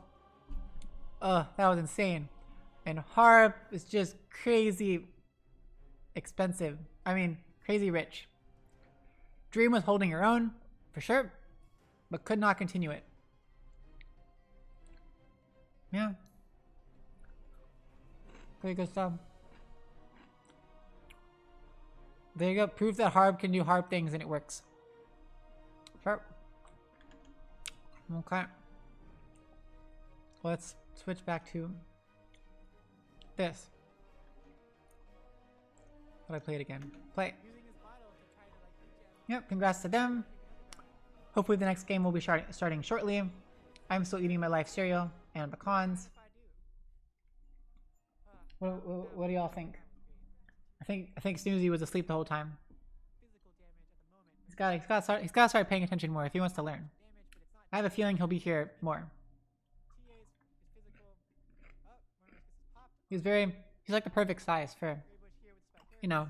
That was insane. And Harb is just crazy expensive. I mean, crazy rich. Dream was holding her own, for sure, but could not continue it. Yeah. Pretty good stuff. There you go. Proof that Harb can do Harb things and it works. Sure. Okay. Let's switch back to this. How do I play it again? Play. Yep, congrats to them. Hopefully the next game will be starting shortly. I'm still eating my life cereal and pecans. What do y'all think? I think Snoozy was asleep the whole time. He's got to start paying attention more if he wants to learn. I have a feeling he'll be here more. He's like the perfect size for, you know.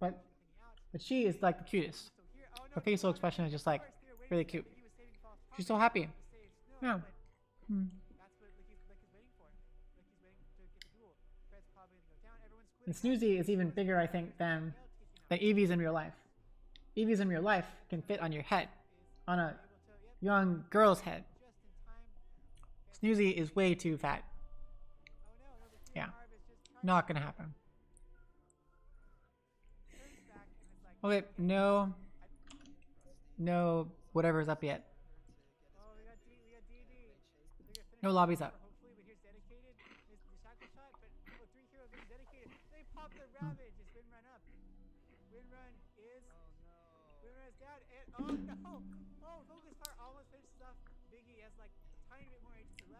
But she is like the cutest. Her facial expression is just like really cute. She's so happy. Yeah. And Snoozy is even bigger, I think, than Eevee's in real life. Eevee's in real life can fit on your head, on a young girl's head. Snoozy is way too fat. Yeah, not gonna happen. Okay, no, whatever's up yet. No lobbies up.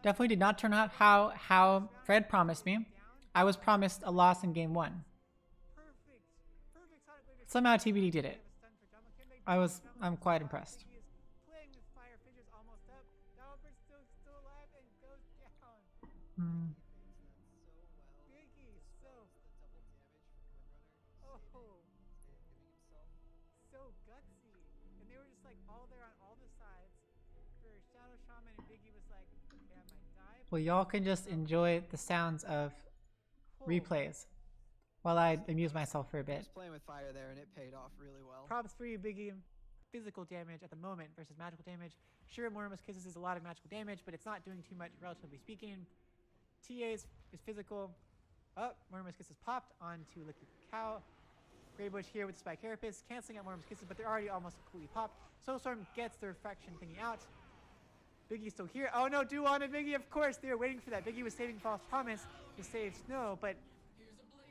Definitely did not turn out how Fred promised me. I was promised a loss in game 1. Somehow TBD did it. I'm quite impressed. Hmm. So gutsy, and they were just like all there on all the sides. For Shadow Shaman, and Biggie was like, "Okay, I might die." Well, y'all can just enjoy the sounds of replays while I amuse myself for a I bit. was playing with fire there, and it paid off really well. Props for you, Biggie. Physical damage at the moment versus magical damage. Sure, Morimus Kisses is a lot of magical damage, but it's not doing too much, relatively speaking. TA is physical. Oh, Morimus Kisses popped onto Liquid Cow. Grey Bush here with Spike Carapace, canceling out Morimus Kisses, but they're already almost completely popped. Soulstorm gets the refraction thingy out. Biggie's still here. Oh no, Duo on Biggie, of course. They were waiting for that. Biggie was saving False Promise to save Snow, but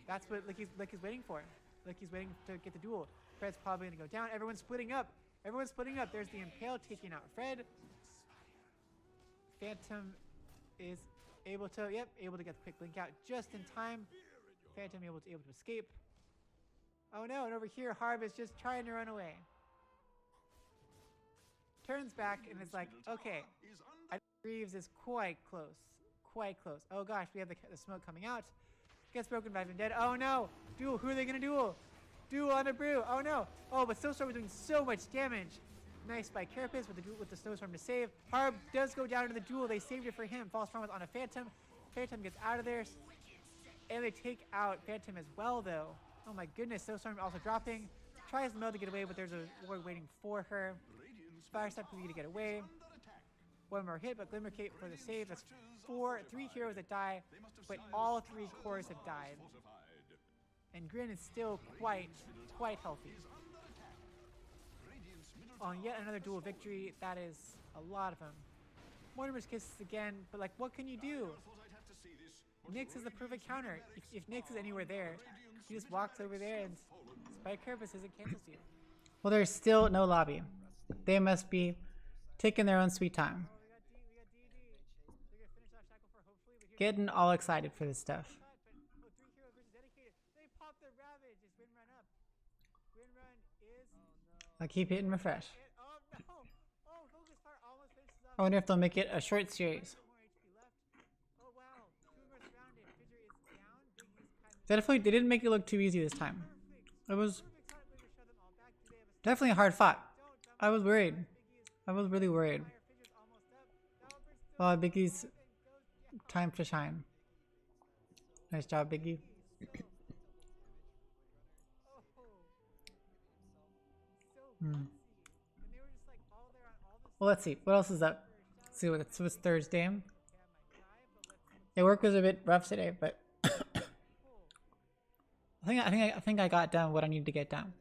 that's what Licky's waiting for. Licky's waiting to get the duel. Fred's probably going to go down. Everyone's splitting up. Everyone's splitting up. There's the Impale taking out Fred. Phantom is able to get the quick blink out just in time. Phantom able to escape. Oh no, and over here, Harv is just trying to run away. Turns back and is like, okay, I think Reeves is quite close. Quite close. Oh gosh, we have the smoke coming out. Gets broken by Even Dead. Oh no! Duel, who are they gonna duel? Duel on a brew. Oh no! Oh, but Snowstorm was doing so much damage. Nice by Carapace with the Snowstorm to save. Harb does go down to the duel. They saved it for him. False Promise on a Phantom. Phantom gets out of there. And they take out Phantom as well, though. Oh my goodness, Snowstorm also dropping. Tries Mel to get away, but there's a ward waiting for her. Fire Step to get away. One more hit, but Glimmer Cape for the save. That's 3 heroes that die, but all 3 cores have died. And Grin is still quite healthy. On yet another duel victory, that is a lot of them. Mortimer's Kisses again, but like, what can you do? Nyx is the perfect counter. If Nyx is anywhere there, he just walks over there and Spike Carapace isn't cancels you. Well, there's still no lobby. They must be taking their own sweet time. Getting all excited for this stuff. I keep hitting refresh. I wonder if they'll make it a short series. Definitely, they didn't make it look too easy this time. It was definitely hard fought. I was worried. I was really worried. Oh, Biggie's time to shine. Nice job, Biggie. Well, let's see. What else is up? Let's see what's Thursday. Yeah, work was a bit rough today, but I think I got done what I needed to get done.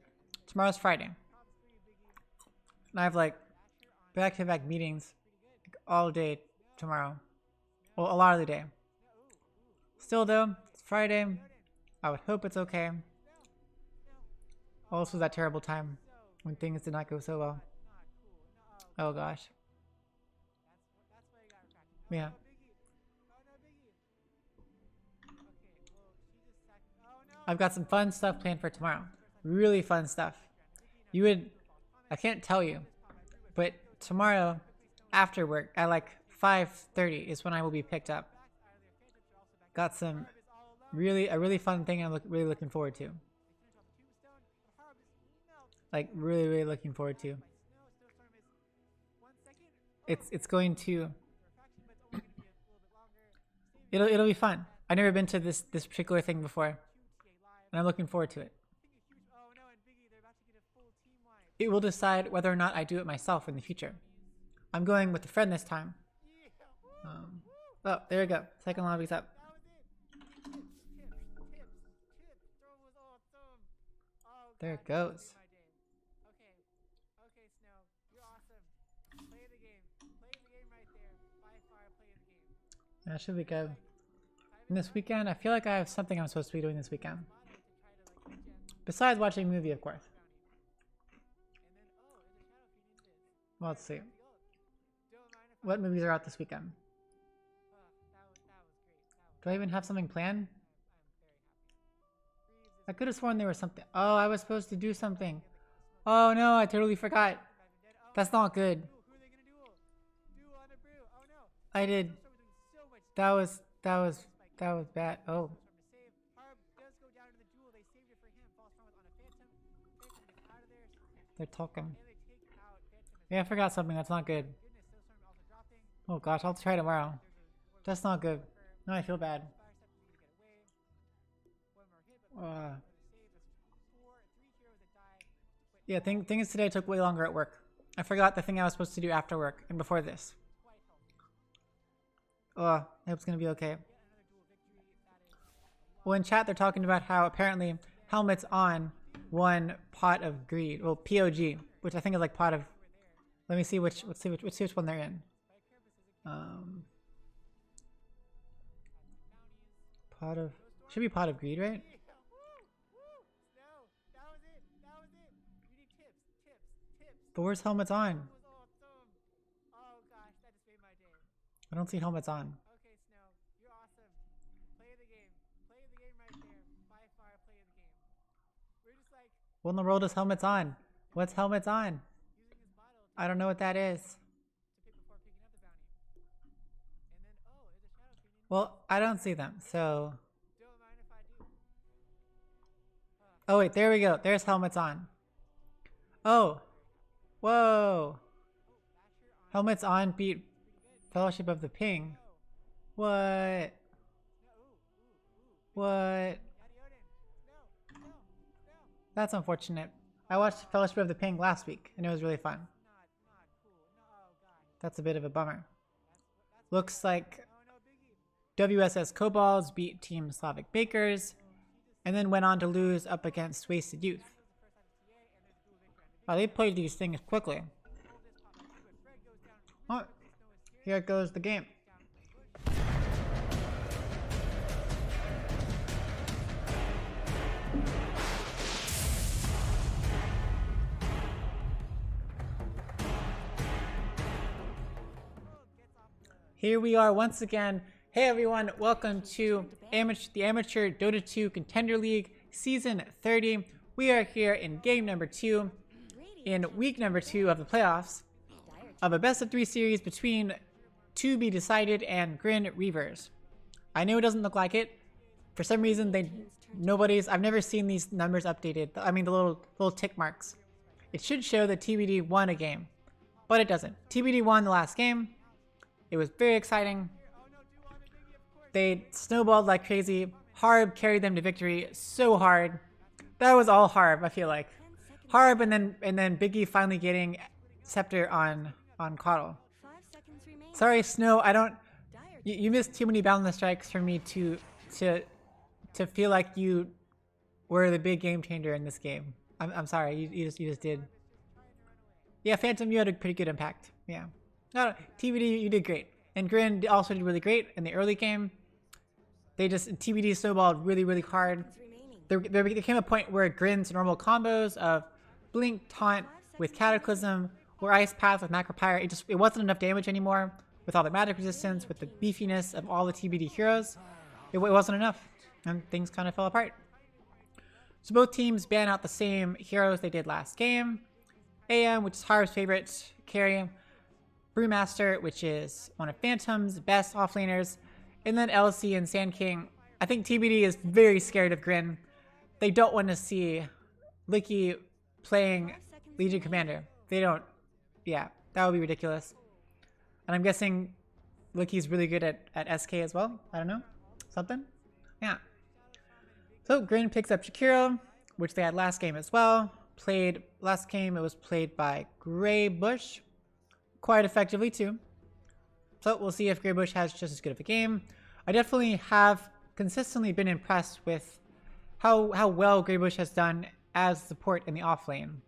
Tomorrow's Friday. And I have like back-to-back meetings like, all day tomorrow. Well, a lot of the day. Still though, it's Friday. I would hope it's okay. Also that terrible time when things did not go so well. Oh gosh. Yeah. I've got some fun stuff planned for tomorrow. Really fun stuff. I can't tell you, but tomorrow after work at like 5:30 is when I will be picked up. Got a really fun thing I'm really looking forward to. Like really looking forward to. It's going to it'll be fun. I've never been to this particular thing before. And I'm looking forward to it. It will decide whether or not I do it myself in the future. I'm going with a friend this time. Oh, there we go. Second lobby's up. There it goes. Okay, Snow. You're awesome. Play the game. Play the game right there. By far, play the game. That should be good. And this weekend, I feel like I have something I'm supposed to be doing this weekend. Besides watching a movie, of course. Well, let's see. What movies are out this weekend? Do I even have something planned? I could have sworn there was something. Oh, I was supposed to do something. Oh no, I totally forgot. That's not good. I did. That was bad. Oh. They're talking. Yeah, I forgot something. That's not good. Oh gosh, I'll try tomorrow. That's not good. No, I feel bad. Yeah, thing is today took way longer at work. I forgot the thing I was supposed to do after work and before this. I hope it's gonna be okay. Well, in chat they're talking about how apparently helmets on won pot of greed. Well, POG, which I think is like pot of. Let me see which. Let's see which one they're in. Pot of should be pot of greed, right? But where's helmets on? Oh gosh, that just made my day. I don't see helmets on. Okay, Snow, you're awesome. Play the game. Play the game right there. By far, play the game. We're just like. What in the world is helmets on? What's helmets on? Using his bottle I don't know what that is. to pick before picking up the bounty. And then, oh, there's a shadow canyon. Well, I don't see them, so. Don't mind if I do. Oh wait, there we go. There's helmets on. Oh. Whoa. Helmets on beat Fellowship of the Ping. What? What? That's unfortunate. I watched Fellowship of the Ping last week and it was really fun. That's a bit of a bummer. Looks like WSS Kobolds beat Team Slavic Bakers and then went on to lose up against Wasted Youth. Oh, they played these things quickly. Oh, here goes the game. Here we are once again. Hey everyone, welcome to the Amateur Dota 2 Contender League Season 30. We are here in game number 2. In week number 2 of the playoffs of a best of 3 series between To Be Decided and GRIN Reavers. I know it doesn't look like it. For some reason, I've never seen these numbers updated. I mean, the little tick marks. It should show that TBD won a game, but it doesn't. TBD won the last game. It was very exciting. They snowballed like crazy. Harb carried them to victory so hard. That was all Harb, I feel like. Harb and then Biggie finally getting Scepter on Coddle. Sorry, Snow, I don't. You missed too many boundless strikes for me to feel like you were the big game changer in this game. I'm sorry, you just did. Yeah, Phantom, you had a pretty good impact. Yeah. No, TBD, you did great, and Grin also did really great in the early game. TBD snowballed really hard. There came a point where Grin's normal combos of Blink, Taunt with Cataclysm, or Ice Path with Macropyre, it wasn't enough damage anymore. With all the magic resistance, with the beefiness of all the TBD heroes, it wasn't enough, and things kind of fell apart. So both teams ban out the same heroes they did last game. AM, which is Harb's favorite carry, Brewmaster, which is one of Phantom's best offlaners, and then LC and Sand King. I think TBD is very scared of Grin. They don't want to see Licky playing Legion Commander. They don't. Yeah, that would be ridiculous. And I'm guessing Licky's really good at SK as well. I don't know. Something? Yeah. So Grin picks up Shakiro, which they had last game as well. Last game, it was played by Grey Bush. Quite effectively too. So we'll see if Grey Bush has just as good of a game. I definitely have consistently been impressed with how well Grey Bush has done as support in the off lane.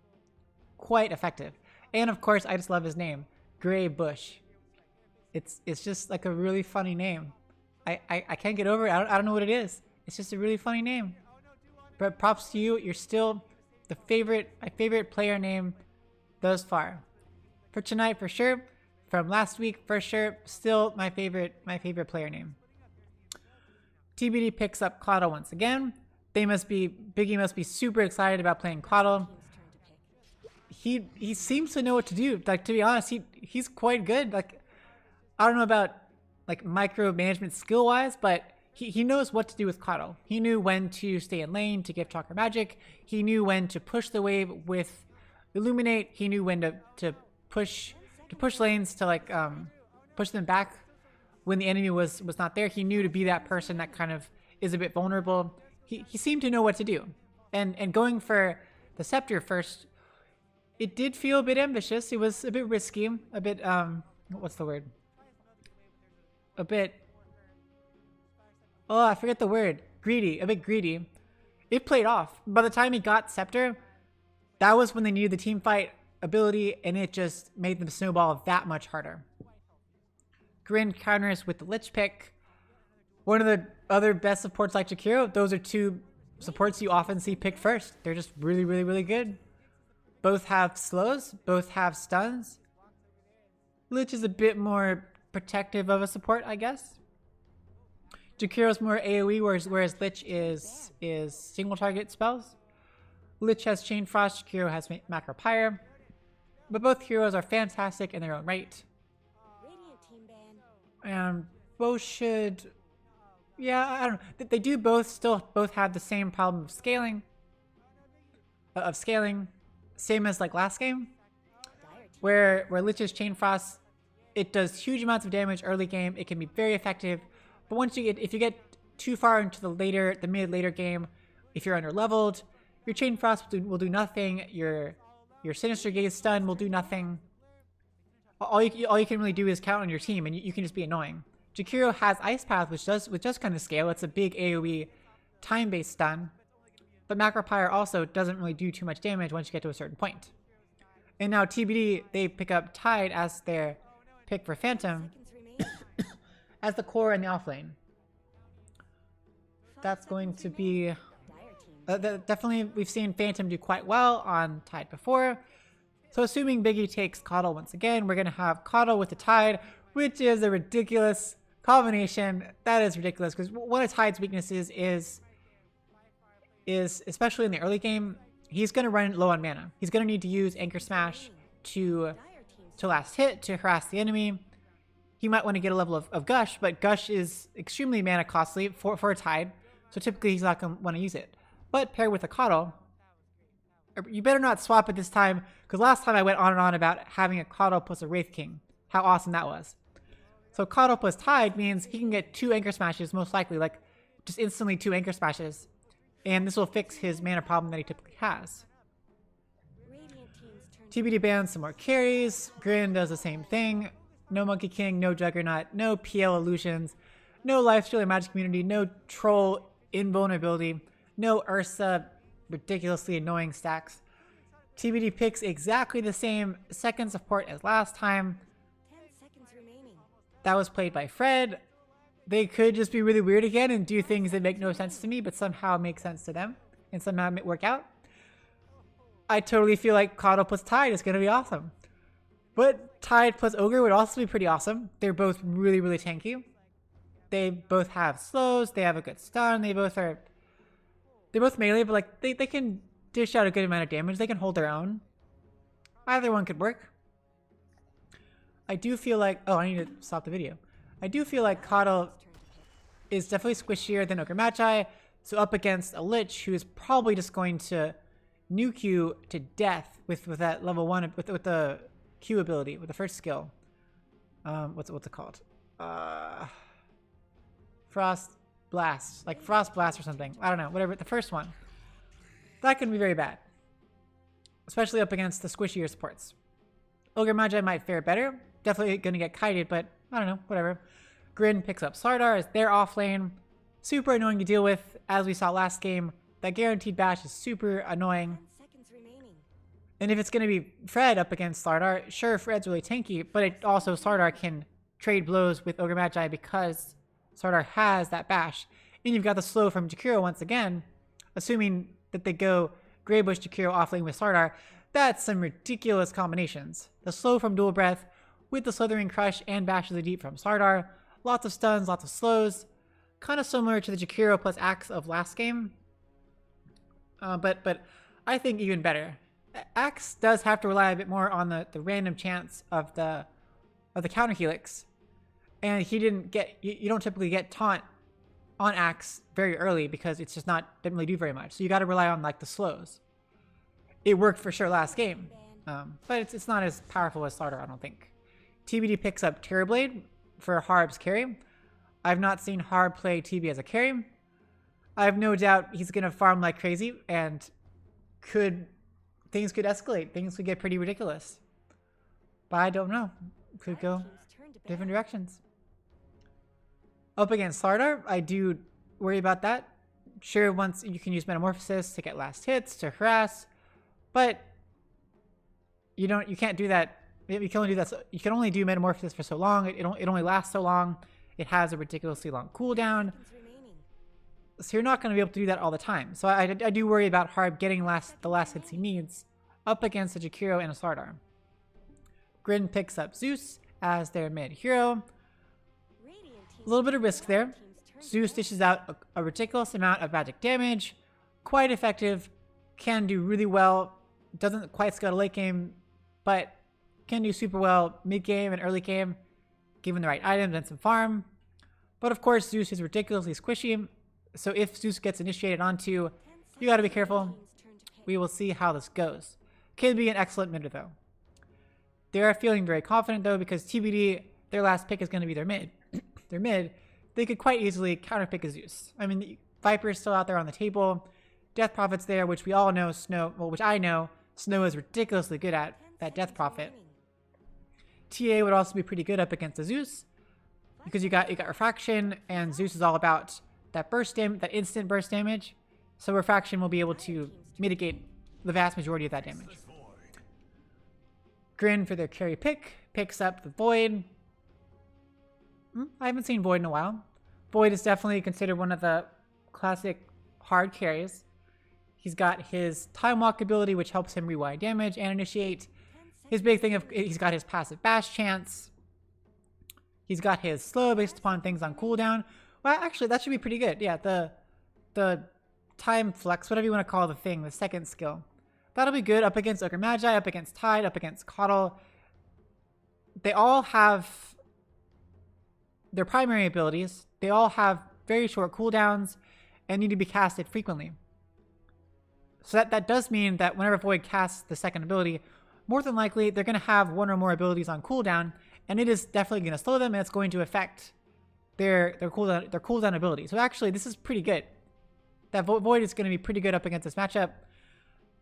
Quite effective. And of course, I just love his name, Grey Bush. It's just like a really funny name. I can't get over it. I don't know what it is. It's just a really funny name. But props to you. You're still my favorite player name thus far. For tonight, for sure. from last week for sure. Still my favorite player name. TBD picks up Caudle once again. Biggie must be super excited about playing Caudle. He seems to know what to do. Like, to be honest, he's quite good. Like, I don't know about like micromanagement skill wise, but he knows what to do with Caudle. He knew when to stay in lane to give Chakra Magic. He knew when to push the wave with Illuminate. He knew when to push lanes to like push them back when the enemy was not there. He knew to be that person that kind of is a bit vulnerable. He seemed to know what to do. And going for the Scepter first, it did feel a bit ambitious. It was a bit risky, a bit what's the word? A bit, oh, I forget the word. Greedy, a bit greedy. It played off. By the time he got Scepter, that was when they needed the team fight ability, and it just made them snowball that much harder. GRIN counters with the Lich pick. One of the other best supports like Jakiro, those are two supports you often see picked first. They're just really, really, really good. Both have slows, both have stuns. Lich is a bit more protective of a support, I guess. Jakiro's more AoE, whereas Lich is single target spells. Lich has Chain Frost, Jakiro has Macro Pyre. But both heroes are fantastic in their own right. And both should, yeah, I don't know. They do both have the same problem of scaling. Same as like last game, where Lich's Chain Frost, it does huge amounts of damage early game. It can be very effective, but if you get too far into the mid later game, if you're under leveled, your Chain Frost will do nothing. Your Sinister Gaze stun will do nothing. All you can really do is count on your team, and you can just be annoying. Jakiro has Ice Path, which does kind of scale. It's a big AoE time-based stun. But Macro Pyre also doesn't really do too much damage once you get to a certain point. And now TBD, they pick up Tide as their pick for Phantom as the core in the offlane. That's going to be... definitely, we've seen Phantom do quite well on Tide before. So assuming Biggie takes Caudle once again, we're going to have Caudle with the Tide, which is a ridiculous combination. That is ridiculous, because one of Tide's weaknesses is especially in the early game, he's going to run low on mana. He's going to need to use Anchor Smash to last hit, to harass the enemy. He might want to get a level of Gush, but Gush is extremely mana costly for a Tide, so typically he's not going to want to use it. But paired with a Caudle, you better not swap it this time, because last time I went on and on about having a Caudle plus a Wraith King, how awesome that was. So Caudle plus Tide means he can get 2 Anchor Smashes, most likely, like just instantly 2 Anchor Smashes. And this will fix his mana problem that he typically has. TBD bans some more carries. GRIN does the same thing. No Monkey King, no Juggernaut, no PL Illusions, no Lifesteal or Magic Community, no Troll Invulnerability, no Ursa ridiculously annoying stacks. TBD picks exactly the same second support as last time. That was played by Fred. They could just be really weird again and do things that make no sense to me, but somehow make sense to them and somehow work out. I totally feel like Caudle plus Tide is going to be awesome. But Tide plus Ogre would also be pretty awesome. They're both really, really tanky. They both have slows. They have a good stun. They're both melee, but like they can dish out a good amount of damage. They can hold their own. Either one could work. I do feel like, oh, I need to stop the video. I do feel like Caudle is definitely squishier than Ogre Magi, so up against a Lich who is probably just going to nuke you to death with that level 1, with the Q ability, with the first skill. What's it called? Frost Blast. Like Frost Blast or something. I don't know, whatever, the first one. That can be very bad. Especially up against the squishier supports. Ogre Magi might fare better. Definitely going to get kited, but I don't know, whatever. GRIN picks up Slardar as their offlane. Super annoying to deal with, as we saw last game. That guaranteed bash is super annoying. And if it's going to be Fred up against Slardar, sure, Fred's really tanky, but also Slardar can trade blows with Ogre Magi because Slardar has that bash. And you've got the slow from Jakiro once again, assuming that they go Greybush Jakiro offlane with Slardar. That's some ridiculous combinations. The slow from Dual Breath with the Slithering Crush and Bash of the Deep from Slardar. Lots of stuns, lots of slows. Kind of similar to the Jakiro plus Axe of last game. But I think even better. Axe does have to rely a bit more on the random chance of the counter helix. And he didn't get, you don't typically get taunt on Axe very early because it's just didn't really do very much. So you got to rely on like the slows. It worked for sure last game. But it's not as powerful as Slardar, I don't think. TBD picks up Terrorblade for Harb's carry. I've not seen Harb play TB as a carry. I have no doubt he's going to farm like crazy, and things could escalate. Things could get pretty ridiculous. But I don't know. Could go different directions. Up against Slardar, I do worry about that. Sure, once you can use Metamorphosis to get last hits, to harass, but you can't do that. You can only do that. You can only do Metamorphosis for so long. It only lasts so long. It has a ridiculously long cooldown. So you're not going to be able to do that all the time. So I do worry about Harb getting the last hits he needs up against a Jakiro and a Slardar. GRIN picks up Zeus as their mid hero. A little bit of risk there. Zeus dishes out a ridiculous amount of magic damage. Quite effective. Can do really well. Doesn't quite scale to late game, but can do super well mid game and early game, given the right items and some farm. But of course, Zeus is ridiculously squishy. So if Zeus gets initiated onto, you gotta be careful. We will see how this goes. Could be an excellent mid though. They are feeling very confident though, because TBD, their last pick is going to be their mid. Their mid, they could quite easily counterpick a Zeus. I mean, Viper is still out there on the table. Death Prophet's there, which we all know which I know Snow is ridiculously good at, that Death Prophet. TA would also be pretty good up against the Zeus, because you got Refraction, and Zeus is all about that instant burst damage. So Refraction will be able to mitigate the vast majority of that damage. GRIN for their carry picks up the Void. I haven't seen Void in a while. Void is definitely considered one of the classic hard carries. He's got his Time Walk ability, which helps him rewind damage and initiate. His big thing he's got his passive bash chance. He's got his slow based upon things on cooldown. Well, actually, that should be pretty good. Yeah, the time flex, whatever you want to call the thing, the second skill. That'll be good up against Ogre Magi, up against Tide, up against Coddle. They all have their primary abilities. They all have very short cooldowns and need to be casted frequently. So that does mean that whenever Void casts the second ability, more than likely they're going to have one or more abilities on cooldown, and it is definitely going to slow them, and it's going to affect their cooldown ability. So actually, this is pretty good. That Void is going to be pretty good up against this matchup.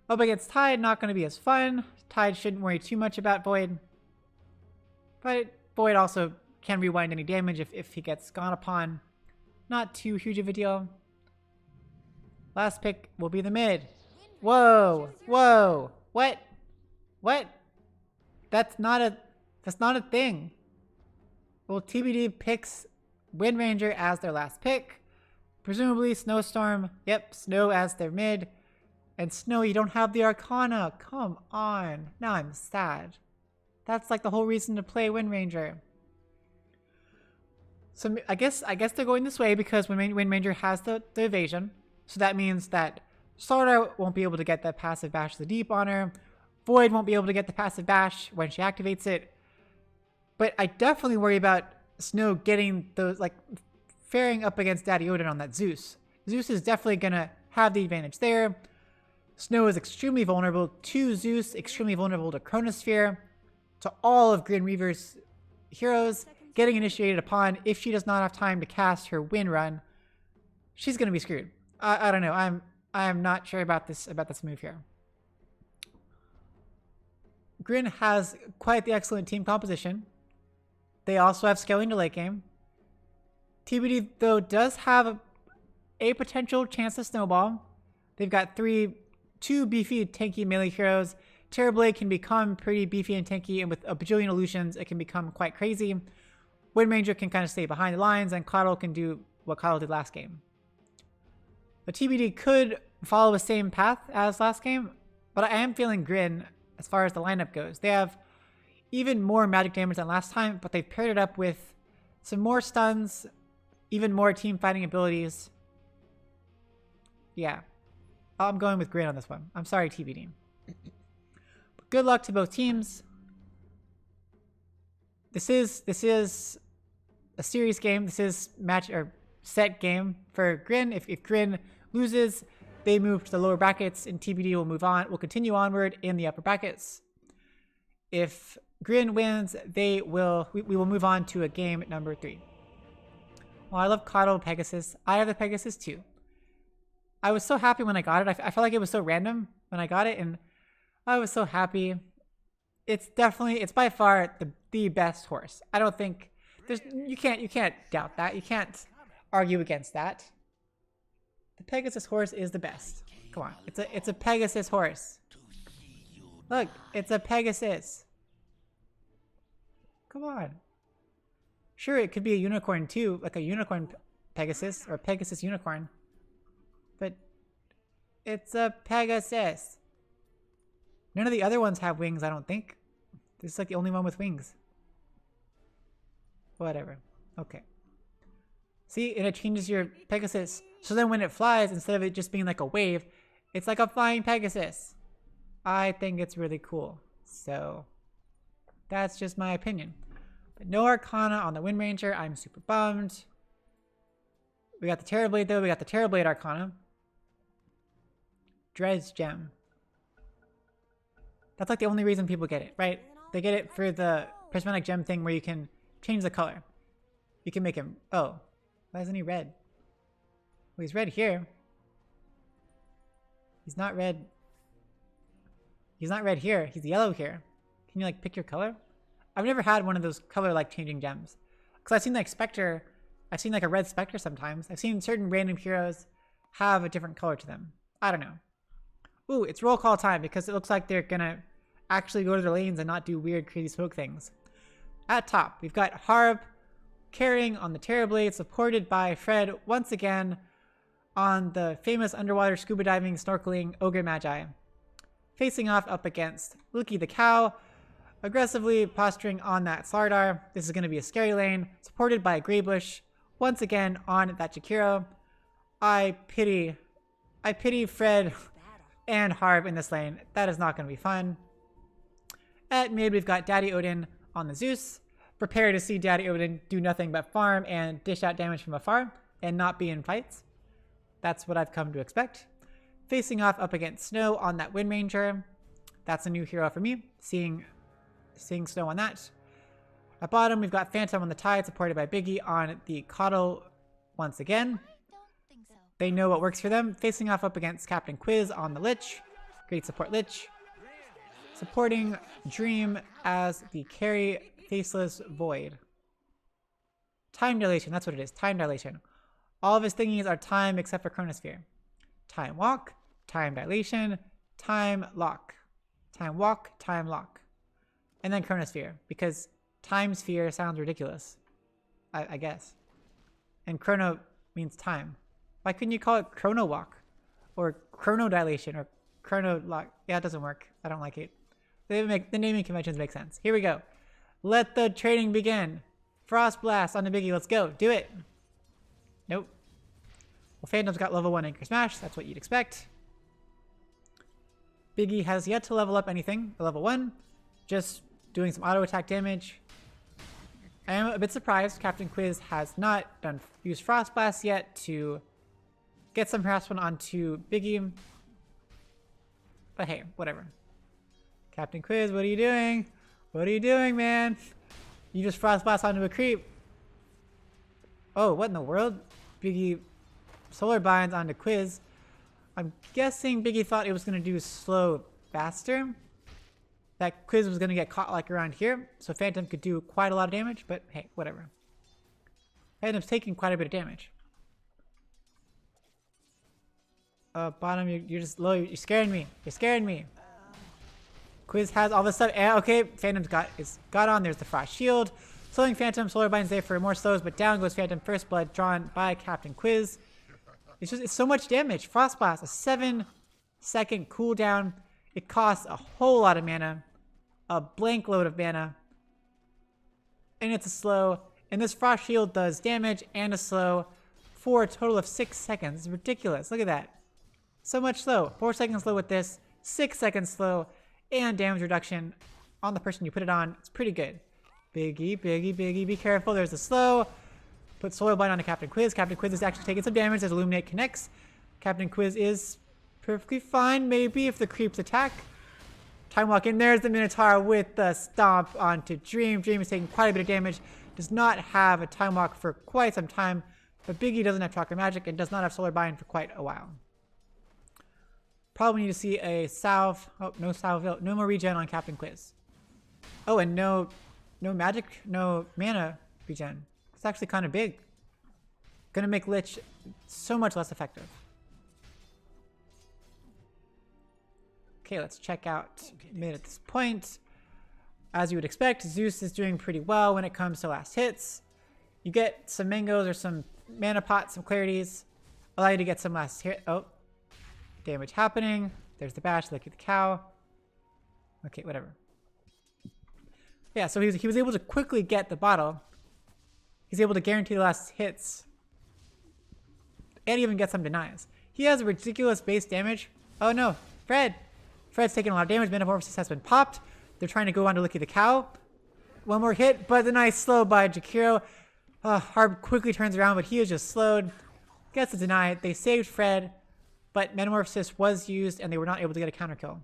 Up against Tide, not going to be as fun. Tide shouldn't worry too much about Void. But Void also can rewind any damage if he gets gone upon. Not too huge of a deal. Last pick will be the mid. Whoa! Whoa! What? What? That's not a thing. Well, TBD picks Wind Ranger as their last pick. Presumably Snowstorm. Yep, Snow as their mid. And Snow, you don't have the Arcana. Come on. Now I'm sad. That's like the whole reason to play Wind Ranger. So I guess they're going this way because Wind Ranger has the evasion. So that means that Slardar won't be able to get that passive bash to the deep on her. Void won't be able to get the passive bash when she activates it. But I definitely worry about Snow getting those, like, faring up against Daddy Odin on that Zeus. Zeus is definitely going to have the advantage there. Snow is extremely vulnerable to Zeus, extremely vulnerable to Chronosphere, to all of GRIN Reavers' heroes. Getting initiated upon, if she does not have time to cast her win run, she's going to be screwed. I don't know. I'm not sure about this move here. GRIN has quite the excellent team composition. They also have scaling to late game. TBD, though, does have a potential chance to snowball. They've got two beefy, tanky melee heroes. Terrorblade can become pretty beefy and tanky, and with a bajillion illusions, it can become quite crazy. Wind Ranger can kind of stay behind the lines, and Coddle can do what Coddle did last game. But TBD could follow the same path as last game, but I am feeling GRIN as far as the lineup goes. They have even more magic damage than last time, but they've paired it up with some more stuns, even more team fighting abilities. Yeah. I'm going with GRIN on this one. I'm sorry, TBD. But good luck to both teams. This is a series game. This is match or set game for GRIN. If GRIN loses, they move to the lower brackets, and TBD will move on. Will continue onward in the upper brackets. If GRIN wins, we will move on to a game number 3. Well, I love Coddle Pegasus. I have the Pegasus too. I was so happy when I got it. I felt like it was so random when I got it, and I was so happy. It's by far the best horse. I don't think you can't doubt that. You can't argue against that. The Pegasus horse is the best. Come on, it's a Pegasus horse. Look, it's a Pegasus. Come on. Sure, it could be a unicorn too, like a unicorn Pegasus or Pegasus unicorn. But it's a Pegasus. None of the other ones have wings, I don't think. This is like the only one with wings. Whatever. Okay. See, and it changes your Pegasus. So then when it flies, instead of it just being like a wave, it's like a flying Pegasus. I think it's really cool. So that's just my opinion. But no Arcana on the Wind Ranger. I'm super bummed. We got the Terrorblade though. We got the Terrorblade Arcana. Dredge Gem. That's like the only reason people get it, right? They get it for the prismatic gem thing where you can change the color. You can make him... Oh. Why isn't he red? Well, he's red here. He's not red. He's not red here. He's yellow here. Can you like pick your color? I've never had one of those color like changing gems. Because I've seen like Spectre. I've seen like a red Spectre sometimes. I've seen certain random heroes have a different color to them. I don't know. Ooh, it's roll call time because it looks like they're gonna actually go to their lanes and not do weird crazy smoke things. At top, we've got Harb carrying on the Terrorblade, supported by Fred once again on the famous underwater scuba diving snorkeling Ogre Magi. Facing off up against Lucky the Cow, aggressively posturing on that Slardar. This is going to be a scary lane, supported by Greybush once again on that Jakiro. I pity Fred and Harb in this lane. That is not going to be fun. At mid, we've got Daddy Odin on the Zeus. Prepare to see Daddy Odin do nothing but farm and dish out damage from afar and not be in fights. That's what I've come to expect. Facing off up against Snow on that Wind Ranger. That's a new hero for me, seeing Snow on that. At bottom, we've got Phantom on the Tide, supported by Biggie on the Coddle once again. They know what works for them. Facing off up against Captain Quiz on the Lich. Great support Lich. Supporting Dream as the carry Faceless Void. Time dilation, that's what it is. Time dilation. All of his thingies are time except for Chronosphere. Time walk, time dilation, time lock. Time walk, time lock. And then Chronosphere, because time sphere sounds ridiculous. I guess. And chrono means time. Why couldn't you call it chrono walk? Or chrono dilation or chrono lock? Yeah, it doesn't work. I don't like it. The naming conventions make sense. Here we go. Let the training begin. Frost Blast on the Biggie. Let's go. Do it. Nope. Well, Phantom's got level 1 Anchor Smash. That's what you'd expect. Biggie has yet to level up anything. Level 1. Just doing some auto attack damage. I am a bit surprised Captain Quiz has not used Frost Blast yet to get some harassment onto Biggie. But hey, whatever. Captain Quiz, what are you doing? What are you doing, man? You just Frost Blast onto a creep. Oh, what in the world? Biggie Solar Binds onto Quiz. I'm guessing Biggie thought it was going to do slow faster. That Quiz was going to get caught like around here. So Phantom could do quite a lot of damage, but hey, whatever. Phantom's taking quite a bit of damage. Bottom, you're just low. You're scaring me. You're scaring me. Quiz has all this stuff. And okay, Phantom's got on. There's the Frost Shield. Slowing Phantom. Solar Bind's there for more slows, but down goes Phantom. First Blood drawn by Captain Quiz. It's so much damage. Frost Blast, a 7-second cooldown. It costs a whole lot of mana. a blank load of mana. And it's a slow. And this Frost Shield does damage and a slow for a total of 6 seconds. It's ridiculous. Look at that. So much slow. 4 seconds slow with this, 6 seconds slow, and damage reduction on the person you put it on. It's pretty good. Biggie, biggie, biggie. Be careful. There's a slow. Put Soil Bind on to Captain Quiz. Captain Quiz is actually taking some damage as Illuminate connects. Captain Quiz is perfectly fine, maybe, if the creeps attack. Time Walk in. There's the Minotaur with the stomp onto Dream. Dream is taking quite a bit of damage. Does not have a Time Walk for quite some time. But Biggie doesn't have Chakra Magic and does not have Solar Bind for quite a while. Probably need to see a salve. Oh, no salve. No more regen on Captain Quiz. Oh, and no magic, no mana regen. It's actually kind of big. Gonna make Lich so much less effective. Okay, let's check out mid at this point. As you would expect, Zeus is doing pretty well when it comes to last hits. You get some mangoes or some mana pots, some clarities, allow you to get some last hit. Oh, damage happening. There's the bash, look at the cow. Okay, whatever. Yeah, so he was able to quickly get the bottle. He's able to guarantee the last hits. And even get some denies. He has a ridiculous base damage. Oh no, Fred's taking a lot of damage. Metamorphosis has been popped. They're trying to go on to Licky the Cow. One more hit, but the nice slow by Jakiro. Harb quickly turns around, but he is just slowed. Gets a deny. They saved Fred, but Metamorphosis was used and they were not able to get a counter kill.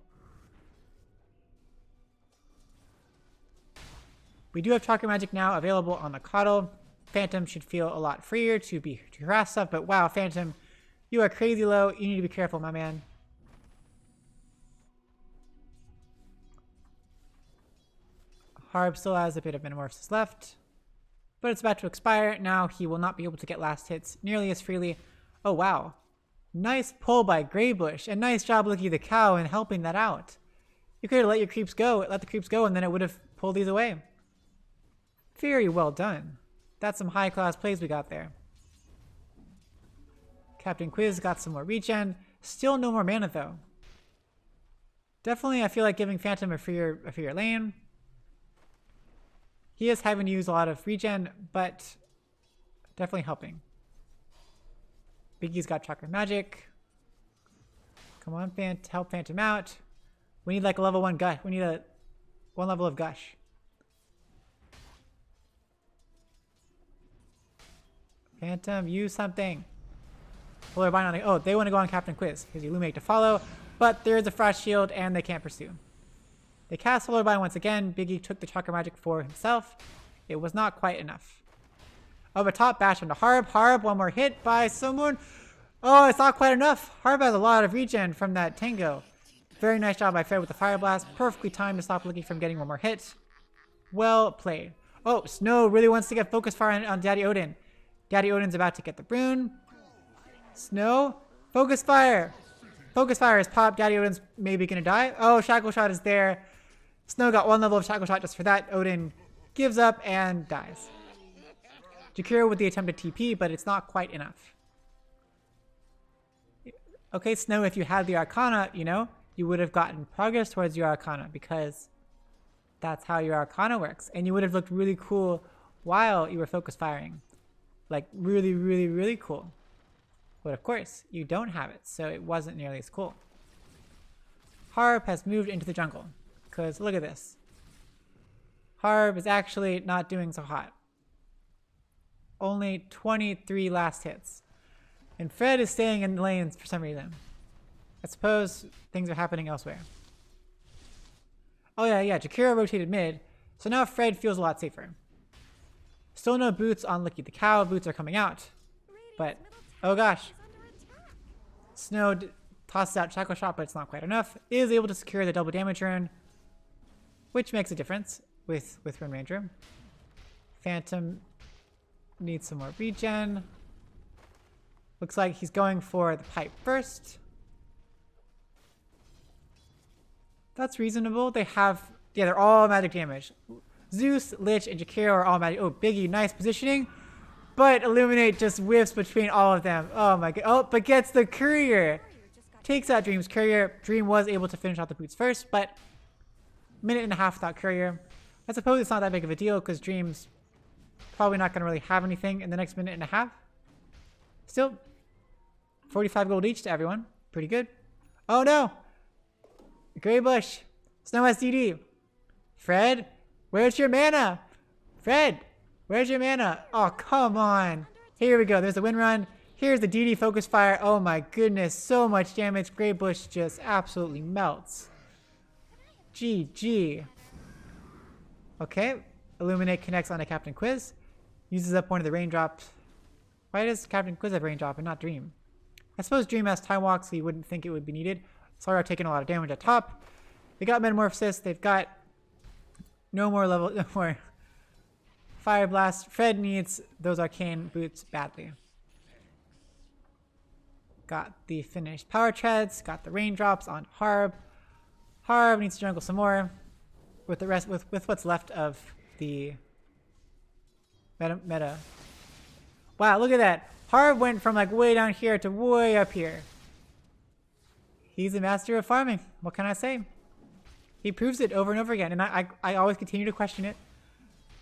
We do have Chakra Magic now available on the Coddle. Phantom should feel a lot freer to harass stuff, but wow, Phantom, you are crazy low. You need to be careful, my man. Harb still has a bit of Metamorphosis left, but it's about to expire. Now he will not be able to get last hits nearly as freely. Oh wow. Nice pull by Greybush, and nice job Licky the Cow in helping that out. You could have let the creeps go, and then it would have pulled these away. Very well done. That's some high class plays we got there. Captain Quiz got some more regen. Still no more mana though. Definitely I feel like giving Phantom a freer lane. He is having to use a lot of regen, but definitely helping. Biggie's got Chakra Magic. Come on, help Phantom out. We need like a level 1 gush. We need one level of gush. Phantom, use something. Polar Bind on the, oh, they want to go on Captain Quiz because you Illuminate to follow, but there's a Frost Shield and they can't pursue. They cast Polar Bind once again. Biggie took the Chakra Magic for himself. It was not quite enough. Oh, but top bash onto Harb. Harb, one more hit by someone. Oh, it's not quite enough. Harb has a lot of regen from that Tango. Very nice job by Fred with the Fire Blast. Perfectly timed to stop Licky from getting one more hit. Well played. Oh, Snow really wants to get Focus Fire on Daddy Odin. Daddy Odin's about to get the rune. Snow, Focus Fire. Focus Fire is popped. Daddy Odin's maybe gonna die. Oh, Shackle Shot is there. Snow got one level of Shackle Shot just for that. Odin gives up and dies. Jakiro with the attempted TP, but it's not quite enough. Okay, Snow, if you had the Arcana, you know, you would have gotten progress towards your Arcana because that's how your Arcana works. And you would have looked really cool while you were focus firing. Like really, really, really cool. But of course, you don't have it, so it wasn't nearly as cool. Harb has moved into the jungle. Because look at this. Harb is actually not doing so hot. Only 23 last hits. And Fred is staying in the lanes for some reason. I suppose things are happening elsewhere. Oh yeah, Jakiro rotated mid. So now Fred feels a lot safer. Still no boots on Licky the Cow. Boots are coming out. But, oh gosh. Snow tosses out Shackle Shot, but it's not quite enough. Is able to secure the double damage rune, which makes a difference with Rune Ranger. Phantom needs some more regen. Looks like he's going for the pipe first. That's reasonable. They have, yeah, they're all magic damage. Zeus, Lich, and Jakiro are all magic. Oh, Biggie, nice positioning. But Illuminate just whiffs between all of them. Oh my god. Oh, but gets the courier. Takes out Dream's courier. Dream was able to finish out the boots first, but minute and a half without courier. I suppose it's not that big of a deal because Dream's probably not going to really have anything in the next minute and a half. Still, 45 gold each to everyone. Pretty good. Oh no! Gray Bush. Snow SDD. Fred, where's your mana? Fred, where's your mana? Oh, come on. Here we go. There's the win run. Here's the DD focus fire. Oh my goodness. So much damage. Gray Bush just absolutely melts. GG. Okay. Illuminate connects onto Captain Quiz. Uses up one of the raindrops. Why does Captain Quiz have raindrop and not Dream? I suppose Dream has Time Walk, so you wouldn't think it would be needed. Sora taking a lot of damage at top. They got Metamorphosis. They've got no more Fire Blast. Fred needs those arcane boots badly. Got the finished Power Treads. Got the raindrops on Harb. Harb needs to jungle some more. With the rest, with what's left of the meta. Wow, look at that. Harb went from like way down here to way up here. He's a master of farming. What can I say? He proves it over and over again, and I always continue to question it.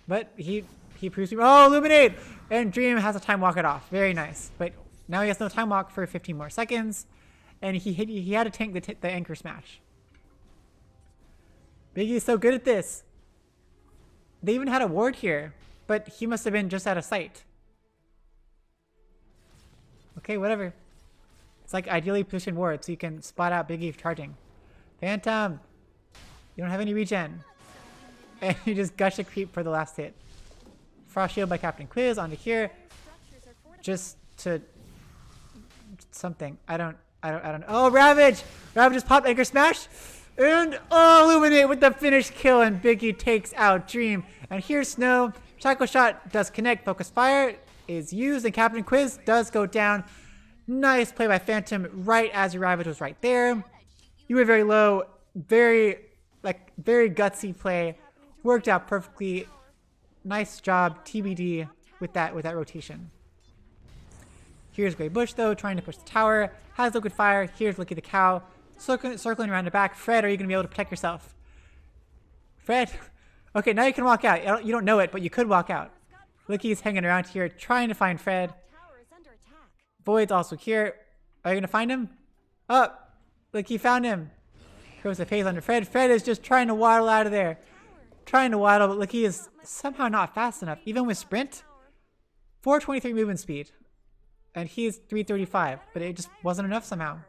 But he proves me. Oh, Illuminate! And Dream has to time walk it off. Very nice. But now he has no time walk for 15 more seconds, and he had to tank the anchor smash. Biggie is so good at this. They even had a ward here, but he must have been just out of sight. Okay, whatever. It's like ideally positioned ward, so you can spot out Biggie charging. Phantom! You don't have any regen. And you just gush a creep for the last hit. Frost Shield by Captain Quiz onto here. Just to something. I don't Oh, Ravage! Ravage just popped Anchor Smash! And Illuminate with the finish kill, and Biggie takes out Dream. And here's Snow. Shackle Shot does connect. Focus Fire is used, and Captain Quiz does go down. Nice play by Phantom right as your Ravage was right there. You were very low. Very gutsy play. Worked out perfectly. Nice job, TBD, with that rotation. Here's Gray Bush, though, trying to push the tower. Has Liquid Fire. Here's Licky the Cow. Circling around the back. Fred, are you going to be able to protect yourself? Fred. Okay, now you can walk out. You don't know it, but you could walk out. Licky's hanging around here, trying to find Fred. Void's also here. Are you going to find him? Oh, Licky found him. Throws the phase under Fred. Fred is just trying to waddle out of there. Trying to waddle, but Licky is somehow not fast enough. Even with sprint, 423 movement speed. And he's 335, but it just wasn't enough somehow.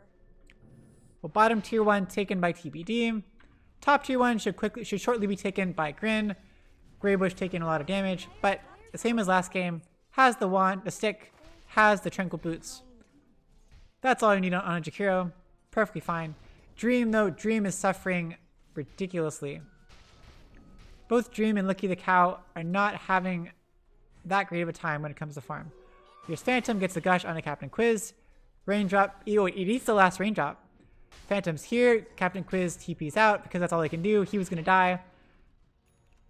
Well, bottom tier 1 taken by TBD. Top tier 1 should shortly be taken by GRIN. Gray Bush taking a lot of damage, but the same as last game. Has the wand, the stick, has the Tranquil Boots. That's all you need on a Jakiro. Perfectly fine. Dream, though, Dream is suffering ridiculously. Both Dream and Licky the Cow are not having that great of a time when it comes to farm. Here's Phantom, gets the gush on a Captain Quiz. Raindrop, it eats the last raindrop. Phantom's here, Captain Quiz TP's out because that's all he can do. He was going to die.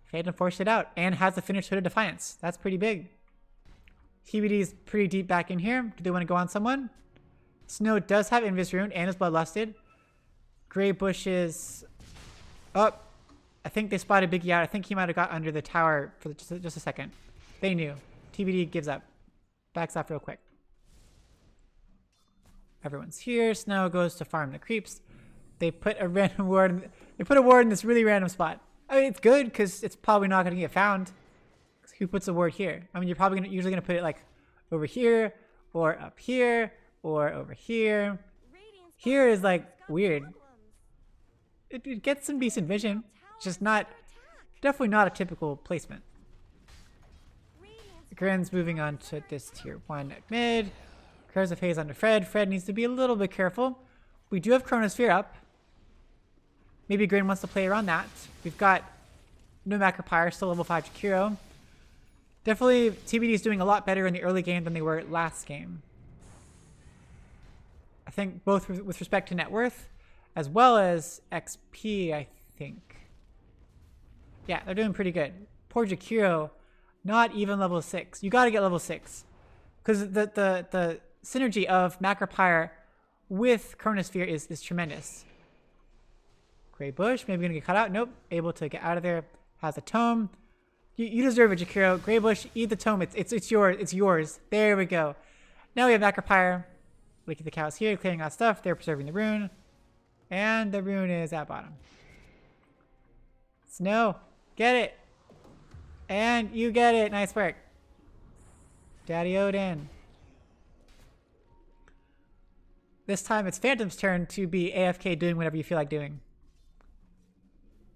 Phantom forced it out and has the finished Hood of Defiance. That's pretty big. TBD's pretty deep back in here. Do they want to go on someone? Snow does have Invis Rune and is Bloodlusted. Gray Bush is up. I think they spotted Biggie out. I think he might have got under the tower for just a second. They knew. TBD gives up. Backs off real quick. Everyone's here. Snow goes to farm the creeps. They put a random ward. They put a ward in this really random spot. I mean, it's good because it's probably not going to get found. Who puts a ward here? I mean, you're probably usually going to put it like over here, or up here, or over here. Here is like weird. It gets some decent vision. It's just definitely not a typical placement. Grin's moving on to this tier 1 at mid. Curves of Haze onto Fred. Fred needs to be a little bit careful. We do have Chronosphere up. Maybe Grin wants to play around that. We've got no Macropyre, still level 5 Jakiro. Definitely TBD is doing a lot better in the early game than they were last game. I think both with respect to net worth as well as XP, I think. Yeah, they're doing pretty good. Poor Jakiro, not even level 6. You got to get level 6. Because the synergy of Macropyre with Chronosphere is tremendous. Gray Bush, maybe gonna get caught out. Nope, able to get out of there. Has a tome. You deserve it, Jakiro. Gray Bush, eat the tome. It's yours. It's yours. There we go. Now we have Macropyre. Look at the cows here, clearing out stuff. They're preserving the rune. And the rune is at bottom. Snow, get it. And you get it. Nice work. Daddy Odin. This time it's Phantom's turn to be AFK doing whatever you feel like doing.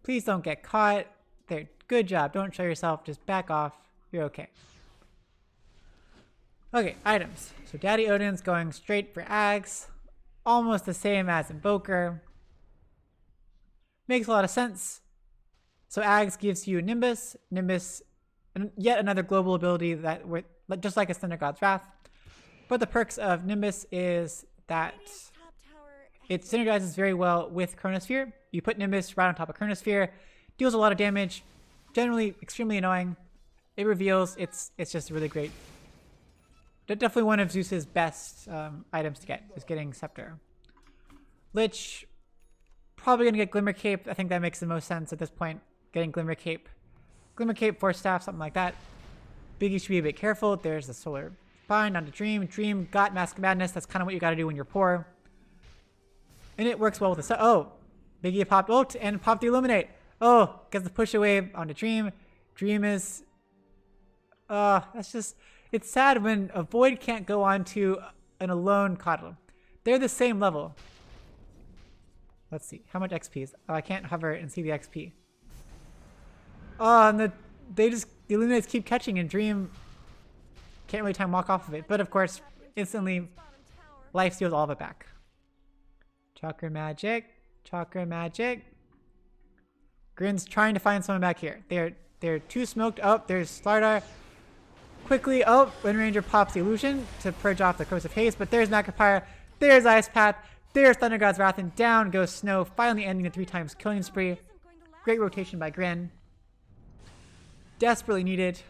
Please don't get caught. There. Good job. Don't show yourself. Just back off. You're okay. Okay, items. So Daddy Odin's going straight for Ags. Almost the same as Invoker. Makes a lot of sense. So Ags gives you Nimbus. Nimbus, yet another global ability that, just like a Thunder God's Wrath. But the perks of Nimbus is that it synergizes very well with Chronosphere. You put Nimbus right on top of Chronosphere. Deals a lot of damage. Generally extremely annoying. It reveals. It's just really great. Definitely one of Zeus's best items to get is getting Scepter. Lich, probably gonna get Glimmer Cape. I think that makes the most sense at this point. Getting Glimmer Cape. Glimmer Cape, Force Staff, something like that. Biggie should be a bit careful. There's the Solar Bind onto Dream. Dream got Mask of Madness. That's kind of what you gotta do when you're poor. And it works well with the oh, Biggie popped ult and popped the Illuminate. Oh, gets the push away onto Dream. Dream is that's just, it's sad when a Void can't go on to an Alone Coddle. They're the same level. Let's see, how much XP is, oh, I can't hover and see the XP. Oh, and the Illuminates keep catching and Dream can't really time walk off of it. But of course, instantly, life steals all of it back. Chakra Magic, Chakra Magic. Grin's trying to find someone back here. They're too smoked. Oh, there's Slardar. Quickly, oh, Wind Ranger pops the illusion to purge off the Corrosive Haze, but there's Macropyre, there's Ice Path, there's Thunder God's Wrath, and down goes Snow, finally ending the 3 times killing spree. Great rotation by Grin. Desperately needed.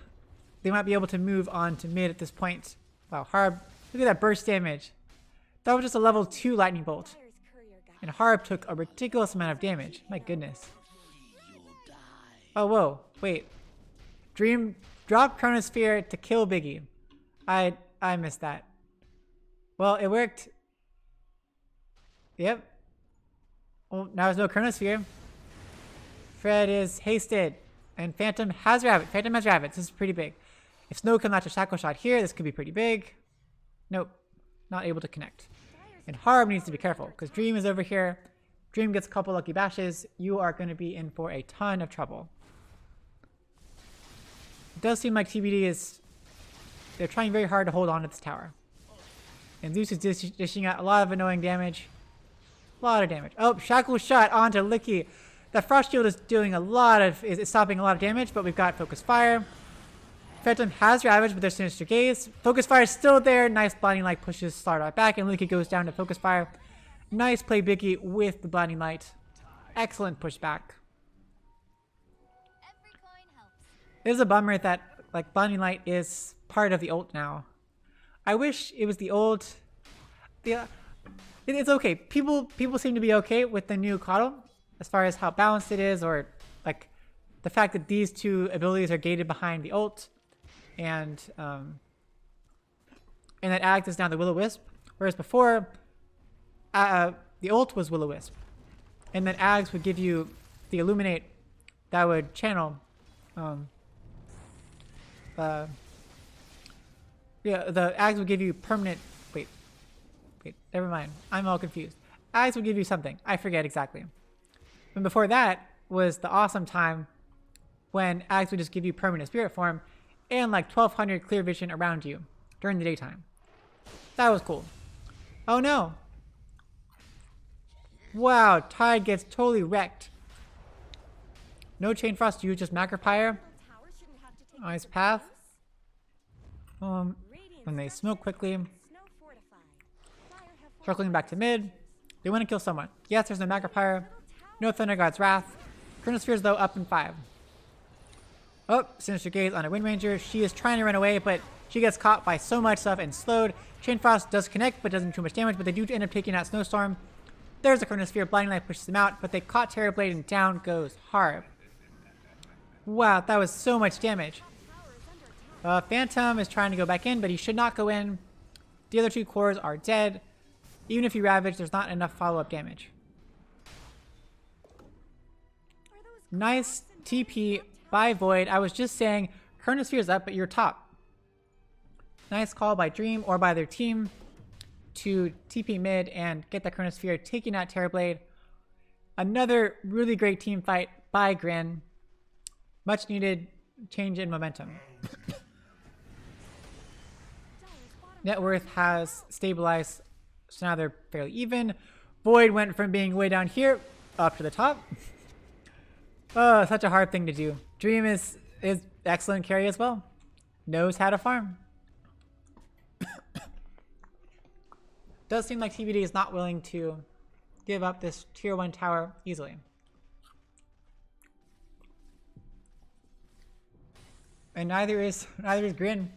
They might be able to move on to mid at this point. Wow, Harb, look at that burst damage. That was just a level 2 Lightning Bolt. And Harb took a ridiculous amount of damage. My goodness. Oh, whoa, wait. Dream dropped Chronosphere to kill Biggie. I missed that. Well, it worked. Yep. Well, now there's no Chronosphere. Fred is hasted. And Phantom has Rabbit. Phantom has Rabbit. This is pretty big. If Snow can latch a Shackle Shot here, this could be pretty big. Nope. Not able to connect. And Harb needs to be careful, because Dream is over here. Dream gets a couple lucky bashes. You are going to be in for a ton of trouble. It does seem like TBD is... they're trying very hard to hold on to this tower. And Zeus is dishing out a lot of annoying damage. A lot of damage. Oh, Shackle Shot onto Licky. That Frost Shield is doing a lot of... is stopping a lot of damage, but we've got Focus Fire. Phantom has Ravage, but there's Sinister Gaze. Focus Fire is still there. Nice Blinding Light pushes Slardar back, and Licky goes down to Focus Fire. Nice play, Biggie, with the Blinding Light. Excellent pushback. It is a bummer that like Blinding Light is part of the ult now. I wish it was the old... yeah, it's okay. People seem to be okay with the new Coddle as far as how balanced it is, or like the fact that these two abilities are gated behind the ult, and that Ags is now the Will-O-Wisp, whereas before the ult was Will-O-Wisp, and then Ags would give you the Illuminate that would channel yeah, the Ags would give you permanent... wait, never mind. I'm all confused. Ags would give you something. I forget exactly. And before that was the awesome time when Ags would just give you permanent spirit form and like 1200 clear vision around you during the daytime. That was cool. Oh no. Wow, Tide gets totally wrecked. No Chain Frost, you just Macropyre. Ice Path. When they smoke quickly. Circling back to mid. They want to kill someone. Yes, there's no Macropyre. No Thunder God's Wrath. Chronosphere's though up in 5. Oh, Sinister Gaze on a Wind Ranger. She is trying to run away, but she gets caught by so much stuff and slowed. Chain Frost does connect, but doesn't do too much damage, but they do end up taking out Snowstorm. There's a Chronosphere. Blinding Light pushes him out, but they caught Terrorblade and down goes Harb. Wow, that was so much damage. Phantom is trying to go back in, but he should not go in. The other two cores are dead. Even if you Ravage, there's not enough follow-up damage. Nice TP by Void. I was just saying, Chronosphere's up, but you're top. Nice call by Dream or by their team to TP mid and get that Chronosphere, taking out Terrorblade. Another really great team fight by GRIN. Much needed change in momentum. Net worth has stabilized, so now they're fairly even. Void went from being way down here up to the top. Oh, such a hard thing to do. Dream is excellent carry as well. Knows how to farm. Does seem like TBD is not willing to give up this tier 1 tower easily. And neither is GRIN.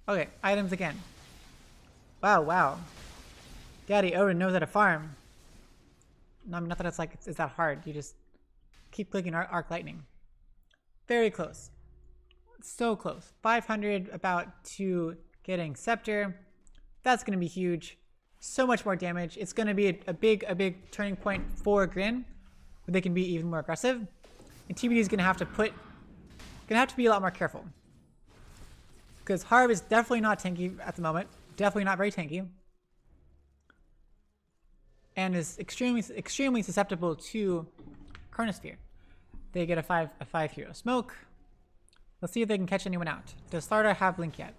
Okay, items again. Wow. Daddy Odin knows how to farm. No, not that it's that hard. You just keep clicking Arc Lightning. Very close. So close. 500 about to getting Scepter. That's going to be huge. So much more damage. It's going to be a big turning point for GRIN, where they can be even more aggressive. And TBD is going to have to be a lot more careful. Because Harb is definitely not tanky at the moment. Definitely not very tanky. And is extremely susceptible to Chronosphere. They get a 5 hero smoke. Let's see if they can catch anyone out. Does Slardar have Blink yet?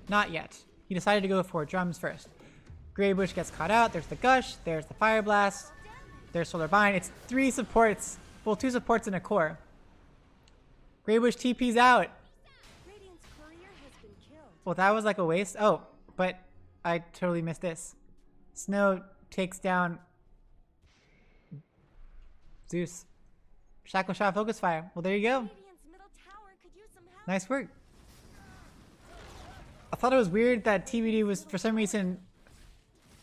Not yet. He decided to go for drums first. Greybush gets caught out. There's the Gush. There's the Fire Blast. There's Solar Bind. It's 3 supports. Well, 2 supports and a core. Greybush TP's out. Well, that was like a waste. Oh, but I totally missed this. Snow takes down Zeus. Shackle Shot Focus Fire. Well, there you go. Nice work. I thought it was weird that TBD was, for some reason,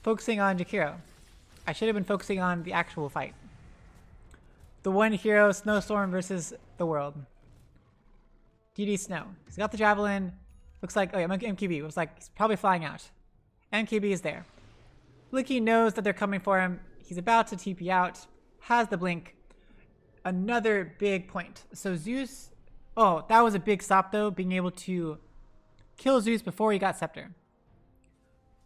focusing on Jakiro. I should have been focusing on the actual fight. The one hero, Snowstorm versus the world. DD Snow. He's got the Javelin. Looks like, oh yeah, MKB. Looks like he's probably flying out. MKB is there. Blicky knows that they're coming for him. He's about to TP out. Has the blink. Another big point. So Zeus, oh, that was a big stop though, being able to kill Zeus before he got Scepter.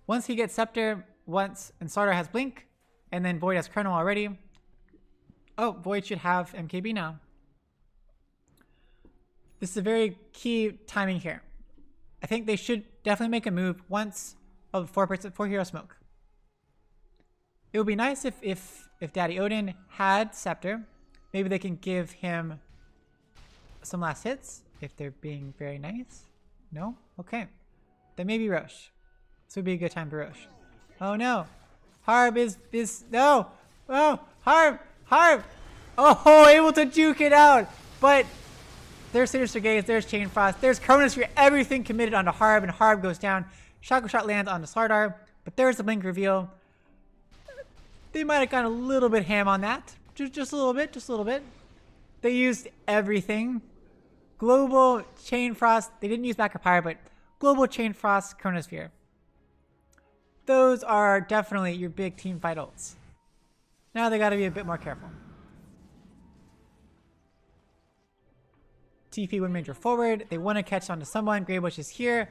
Once he gets Scepter, and Slardar has blink, and then Void has Chrono already. Oh, Void should have MKB now. This is a very key timing here. I think they should definitely make a move once of 4 hero smoke. It would be nice if Daddy Odin had Scepter. Maybe they can give him some last hits if they're being very nice. No? Okay. Then maybe Rosh. This would be a good time for Rosh. Oh no. Harb is no. Oh, Harb. Oh, able to juke it out. But there's Sinister Gaze, there's Chain Frost, there's Chronosphere, everything committed onto Harb, and Harb goes down. Shackle Shot lands onto Slardar, but there's the blink reveal. They might have gone a little bit ham on that. Just a little bit. They used everything. Global Chain Frost, they didn't use Backup Pyre, but Global Chain Frost, Chronosphere. Those are definitely your big team fight ults. Now they gotta be a bit more careful. TP Wind Ranger forward. They want to catch onto someone. Greybush is here.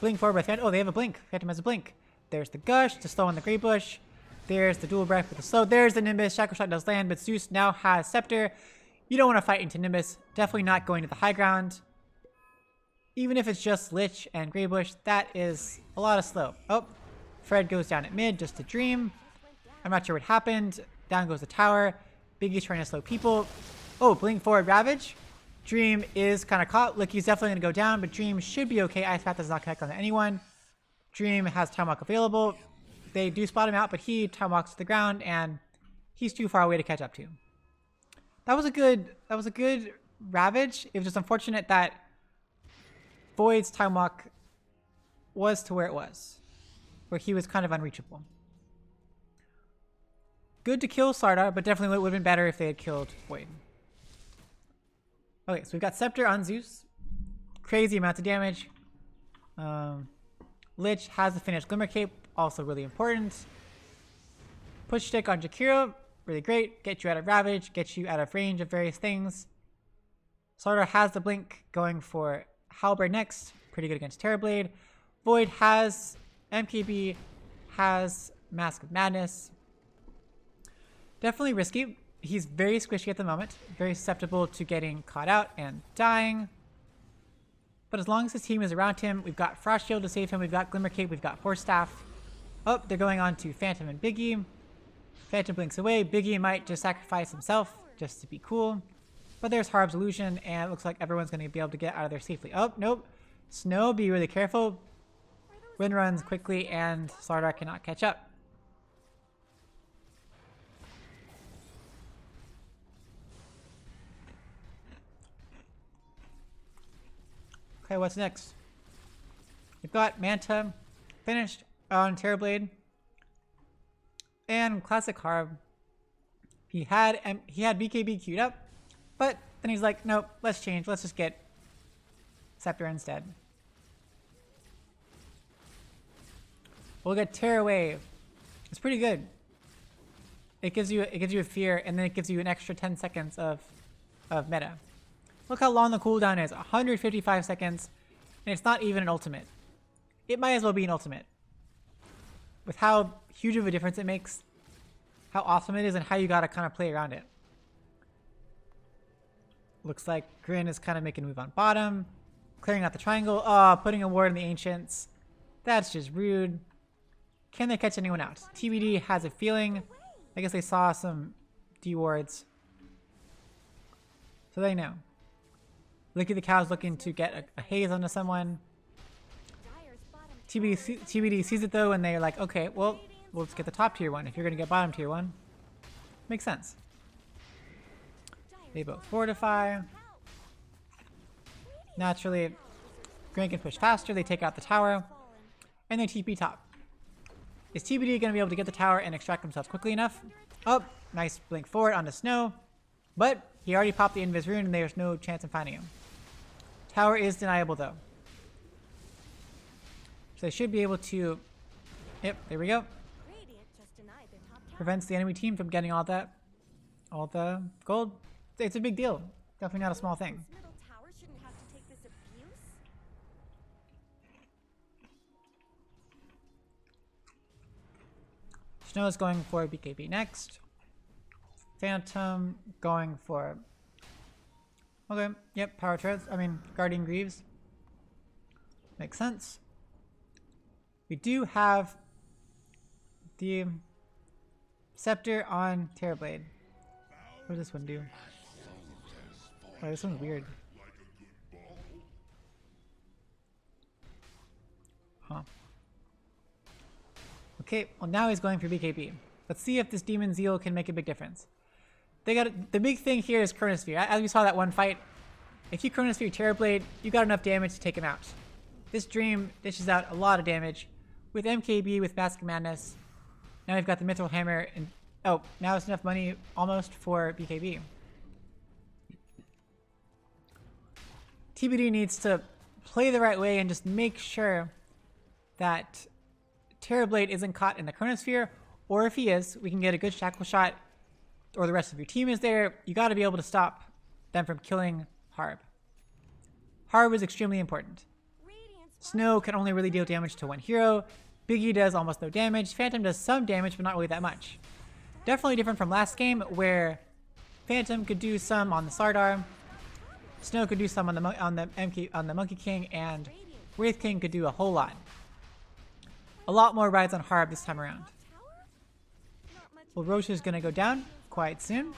Blink forward by Phantom. Oh, they have a blink. Phantom has a blink. There's the Gush to slow on the Greybush. There's the Dual Breath with the slow. There's the Nimbus. Shackle Shot does land, but Zeus now has Scepter. You don't want to fight into Nimbus. Definitely not going to the high ground. Even if it's just Lich and Greybush, that is a lot of slow. Oh, Fred goes down at mid just to Dream. I'm not sure what happened. Down goes the tower. Biggie's trying to slow people. Oh, blink forward Ravage. Dream is kind of caught. Look, he's definitely going to go down, but Dream should be okay. Ice Path does not connect on anyone. Dream has Time Walk available. They do spot him out, but he Time Walks to the ground, and he's too far away to catch up to. That was a good Ravage. It was just unfortunate that Void's Time Walk was to where it was. where he was kind of unreachable. Good to kill Slardar, but definitely would have been better if they had killed Void. Okay, so we've got Scepter on Zeus. Crazy amounts of damage. Lich has the finished Glimmer Cape, also really important. Push Stick on Jakiro, really great. Get you out of Ravage, get you out of range of various things. Slardar has the Blink going for Halberd next. Pretty good against Terrorblade. Void has MKB, has Mask of Madness. Definitely risky. He's very squishy at the moment. Very susceptible to getting caught out and dying. But as long as his team is around him, we've got Frost Shield to save him, we've got Glimmer Cape, we've got Force Staff. Oh, they're going on to Phantom and Biggie. Phantom blinks away. Biggie might just sacrifice himself just to be cool. But there's Harb's Illusion, and it looks like everyone's going to be able to get out of there safely. Oh, nope. Snow, be really careful. Wind runs quickly, and Slardar cannot catch up. Okay, what's next? We've got Manta finished on Terrorblade. And classic Harb. He had BKB queued up, but then he's like, nope, let's change. Let's just get Scepter instead. We'll get Terror Wave. It's pretty good. It gives you a fear, and then it gives you an extra 10 seconds of meta. Look how long the cooldown is, 155 seconds, and it's not even an ultimate. It might as well be an ultimate. With how huge of a difference it makes, how awesome it is, and how you gotta kind of play around it. Looks like GRIN is kind of making a move on bottom, clearing out the triangle. Oh, putting a ward in the Ancients. That's just rude. Can they catch anyone out? TBD has a feeling. I guess they saw some D wards. So they know. Licky the Cow's looking to get a haze onto someone. TBD sees it though, and they're like, okay, well, we'll just get the top tier one if you're going to get bottom tier one. Makes sense. They both fortify. Naturally, GRIN can push faster. They take out the tower, and they TP top. Is TBD going to be able to get the tower and extract themselves quickly enough? Oh, nice blink forward onto Snow. But he already popped the Invis rune, and there's no chance of finding him. Tower is deniable, though. So they should be able to... Yep, there we go. Prevents the enemy team from getting all the gold. It's a big deal. Definitely not a small thing. Snow is going for BKB next. Phantom going for... Okay, yep, Power Treads. I mean, Guardian Greaves. Makes sense. We do have the Scepter on Terrorblade. What does this one do? Oh, this one's weird. Huh. Okay, well now he's going for BKB. Let's see if this Demon Zeal can make a big difference. The big thing here is Chronosphere. As we saw that one fight, if you Chronosphere Terrorblade, you got enough damage to take him out. This Dream dishes out a lot of damage. With MKB, with Mask of Madness, now we've got the Mithril Hammer, and oh, now it's enough money almost for BKB. TBD needs to play the right way and just make sure that Terrorblade isn't caught in the Chronosphere, or if he is, we can get a good shackle shot, or the rest of your team is there. You got to be able to stop them from killing Harb. Harb is extremely important. Snow can only really deal damage to one hero. Biggie does almost no damage. Phantom does some damage, but not really that much. Definitely different from last game, where Phantom could do some on the Slardar, Snow could do some on the Monkey King, and Wraith King could do a whole lot. A lot more rides on Harb this time around. Well, Roche is going to go down quite soon,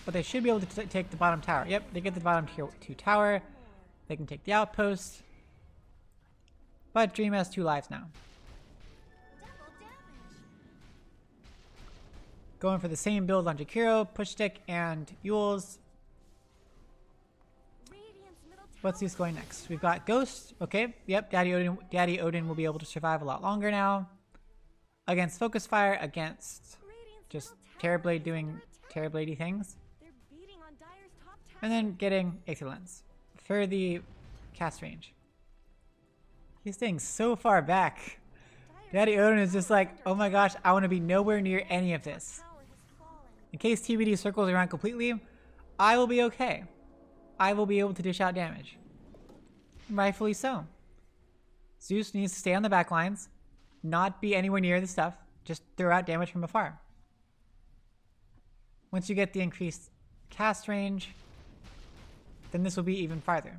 but they should be able to take the bottom tower. Yep, they get the bottom tier 2 tower. They can take the outpost. But Dream has 2 lives now. Going for the same build on Jakiro, Push Stick, and Yules. What's Zeus going next? We've got Ghost. Okay, yep. Daddy Odin will be able to survive a lot longer now. Against Focus Fire, against just Terrorblade doing Terrorbladey things. And then getting Aether Lens for the cast range. He's staying so far back. Daddy Odin is just like, oh my gosh, I want to be nowhere near any of this. In case TBD circles around completely, I will be okay. I will be able to dish out damage. Rightfully so. Zeus needs to stay on the back lines, not be anywhere near the stuff, just throw out damage from afar. Once you get the increased cast range, then this will be even farther.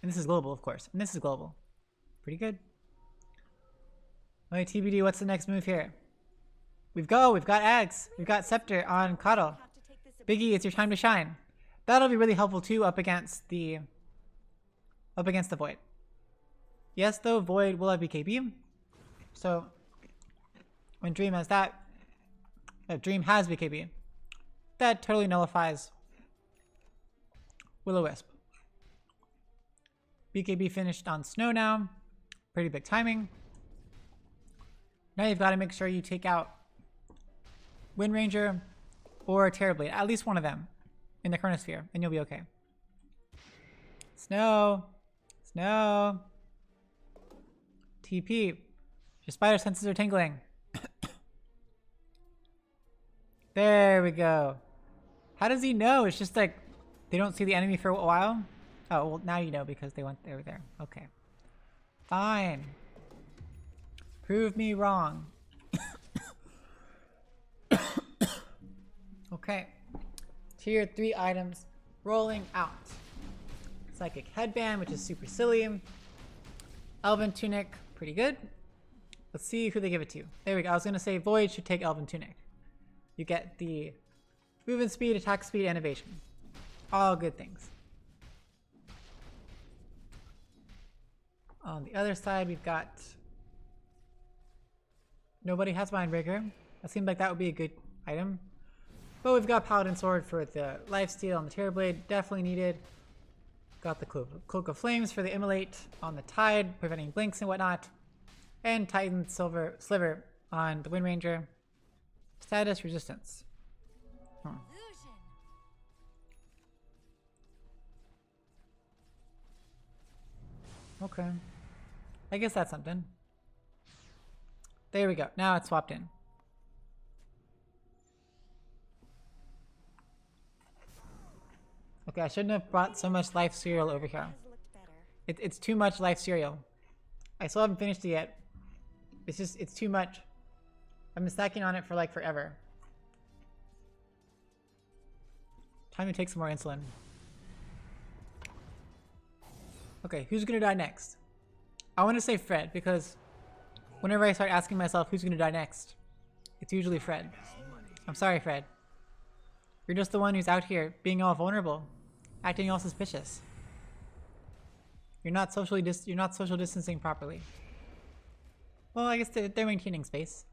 And this is global, of course. And this is global. Pretty good. Alright, TBD, what's the next move here? We've got Ags. We've got Scepter on Coddle. Biggie, it's your time to shine. That'll be really helpful too up against the Void. Yes, though, Void will have BKB. So when Dream has that, Dream has BKB, that totally nullifies Will-O-Wisp. BKB finished on Snow now. Pretty big timing. Now you've got to make sure you take out Wind Ranger or Terrorblade, at least one of them, in the Chronosphere, and you'll be okay. Snow! Snow! TP. Your spider senses are tingling. There we go. How does he know? It's just like they don't see the enemy for a while? Oh, well, now you know because they were there. Okay. Fine. Prove me wrong. Okay. Tier 3 items rolling out. Psychic Headband, which is super silly. Elven Tunic, pretty good. Let's see who they give it to. There we go. I was going to say Void should take Elven Tunic. You get the movement speed, attack speed, and evasion. All good things. On the other side, we've got... Nobody has Mindbreaker. It seemed like that would be a good item. But we've got Paladin Sword for the lifesteal on the Terrorblade. Definitely needed. Got the Cloak of Flames for the Immolate on the Tide, preventing blinks and whatnot. And Titan Sliver on the Wind Ranger. Status Resistance. Okay. I guess that's something. There we go. Now it's swapped in. Okay, I shouldn't have brought so much life cereal over here. It's too much life cereal. I still haven't finished it yet. It's too much. I've been stacking on it for like forever. Time to take some more insulin. Okay, who's gonna die next? I want to say Fred because whenever I start asking myself who's gonna die next, it's usually Fred. I'm sorry, Fred. You're just the one who's out here being all vulnerable, acting all suspicious. You're not social distancing properly. Well, I guess they're maintaining space.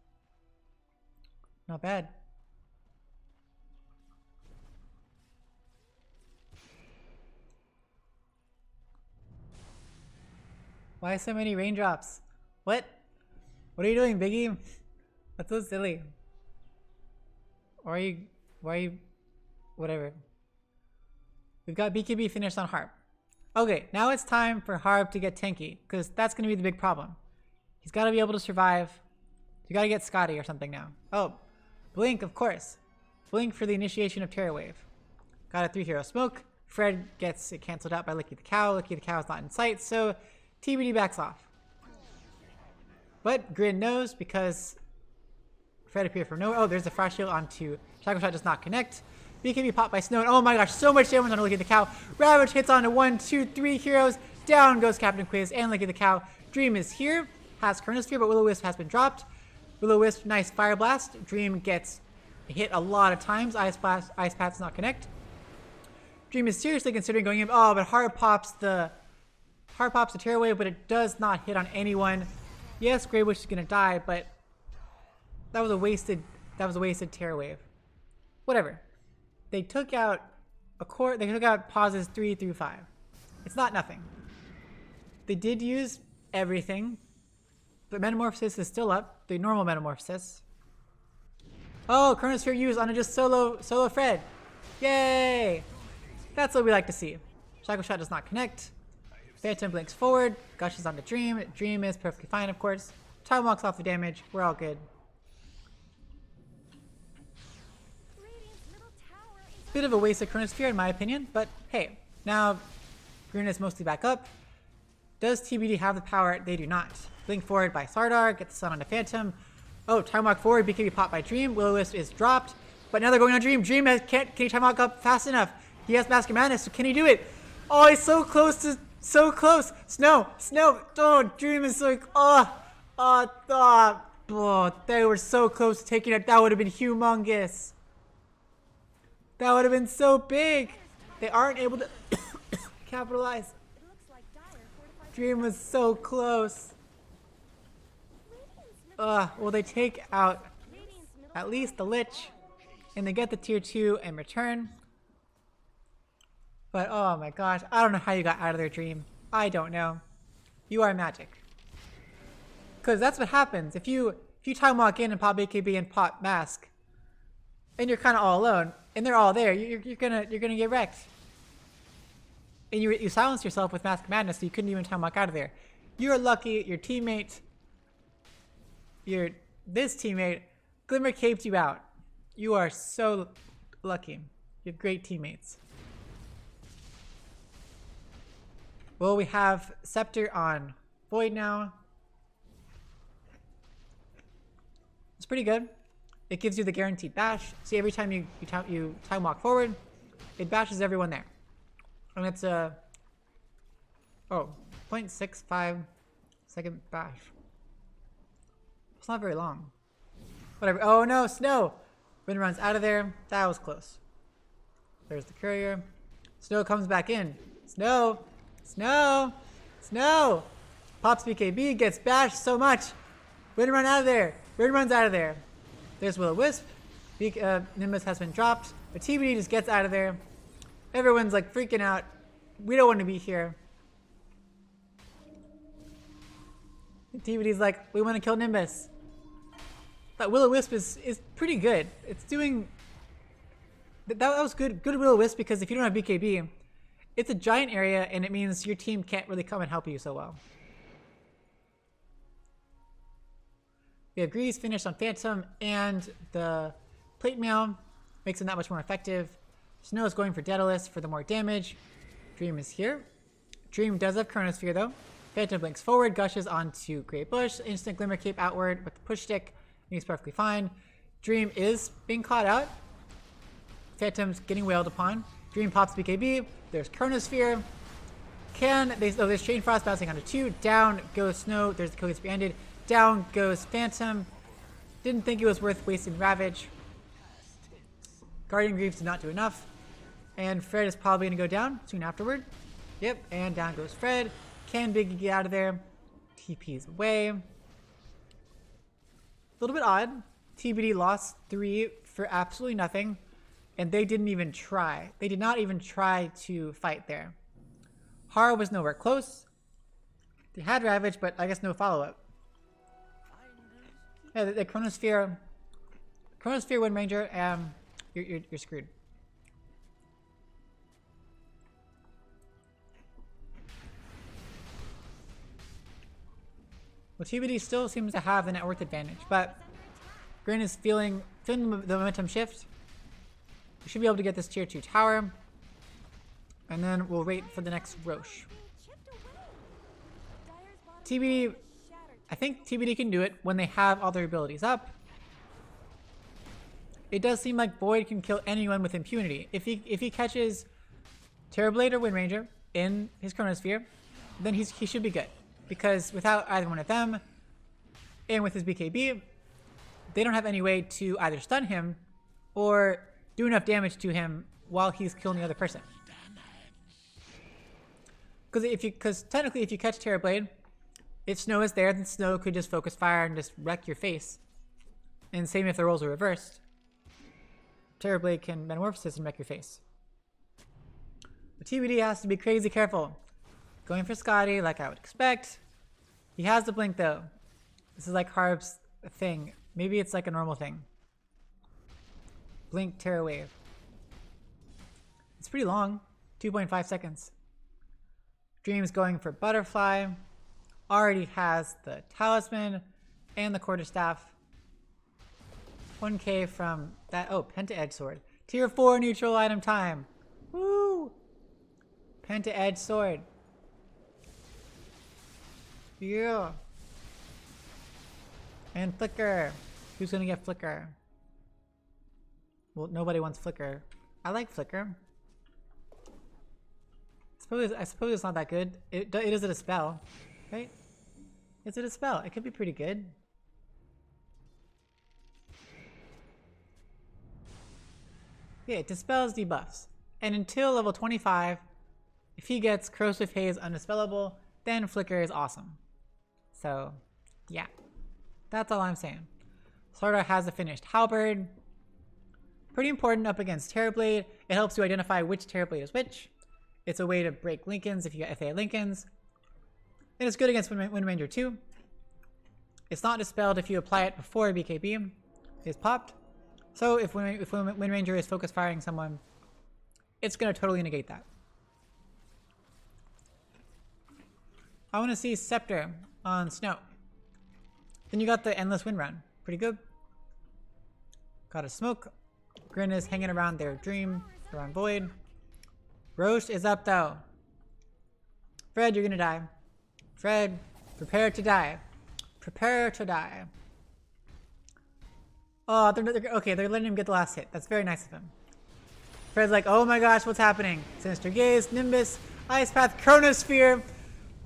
Not bad. Why so many raindrops? What? What are you doing, Biggie? That's so silly. Why are you, whatever. We've got BKB finished on Harp. Okay, now it's time for Harp to get tanky, because that's going to be the big problem. He's got to be able to survive. You got to get Scotty or something now. Oh, Blink, of course. Blink for the initiation of Terror Wave. Got a 3-hero smoke. Fred gets it canceled out by Licky the Cow. Licky the Cow is not in sight, so TBD backs off. But Grin knows because Fred appeared from nowhere. Oh, there's a Frost Shield onto Shackle Shot, does not connect. BKB popped by Snow, and oh my gosh, so much damage on Licky the Cow. Ravage hits onto 1, 2, 3 heroes. Down goes Captain Quiz and Licky the Cow. Dream is here, has Chronosphere, but Will-O-Wisp has been dropped. Will-O-Wisp, nice Fire Blast. Dream gets hit a lot of times. Ice Path does not connect. Dream is seriously considering going in. Oh, but Heart pops the Terror Wave, but it does not hit on anyone. Yes, Grey Witch is gonna die, but that was a wasted Terror Wave. Whatever. They took out pauses 3 through 5. It's not nothing. They did use everything, but Metamorphosis is still up. The normal Metamorphosis. Oh, Chronosphere used on a just solo Fred. Yay! That's what we like to see. Shackle Shot does not connect. Phantom blinks forward, gushes onto Dream. Dream is perfectly fine, of course. Time walks off the damage. We're all good. Bit of a waste of Chronosphere in my opinion, but hey, now Green is mostly back up. Does TBD have the power? They do not. Blink forward by Sardar, get the stun onto Phantom. Oh, time walk forward, BKB popped by Dream. Will-O-Wisp is dropped, but now they're going on Dream. Dream can he time walk up fast enough? He has Mask of Madness, so can he do it? Oh, he's so close to, so close. Snow, oh, Dream is like, they were so close to taking it. That would have been humongous. That would have been so big. They aren't able to capitalize. Dream was so close. Well, they take out at least the Lich, and they get the tier 2 in return. But oh my gosh, I don't know how you got out of their Dream. I don't know. You are magic. Because that's what happens. If you time walk in and pop AKB and pop Mask, and you're kind of all alone, and they're all there, you're gonna get wrecked. And you silence yourself with Mask of Madness, so you couldn't even time walk out of there. You're lucky. Your teammate, this teammate, Glimmer caped you out. You are so lucky. You have great teammates. Well, we have Scepter on Void now. It's pretty good. It gives you the guaranteed bash. See, every time you time walk forward, it bashes everyone there. And it's a 0.65 second bash. It's not very long. Whatever. Oh no, Snow! Wind runs out of there. That was close. There's the courier. Snow comes back in. Snow! Pops BKB, gets bashed so much. Wind run out of there. Wind runs out of there. There's Will-O-Wisp. Nimbus has been dropped. But TBD just gets out of there. Everyone's like freaking out. We don't want to be here. TBD's like, we want to kill Nimbus. That Will-O-Wisp is pretty good. It's doing... That was good Will-O-Wisp because if you don't have BKB, it's a giant area and it means your team can't really come and help you so well. We have Grease finished on Phantom and the Plate Mail makes it that much more effective. Snow is going for Daedalus for the more damage. Dream is here. Dream does have Chronosphere though. Phantom blinks forward, gushes onto Great Bush. Instant Glimmer Cape outward with the push stick. He's perfectly fine. Dream is being caught out. Phantom's getting wailed upon. Dream pops BKB. There's Chronosphere. There's Chain Frost bouncing onto 2. Down goes Snow. There's the kill gets ended. Down goes Phantom. Didn't think it was worth wasting Ravage. Guardian Greaves did not do enough. And Fred is probably going to go down soon afterward. Yep, and down goes Fred. Can Biggie get out of there? TP's away. A little bit odd. TBD lost 3 for absolutely nothing. And they didn't even try. They did not even try to fight there. Hara was nowhere close. They had Ravage, but I guess no follow-up. Yeah, the Chronosphere Wind Ranger, you're screwed. Well, TBD still seems to have the net worth advantage, but Grin is feeling the momentum shift. We should be able to get this tier 2 tower, and then we'll wait for the next Roche. TBD, I think TBD can do it when they have all their abilities up. It does seem like Void can kill anyone with impunity. If he catches Terrorblade or Wind Ranger in his Chronosphere, then he should be good. Because without either one of them, and with his BKB, they don't have any way to either stun him or do enough damage to him while he's killing the other person. Because technically, if you catch Terrorblade, if Snow is there, then Snow could just focus fire and just wreck your face. And same if the roles are reversed. Terrorblade can Metamorphosis and wreck your face. But TBD has to be crazy careful. Going for Scotty, like I would expect. He has the blink though. This is like Harb's thing. Maybe it's like a normal thing. Blink, Terror Wave. It's pretty long. 2.5 seconds. Dream's going for Butterfly. Already has the Talisman and the Quarterstaff. 1k from that. Oh, Penta Edge Sword. Tier 4 neutral item time. Woo! Penta Edge Sword. Yeah. And Flicker. Who's gonna get Flicker? Well, nobody wants Flicker. I like Flicker. I suppose it's not that good. Is it a spell, right? Is it a spell? It could be pretty good. Yeah, it dispels debuffs. And until level 25, if he gets Corrosive Haze Undispellable, then Flicker is awesome. So, yeah. That's all I'm saying. Slardar has a finished Halberd. Pretty important up against Terrorblade. It helps you identify which Terrorblade is which. It's a way to break Lincolns if they have Lincolns. And it's good against Wind Ranger too. It's not dispelled if you apply it before BKB is popped. So if Wind Ranger is focus firing someone, it's going to totally negate that. I want to see Scepter on Snow. Then you got the Endless Wind Run. Pretty good. Got a Smoke. Grin is hanging around their Dream, around Void. Roche is up though. Fred, you're gonna die. Fred, prepare to die. Prepare to die. Oh, okay, they're letting him get the last hit. That's very nice of him. Fred's like, oh my gosh, what's happening? Sinister Gaze, Nimbus, Ice Path, Chronosphere.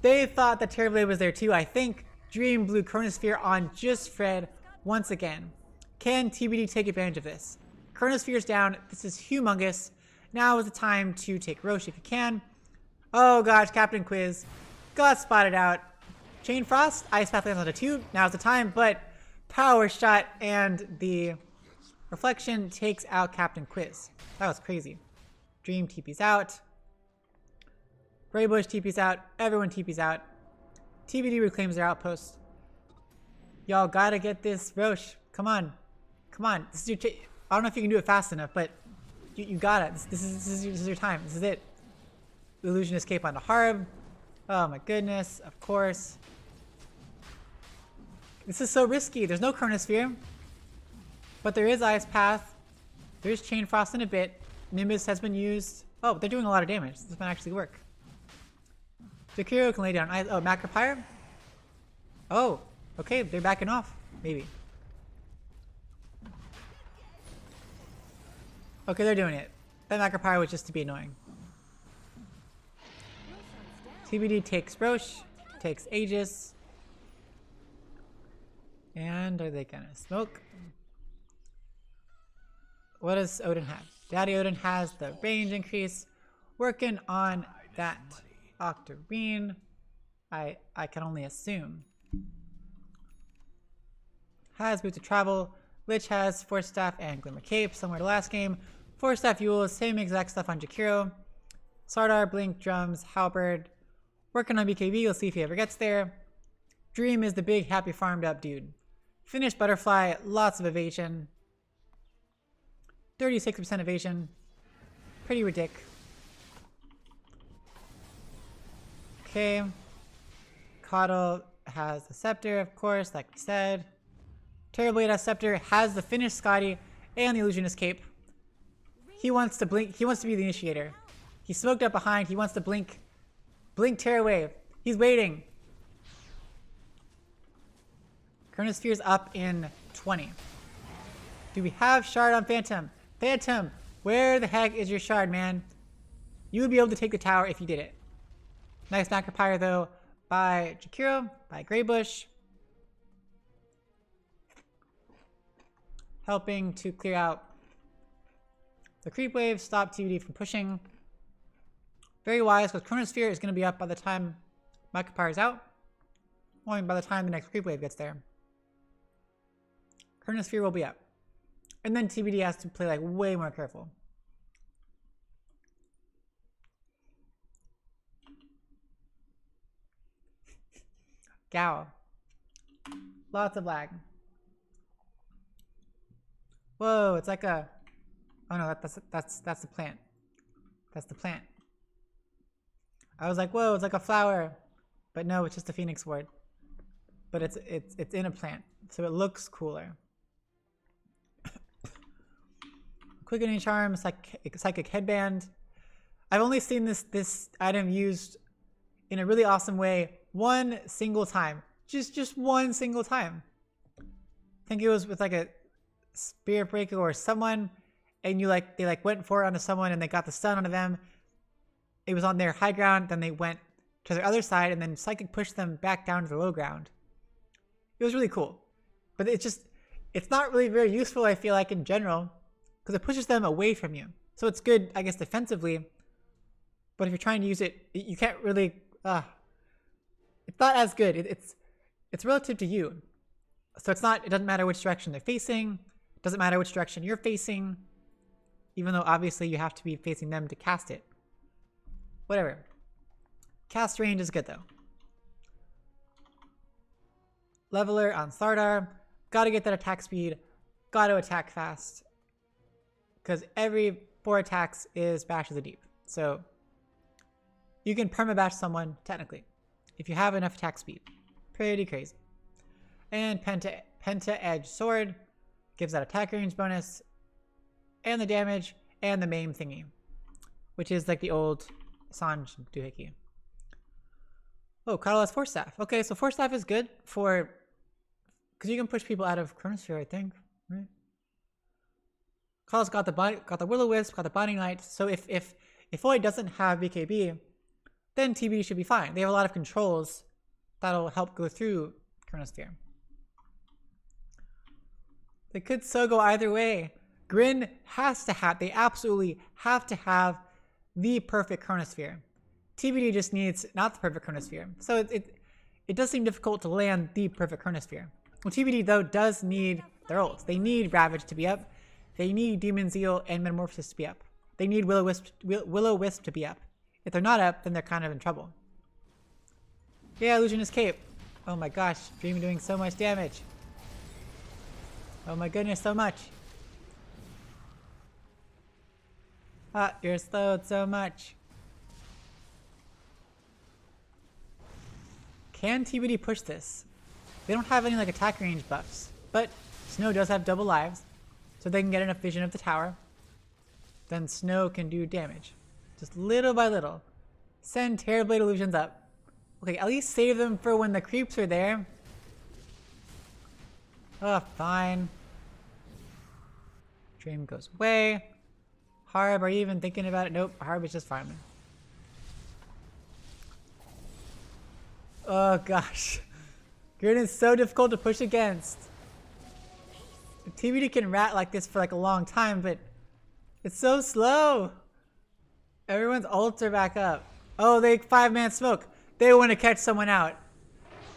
They thought that Terrorblade was there too, I think. Dream blew Chronosphere on just Fred once again. Can TBD take advantage of this? Chronosphere's down. This is humongous. Now is the time to take Roche if you can. Oh gosh, Captain Quiz got spotted out. Chain Frost, Ice Path lands on a 2. Now's the time, but Power Shot and the Reflection takes out Captain Quiz. That was crazy. Dream TP's out. Greybush TP's out. Everyone TP's out. TBD reclaims their outpost. Y'all gotta get this Roche. Come on. Come on. This is your I don't know if you can do it fast enough, but you got it. This is your time. This is it. Illusion Escape onto Harb. Oh my goodness. Of course. This is so risky. There's no Chronosphere. But there is Ice Path. There's Chain Frost in a bit. Nimbus has been used. Oh, they're doing a lot of damage. This might actually work. Jakiro can lay down ice. Oh, Macropyre? Oh, okay. They're backing off. Maybe. Okay, they're doing it. That Macropyre was just to be annoying. TBD takes Roche, takes Aegis. And are they gonna smoke? What does Odin have? Daddy Odin has the range increase. Working on that Octarine. I can only assume. Has Boots of Travel. Lich has Force Staff and Glimmer Cape, similar to last game. Force Staff Yules, same exact stuff on Jakiro. Sardar, Blink, Drums, Halberd. Working on BKB, we'll see if he ever gets there. Dream is the big, happy, farmed up dude. Finished Butterfly, lots of evasion. 36% evasion. Pretty ridiculous. Okay. Coddle has the Scepter, of course, like we said. Terrorblade has Scepter, has the finished Scotty and the Illusionist Cape. He wants to blink. He wants to be the initiator. He smoked up behind. He wants to blink. Blink Terror Wave. He's waiting. Chronosphere's up in 20. Do we have Shard on Phantom? Phantom, where the heck is your Shard, man? You would be able to take the tower if you did it. Nice Macropyre, though, by Jakiro, by Greybush. Helping to clear out the creep wave, stop TBD from pushing. Very wise, because Chronosphere is going to be up by the time Macropyre is out. Only by the time the next creep wave gets there. Chronosphere will be up. And then TBD has to play like way more careful. Gao. Lots of lag. Whoa, it's like a... Oh no, that's the plant. That's the plant. I was like, whoa, it's like a flower. But no, it's just a phoenix ward. But it's in a plant, so it looks cooler. Quickening charm, psychic headband. I've only seen this item used in a really awesome way one single time. Just one single time. I think it was with like a spirit breaker or someone, and they went for it onto someone and they got the stun onto them. It was on their high ground, then they went to their other side, and then psychic pushed them back down to the low ground. It was really cool, but it's not really very useful, I feel like, in general, because it pushes them away from you. So it's good, I guess, defensively, but if you're trying to use it, you can't really, it's not as good. It's relative to you. So it doesn't matter which direction they're facing, it doesn't matter which direction you're facing, even though obviously you have to be facing them to cast it. Whatever. Cast range is good though. Leveler on Slardar. Gotta get that attack speed. Gotta attack fast. Because every 4 attacks is Bash of the Deep. So you can permabash someone, technically, if you have enough attack speed. Pretty crazy. And Penta Edge Sword gives that attack range bonus. And the damage. And the maim thingy. Which is like the old Sanj doohickey. Oh, Cuddle has Force Staff. Okay, so Force Staff is good for... Because you can push people out of Chronosphere, I think. Right? Cuddle's got the Will-O-Wisp, got the Binding Light. So if Void doesn't have BKB, then TBD should be fine. They have a lot of controls that'll help go through Chronosphere. They could so go either way. GRIN has to have... They absolutely have to have the perfect Chronosphere. TBD just needs not the perfect Chronosphere. So it does seem difficult to land the perfect Chronosphere. Well, TBD though does need their ults. They need Ravage to be up. They need Demon Zeal and Metamorphosis to be up. They need Will-O-Wisp to be up. If they're not up, then they're kind of in trouble. Yeah, Illusionist Cape. Oh my gosh, Dream doing so much damage. Oh my goodness, so much. Ah, you're slowed so much. Can TBD push this? They don't have any like attack range buffs, but Snow does have double lives, so they can get enough vision of the tower. Then Snow can do damage, just little by little. Send Terrorblade Illusions up. Okay, at least save them for when the creeps are there. Oh, fine. Dream goes away. Harb, are you even thinking about it? Nope, Harb is just farming. Oh gosh. GRIN is so difficult to push against. TBD can rat like this for like a long time, but it's so slow. Everyone's ults are back up. Oh, they 5-man smoke. They want to catch someone out.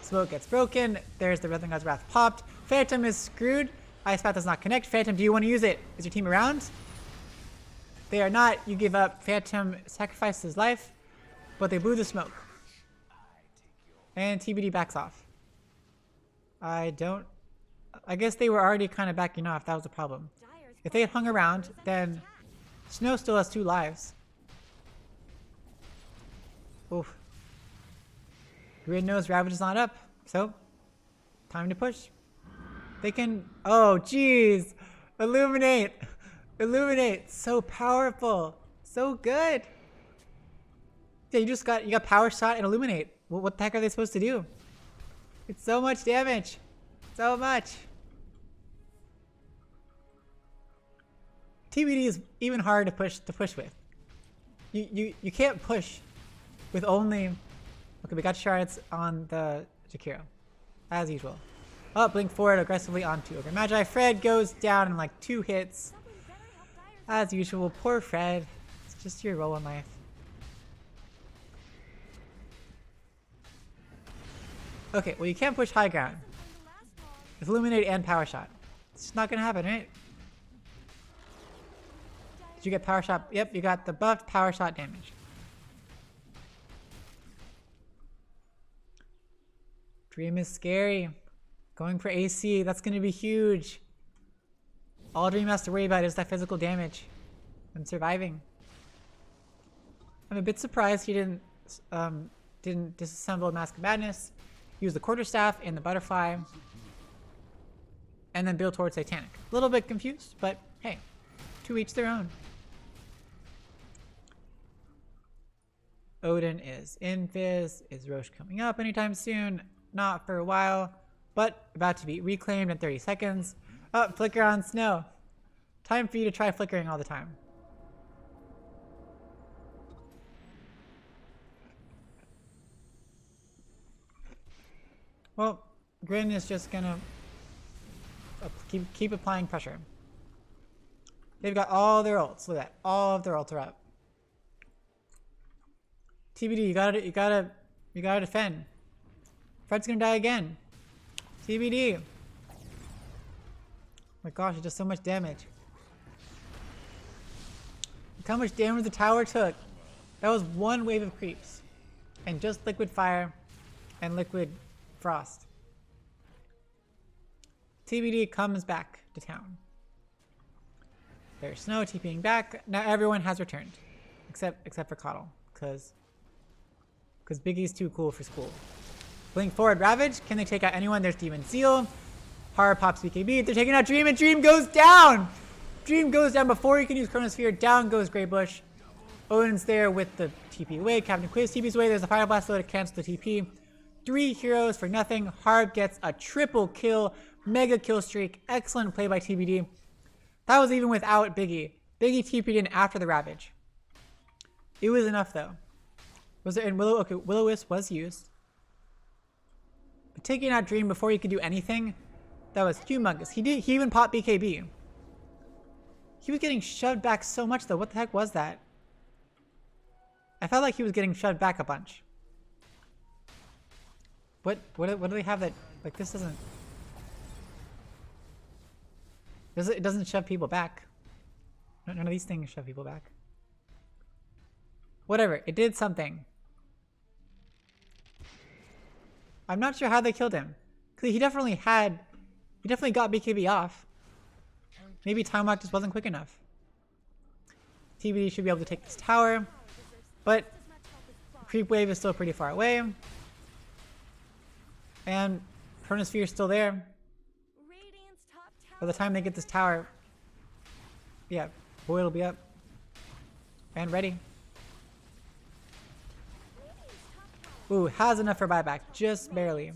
Smoke gets broken. There's the Rhythm God's Wrath popped. Phantom is screwed. Ice Path does not connect. Phantom, do you want to use it? Is your team around? They are not. You give up. Phantom sacrifices his life, but they blew the smoke. And TBD backs off. I guess they were already kind of backing off. That was the problem. If they had hung around, then Snow still has 2 lives. Oof. GRIN knows Ravage is not up, so time to push. They can... Oh, jeez! Illuminate! Illuminate! So powerful! So good! Yeah, you got Power Shot and Illuminate. What the heck are they supposed to do? It's so much damage! So much! TBD is even hard to push with. You can't push with only... Okay, we got shards on the Jakiro, as usual. Oh, blink forward aggressively onto Ogre Magi. Fred goes down in like 2 hits. As usual, poor Fred. It's just your role in life. Okay, well you can't push high ground with Illuminate and Power Shot. It's just not gonna happen, right? Did you get Power Shot? Yep, you got the buffed Power Shot damage. Dream is scary. Going for AC, that's going to be huge. All Dream has to worry about is that physical damage and surviving. I'm a bit surprised he didn't disassemble Mask of Madness, use the quarterstaff and the butterfly, and then build towards Satanic. A little bit confused, but hey, to each their own. Odin is in Fizz. Is Roche coming up anytime soon? Not for a while, but about to be reclaimed in 30 seconds. Oh, flicker on Snow. Time for you to try flickering all the time. Well, GRIN is just gonna keep applying pressure. They've got all their ults. Look at that. All of their ults are up. TBD, you gotta defend. Fred's gonna die again. TBD. Oh my gosh, it's just so much damage. Look how much damage the tower took. That was one wave of creeps. And just liquid fire and liquid frost. TBD comes back to town. There's Snow TPing back. Now everyone has returned. Except for Coddle. Because Biggie's too cool for school. Blink forward, Ravage. Can they take out anyone? There's Demon Seal. Horror pops BKB. They're taking out Dream, and Dream goes down! Dream goes down before he can use Chronosphere. Down goes Greybush. Odin's there with the TP away. Captain Quiz TP's away. There's a Fire Blast though to cancel the TP. 3 heroes for nothing. Harb gets a triple kill. Mega kill streak. Excellent play by TBD. That was even without Biggie. Biggie TP'd in after the Ravage. It was enough though. Was there in Willow? Okay, Will-O-Wisp was used. But taking out Dream before he could do anything, that was humongous. He even popped BKB. He was getting shoved back so much though. What the heck was that? I felt like he was getting shoved back a bunch. What do they have that, like, this doesn't... It doesn't shove people back. None of these things shove people back. Whatever, it did something. I'm not sure how they killed him. Cause he definitely got BKB off. Maybe Time Lock just wasn't quick enough. TBD should be able to take this tower, but Creep Wave is still pretty far away. And Chronosphere is still there. By the time they get this tower, yeah, Boyd will be up and ready. Ooh, has enough for buyback, just barely.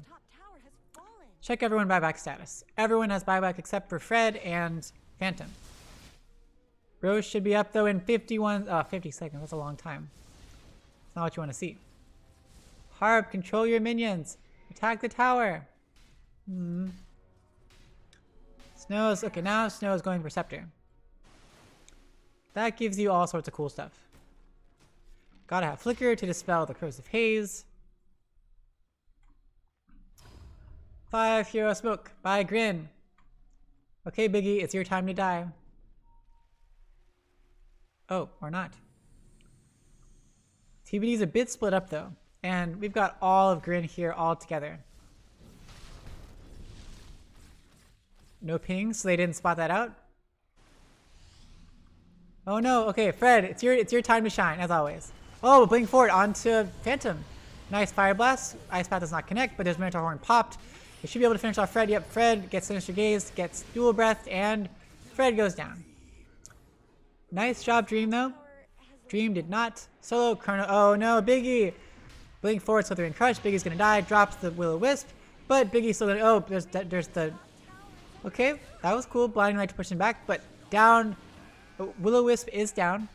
Check everyone buyback status. Everyone has buyback except for Fred and Phantom. Rose should be up though in 50 seconds. That's a long time. That's not what you want to see. Harp, control your minions. Attack the tower. Snow's okay. Now Snow is going for Scepter. That gives you all sorts of cool stuff. Gotta have Flicker to dispel the Corrosive Haze. 5 hero smoke by GRIN. Okay, Biggie, it's your time to die. Oh, or not. TBD's a bit split up though, and we've got all of GRIN here all together. No pings, so they didn't spot that out. Oh no, okay, Fred, it's your time to shine, as always. Oh, blink forward onto Phantom. Nice Fire Blast. Ice Path does not connect, but there's Minotaur Horn popped. We should be able to finish off Fred. Yep, Fred gets Sinister Gaze, gets Dual Breath, and Fred goes down. Nice job, Dream, though. Dream did not. Solo Chrono. Oh no, Biggie! Blink forward, Slithering Crush. Biggie's gonna die. Drops the Will-O-Wisp, but Biggie's still gonna. Oh, there's the. Okay, that was cool. Blinding Light to push him back, but down. Will-O-Wisp is down,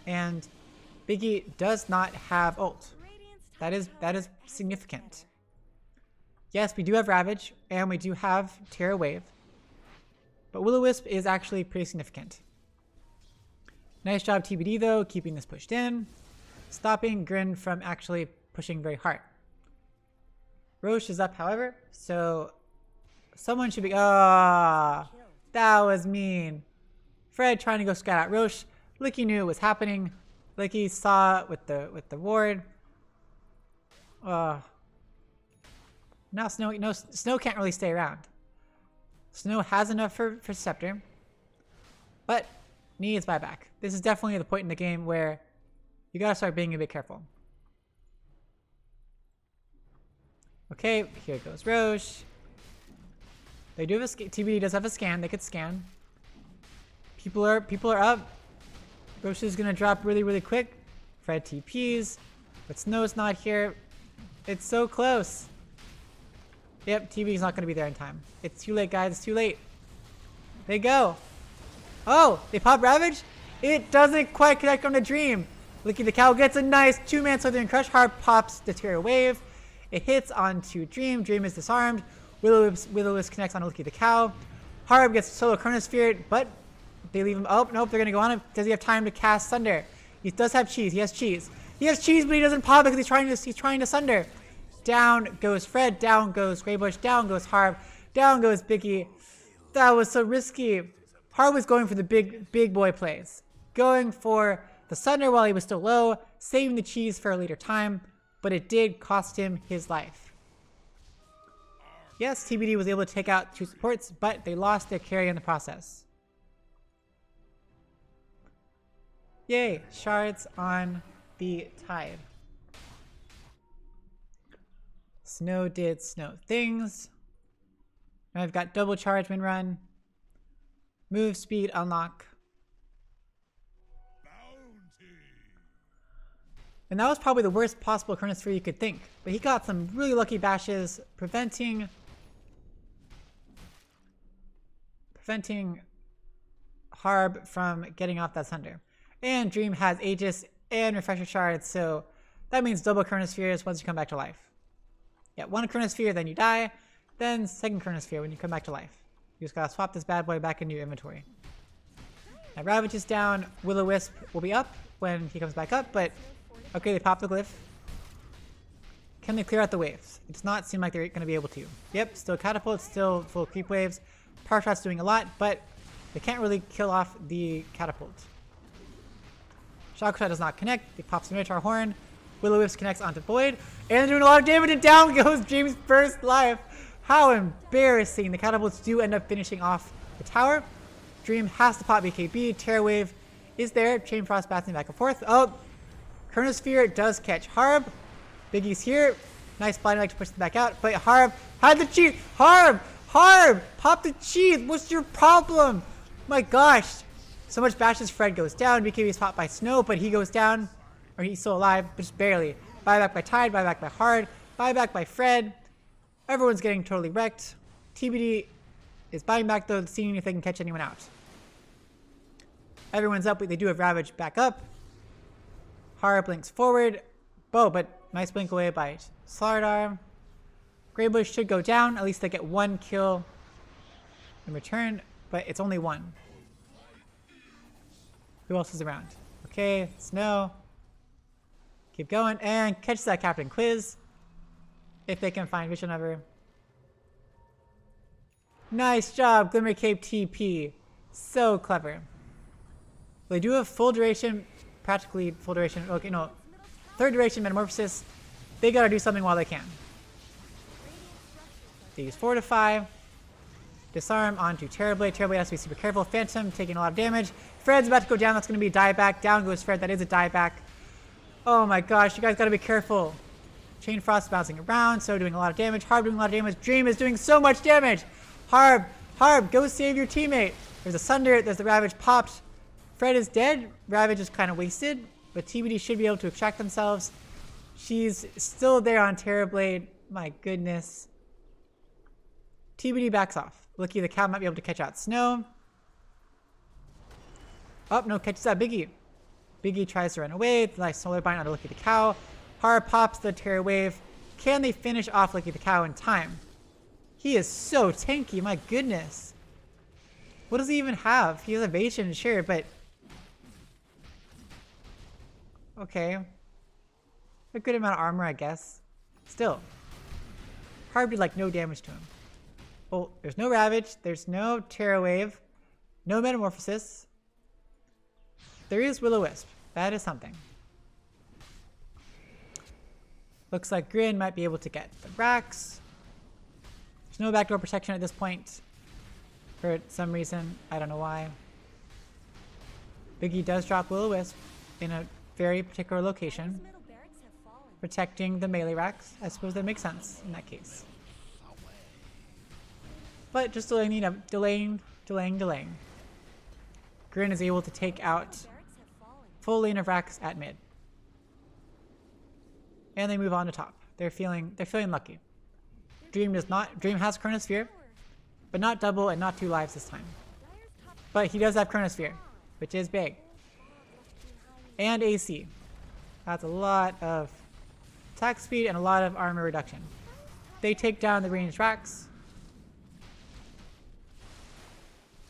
and Biggie does not have ult. That is significant. Yes, we do have Ravage, and we do have Terra Wave, but Will-O-Wisp is actually pretty significant. Nice job, TBD, though, keeping this pushed in, stopping GRIN from actually pushing very hard. Roche is up, however, so someone should be. Ah, that was mean. Fred trying to go scout out Roche. Licky knew it was happening. Licky saw it with the ward. Now Snow can't really stay around. Snow has enough for Scepter, but needs buyback. This is definitely the point in the game where you gotta start being a bit careful. Okay, here goes Roche. They do have a TBD does have a scan. They could scan. People are up. Roche is gonna drop really quick. Fred TPs, but Snow's not here. It's so close. Yep, TB's not gonna be there in time. It's too late, guys. It's too late. They go. Oh, they pop Ravage. It doesn't quite connect on the Dream. Licky the Cow gets a nice 2-man Slithering Crush. Harp pops the Terror Wave. It hits onto Dream. Dream is disarmed. Will-O-Wisp connects on Licky the Cow. Harp gets solo Chronosphere, but they leave him. Oh, nope, they're going to go on him. Does he have time to cast Sunder? He does have cheese. He has cheese. He has cheese, but he doesn't pop because he's trying to Sunder. Down goes Fred. Down goes Greybush. Down goes Harp. Down goes Biggie. That was so risky. Harp was going for the big boy plays. Going for the Sunder while he was still low, saving the cheese for a later time, but it did cost him his life. Yes, TBD was able to take out 2 supports, but they lost their carry in the process. Yay, shards on the Tide. Snow did Snow things. Now I've got double charge win run. Move speed unlock. And that was probably the worst possible Chronosphere you could think. But he got some really lucky bashes, preventing Harb from getting off that Sunder. And Dream has Aegis and Refresher Shards, so that means double Chronospheres once you come back to life. Yeah, 1 Chronosphere, then you die. Then 2nd Chronosphere when you come back to life. You just gotta swap this bad boy back into your inventory. Now Ravage is down. Will-O-Wisp will be up when he comes back up, but okay, they pop the glyph. Can they clear out the waves? It does not seem like they're gonna be able to. Yep, still catapult, still full creep waves. Power Shot's doing a lot, but they can't really kill off the catapult. Shock Shot does not connect. They pop Minotaur Horn. Will-O-Wisp connects onto Void, and they're doing a lot of damage, and down goes Dream's first life. How embarrassing. The catapults do end up finishing off the tower. Dream has to pop BKB. Terror Wave is there. Chain Frost bouncing back and forth. Oh, Chronosphere does catch Harb. Biggie's here. Nice Blinding Light to push them back out, but Harb had the cheese. Harb! Pop the cheese! What's your problem? My gosh. So much bashes. Fred goes down. BKB is popped by Snow, but he goes down. Or he's still alive, but just barely. Buyback by Tide, buyback by Hard, buyback by Fred. Everyone's getting totally wrecked. TBD is buying back though, seeing if they can catch anyone out. Everyone's up, but they do have Ravage back up. Hard blinks forward. Bow, but nice blink away by Slardar. Greybush should go down. At least they get 1 kill in return, but it's only 1. Who else is around? Okay, Snow. Keep going and catch that Captain Quiz. If they can find vision of her. Nice job, Glimmer Cape TP. So clever. They do have full duration, practically full duration. Okay, no. 3rd duration Metamorphosis. They gotta do something while they can. They use Fortify. Disarm onto Terrorblade. Terrorblade has to be super careful. Phantom taking a lot of damage. Fred's about to go down. That's gonna be a dieback. Down goes Fred. That is a dieback. Oh my gosh, you guys gotta be careful. Chain Frost bouncing around, so doing a lot of damage. Harb doing a lot of damage. Dream is doing so much damage. Harb, go save your teammate. There's a Sunder, there's the Ravage popped. Fred is dead. Ravage is kind of wasted, but TBD should be able to extract themselves. She's still there on Terrorblade. My goodness. TBD backs off. Lucky the Cow might be able to catch out Snow. Oh, no, catches out Biggie. Biggie tries to run away. Nice Solar Bind onto Lucky the Cow. Harp pops the Terror Wave. Can they finish off Lucky the Cow in time? He is so tanky, my goodness. What does he even have? He has evasion, sure, but... Okay. A good amount of armor, I guess. Still. Harp did like no damage to him. Well, there's no Ravage. There's no Terror Wave. No Metamorphosis. There is Will-O-Wisp. That is something. Looks like Grin might be able to get the racks. Snow backdoor protection at this point for some reason. I don't know why. Biggie does drop Will-O-Wisp in a very particular location, protecting the melee racks. I suppose that makes sense in that case. But just delaying. GRIN is able to take out full lane of racks at mid. And they move on to top. They're feeling lucky. Dream has Chronosphere, but not double and not 2 lives this time. But he does have Chronosphere, which is big. And AC. That's a lot of attack speed and a lot of armor reduction. They take down the ranged racks.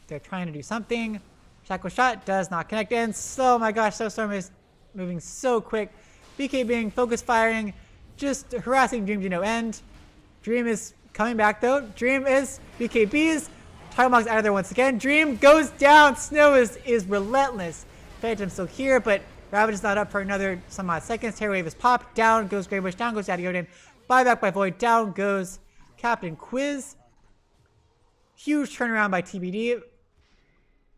They're trying to do something. Shackle shot does not connect in. So, oh my gosh, Snowstorm is moving so quick. BK being focus firing, just harassing Dream to no end. Dream is coming back though. Dream is BKB's. Timewalk's out of there once again. Dream goes down. Snow is relentless. Phantom's still here, but Ravage is not up for another some odd seconds. Terror Wave is popped. Down goes Greybush. Down goes Daddy Odin. Buyback by Void. Down goes Captain Quiz. Huge turnaround by TBD.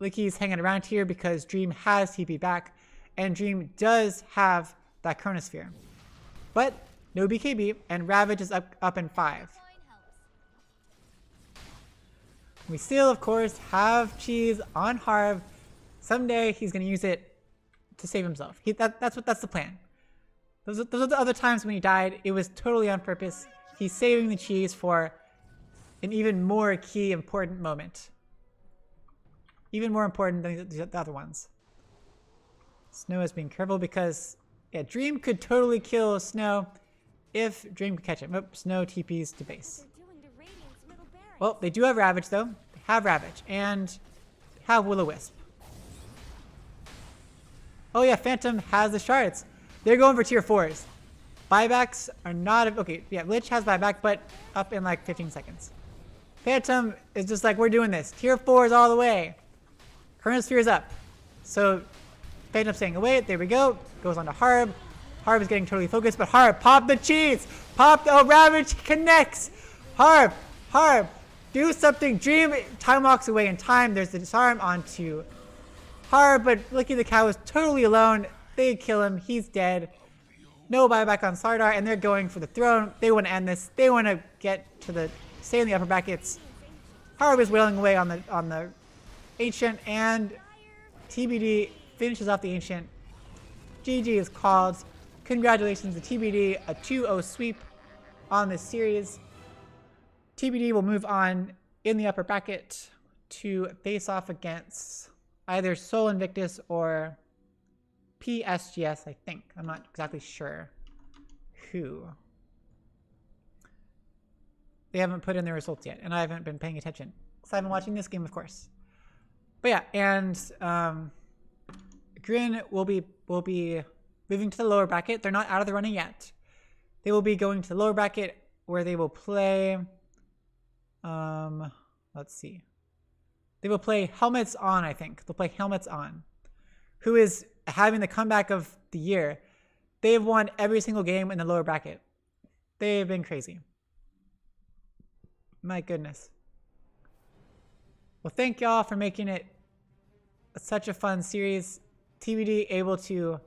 Licky's hanging around here because Dream has TP back, and Dream does have that Chronosphere. But no BKB, and Ravage is up in 5. We still, of course, have Cheese on Harv. Someday he's going to use it to save himself. That's the plan. Those are the other times when he died. It was totally on purpose. He's saving the Cheese for an even more key important moment. Even more important than the other ones. Snow is being careful because, yeah, Dream could totally kill Snow if Dream could catch him. Oh, Snow TPs to base. Well, they do have Ravage though. They have Ravage and have Will-O-Wisp. Oh yeah, Phantom has the shards. They're going for tier 4s. Buybacks are not okay. Yeah, Lich has buyback, but up in like 15 seconds. Phantom is just like, we're doing this. Tier 4s all the way. Chronosphere is up. So Phantom staying away. There we go. Goes on to Harb. Harb is getting totally focused, but Harb, pop the cheese. Oh, Ravage connects. Harb, do something. Dream time walks away in time. There's the disarm onto Harb, but Licky the Cow is totally alone. They kill him. He's dead. No buyback on Sardar, and they're going for the throne. They want to end this. They want to stay in the upper brackets. Harb is wailing away on the Ancient, and TBD finishes off the Ancient. GG is called. Congratulations to TBD, a 2-0 sweep on this series. TBD will move on in the upper bracket to face off against either Soul Invictus or PSGS, I think. I'm not exactly sure who. They haven't put in their results yet, and I haven't been paying attention because I've been watching this game, of course. But yeah, and GRIN will be moving to the lower bracket. They're not out of the running yet. They will be going to the lower bracket where they will play. Let's see. They will play Helmets On, I think. They'll play Helmets On, who is having the comeback of the year. They've won every single game in the lower bracket. They've been crazy. My goodness. Well, thank y'all for making it such a fun series. TBD able to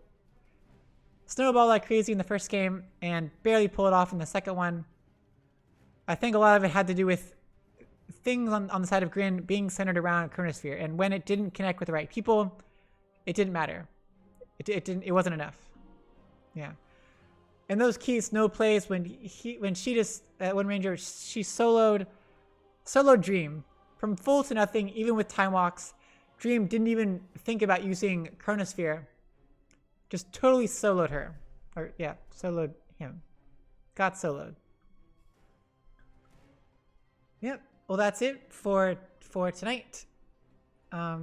snowball like crazy in the first game and barely pull it off in the second one. I think a lot of it had to do with things on the side of GRIN being centered around Chronosphere, and when it didn't connect with the right people, it didn't matter. It wasn't enough. Yeah. And those key snow plays when Ranger she soloed Dream from full to nothing, even with time walks. Dream didn't even think about using Chronosphere. Just totally soloed her. Or yeah, soloed him. Got soloed. Yep. Well, that's it for tonight. I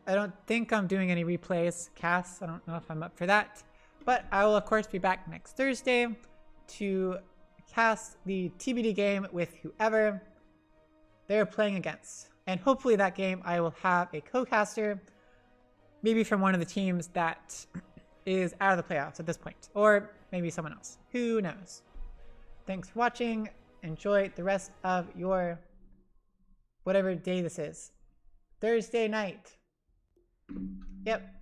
don't think I'm doing any replays, casts. I don't know if I'm up for that. But I will, of course, be back next Thursday to cast the TBD game with whoever they're playing against. And hopefully that game I will have a co-caster, maybe from one of the teams that is out of the playoffs at this point. Or maybe someone else. Who knows? Thanks for watching, enjoy the rest of your whatever day this is. Thursday night. Yep.